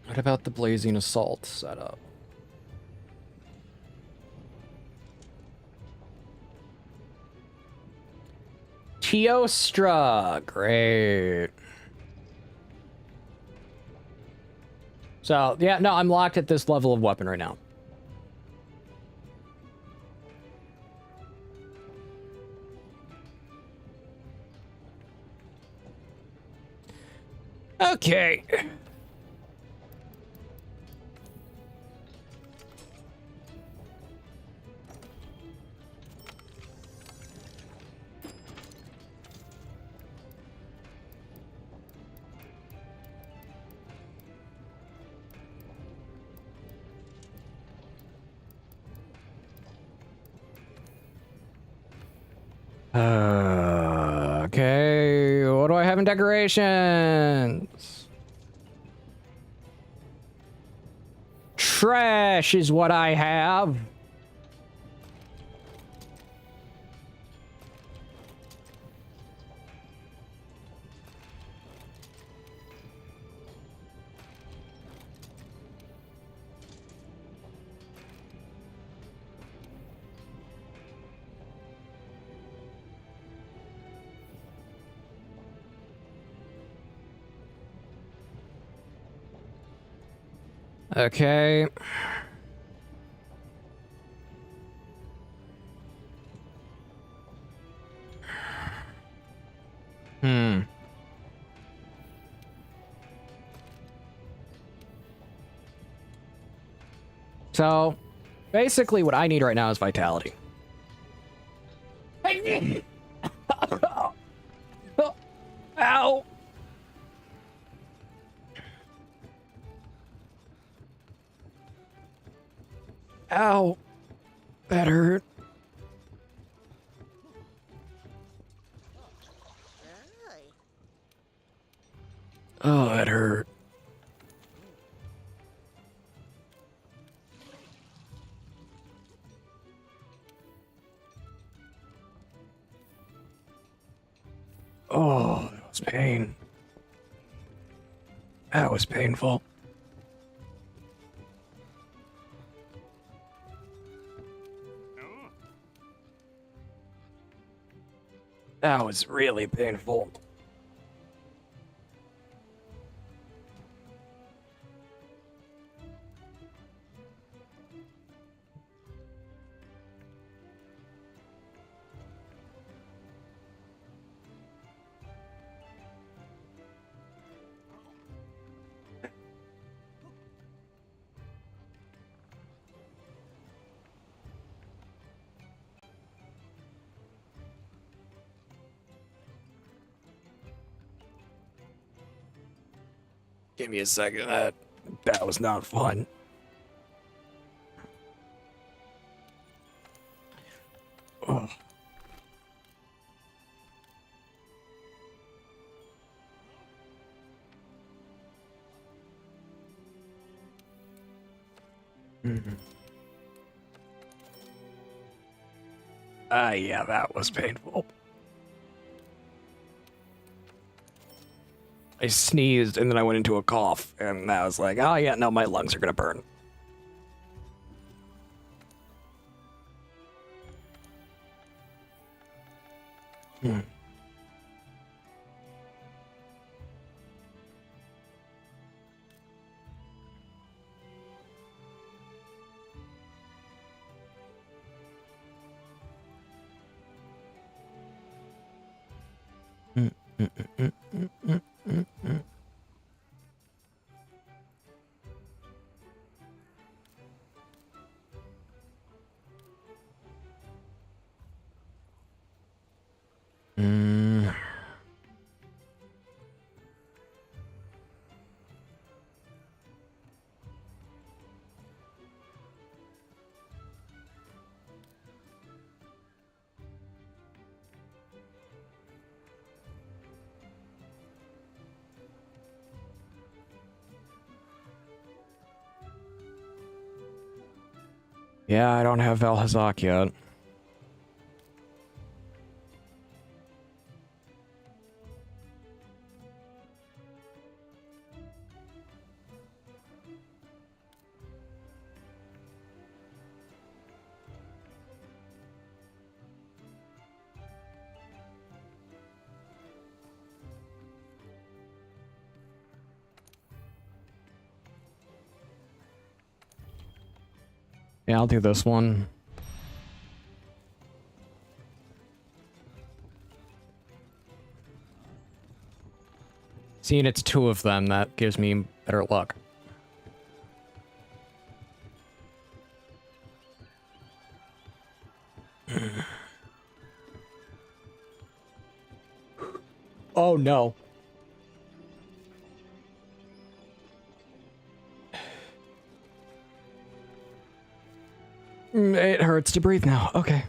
What about the Blazing Assault setup? Teostra. Great. So, yeah, no, I'm locked at this level of weapon right now. Okay. Okay, what do I have in decorations? Trash is what I have. Okay. So, basically what I need right now is vitality. Ow! Ow! That hurt. Oh, that hurt. Oh, that was pain. That was painful. That was really painful. Give me a second. That was not fun. Oh. Yeah, that was painful. I sneezed and then I went into a cough, and I was like, oh yeah, no, my lungs are gonna burn. Yeah, I don't have Valhazak yet. Yeah, I'll do this one. Seeing it's two of them, that gives me better luck. Oh no. It hurts to breathe now. Okay.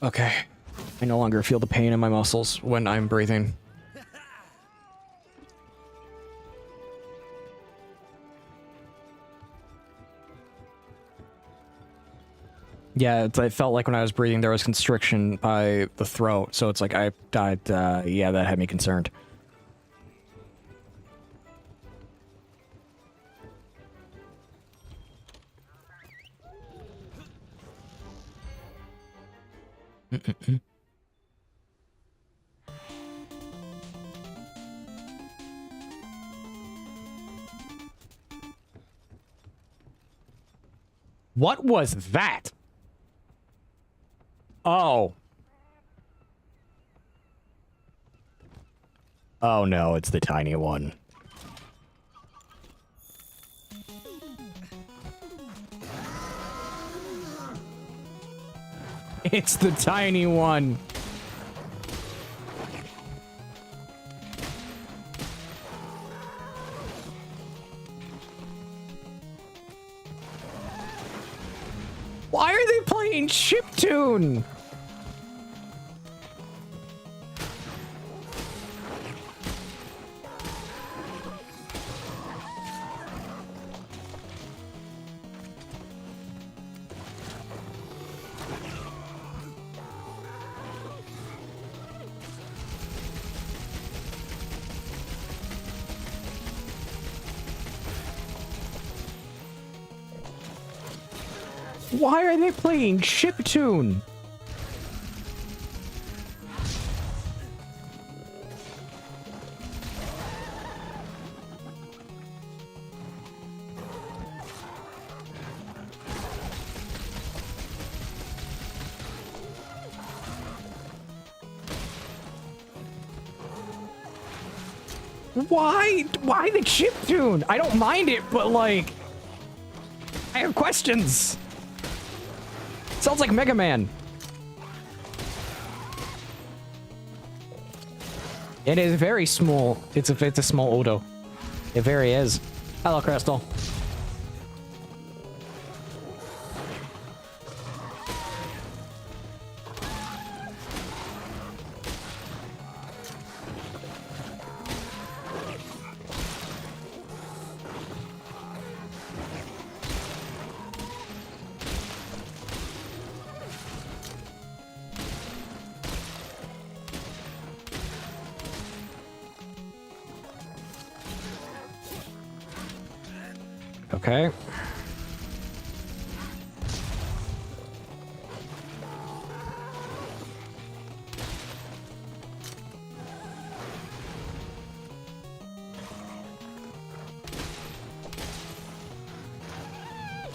Okay. I no longer feel the pain in my muscles when I'm breathing. Yeah, it felt like when I was breathing there was constriction by the throat, so it's like I died, yeah, that had me concerned. What was that? Oh. Oh no, it's the tiny one. It's the tiny one. Why are they playing chiptune? Why are they playing chiptune? Why the chiptune? I don't mind it, but like, I have questions. Sounds like Mega Man. It is very small. It's a small Odo. It very is. Hello, Crystal. Okay.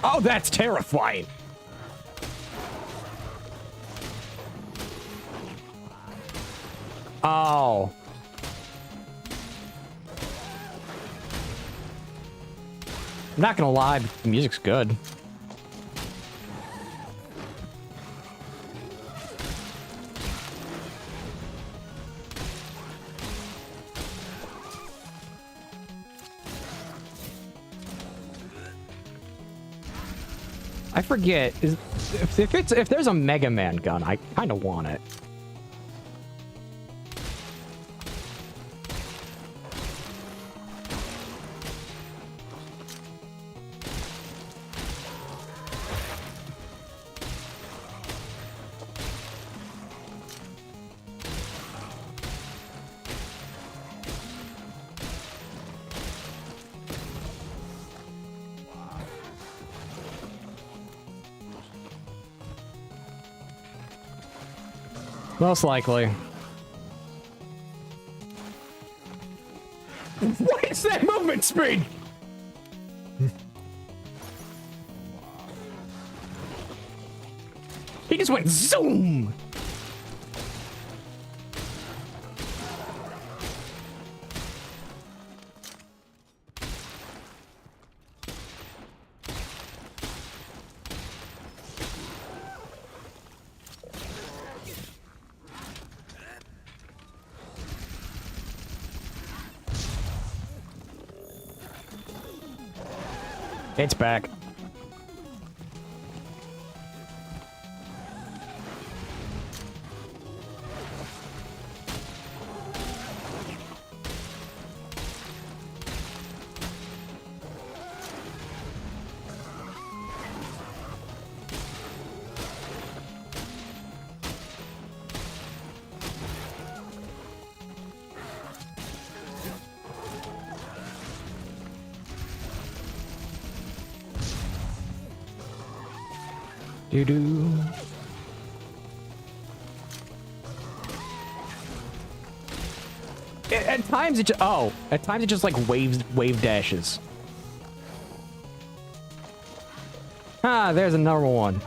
Oh, that's terrifying. Oh. I'm not gonna lie, the music's good. I forget, if there's a Mega Man gun, I kind of want it. Most likely. What is that movement speed? He just went zoom. It's back. Doo-doo. At times it just, at times it just like wave dashes. Ah, there's a normal one.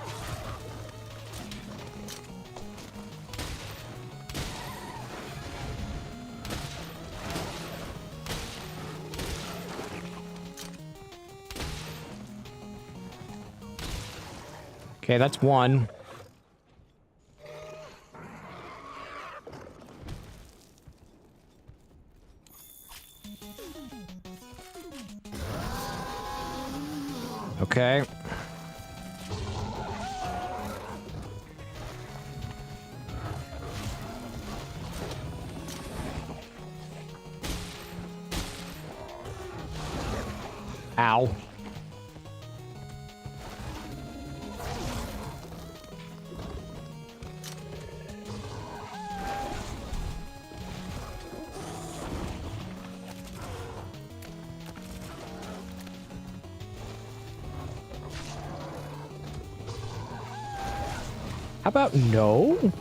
Okay, that's one. Okay. Ow. How about no?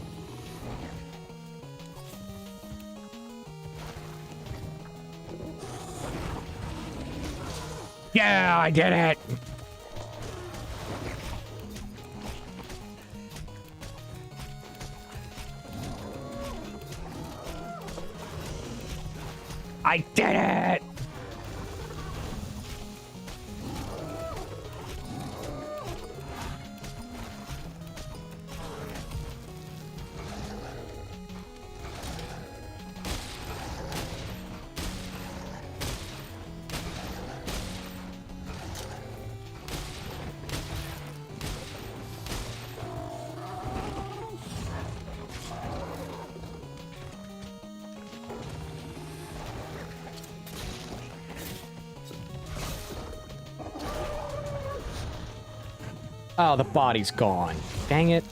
Yeah, I did it. I did it. Oh, the body's gone. Dang it.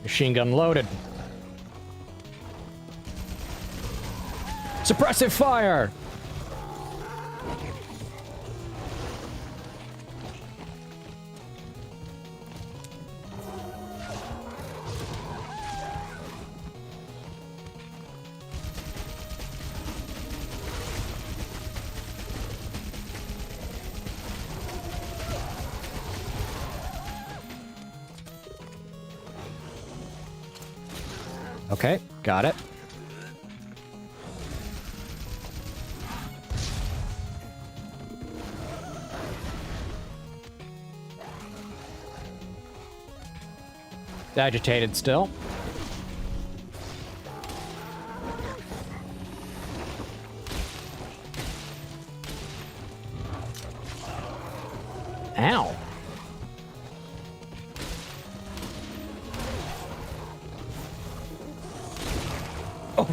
Machine gun loaded. Suppressive fire! Okay, got it. Agitated still. Ow. Oh.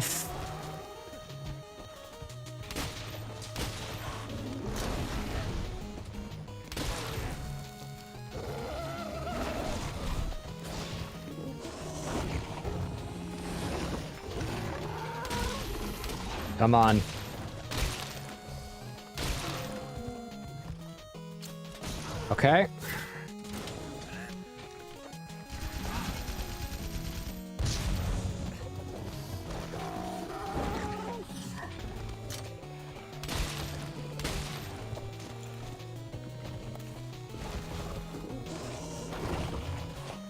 Come on. Okay.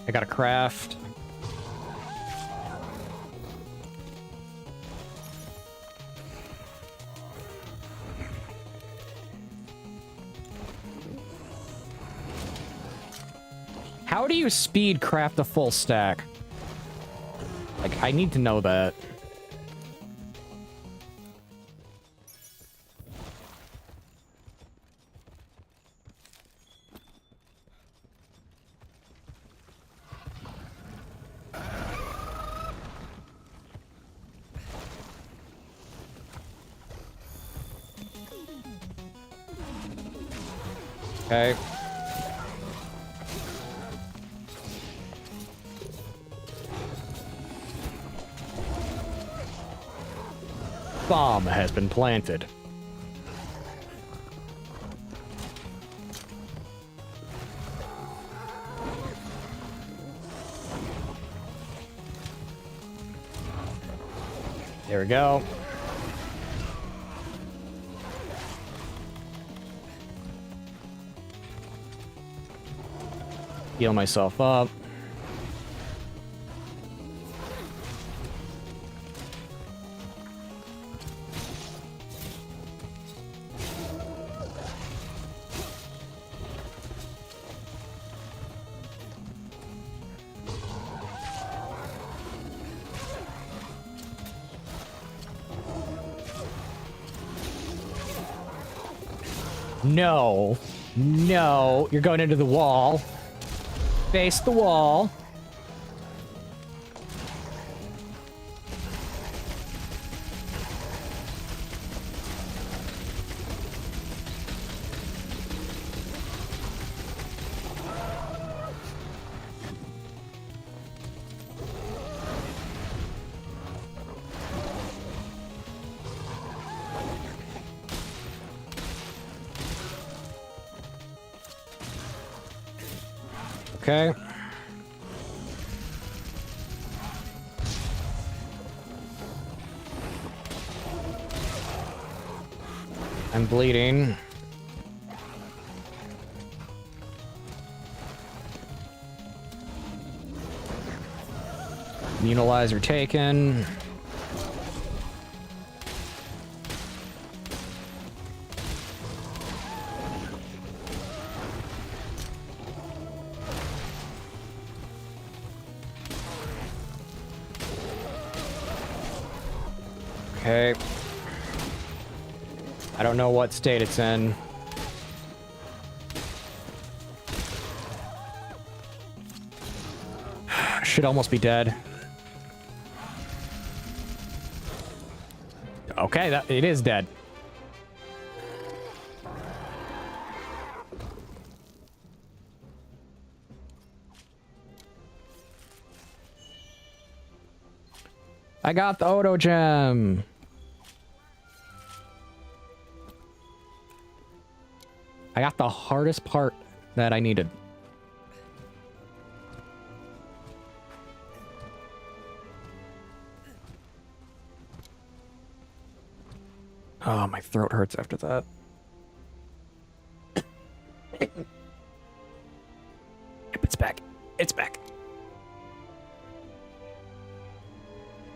I gotta craft. How do you speed craft a full stack? Like, I need to know that. Okay. Bomb has been planted. There we go. Heal myself up. No. No. You're going into the wall. Face the wall. Okay. I'm bleeding. Immunalizer taken. Okay. I don't know what state it's in. Should almost be dead. Okay, it is dead. I got the Odo gem. I got the hardest part that I needed. Oh, my throat hurts after that. It's back. It's back.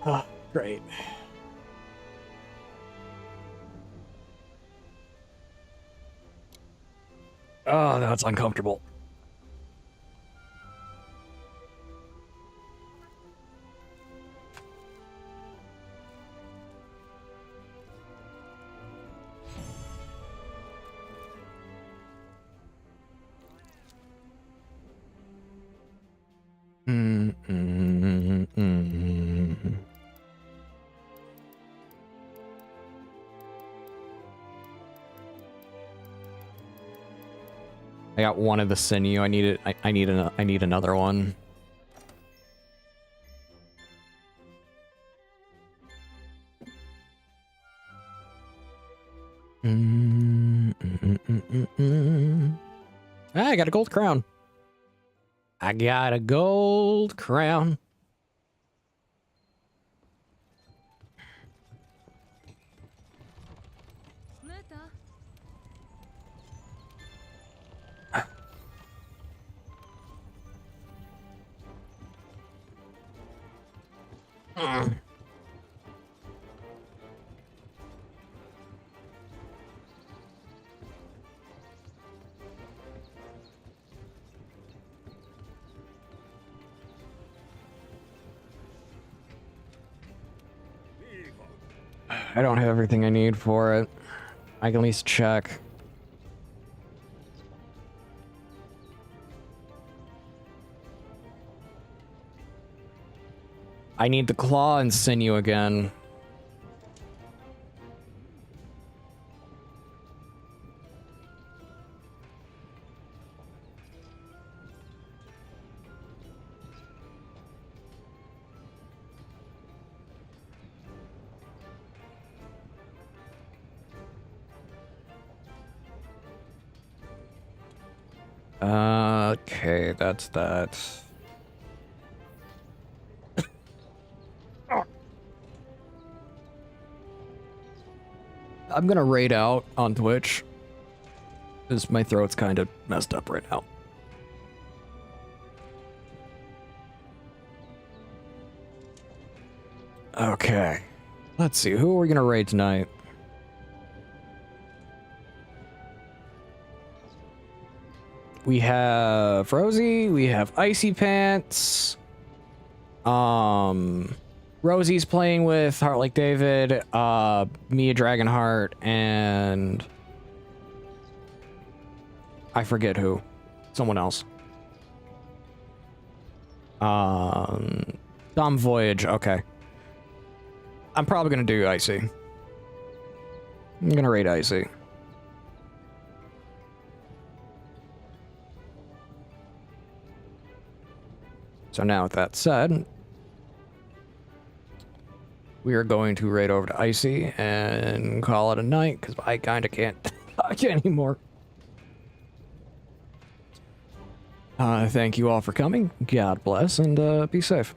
Oh, great. Oh, that's uncomfortable. I got one of the sinew. I need it. I need another one. Ah, I got a gold crown. I got a gold crown. I don't have everything I need for it. I can at least check. I need the claw and sinew again. Okay, that's that. I'm gonna raid out on Twitch, because my throat's kind of messed up right now. Okay. Let's see, who are we gonna raid tonight? We have Rosie, we have Icy Pants. Rosie's playing with Heart Like David, Mia Dragonheart, and I forget who. Someone else. Dumb Voyage, okay. I'm probably gonna do Icy. I'm gonna raid Icy. So now with that said, we are going to raid over to Icy and call it a night, because I kind of can't talk anymore. Thank you all for coming. God bless, and be safe.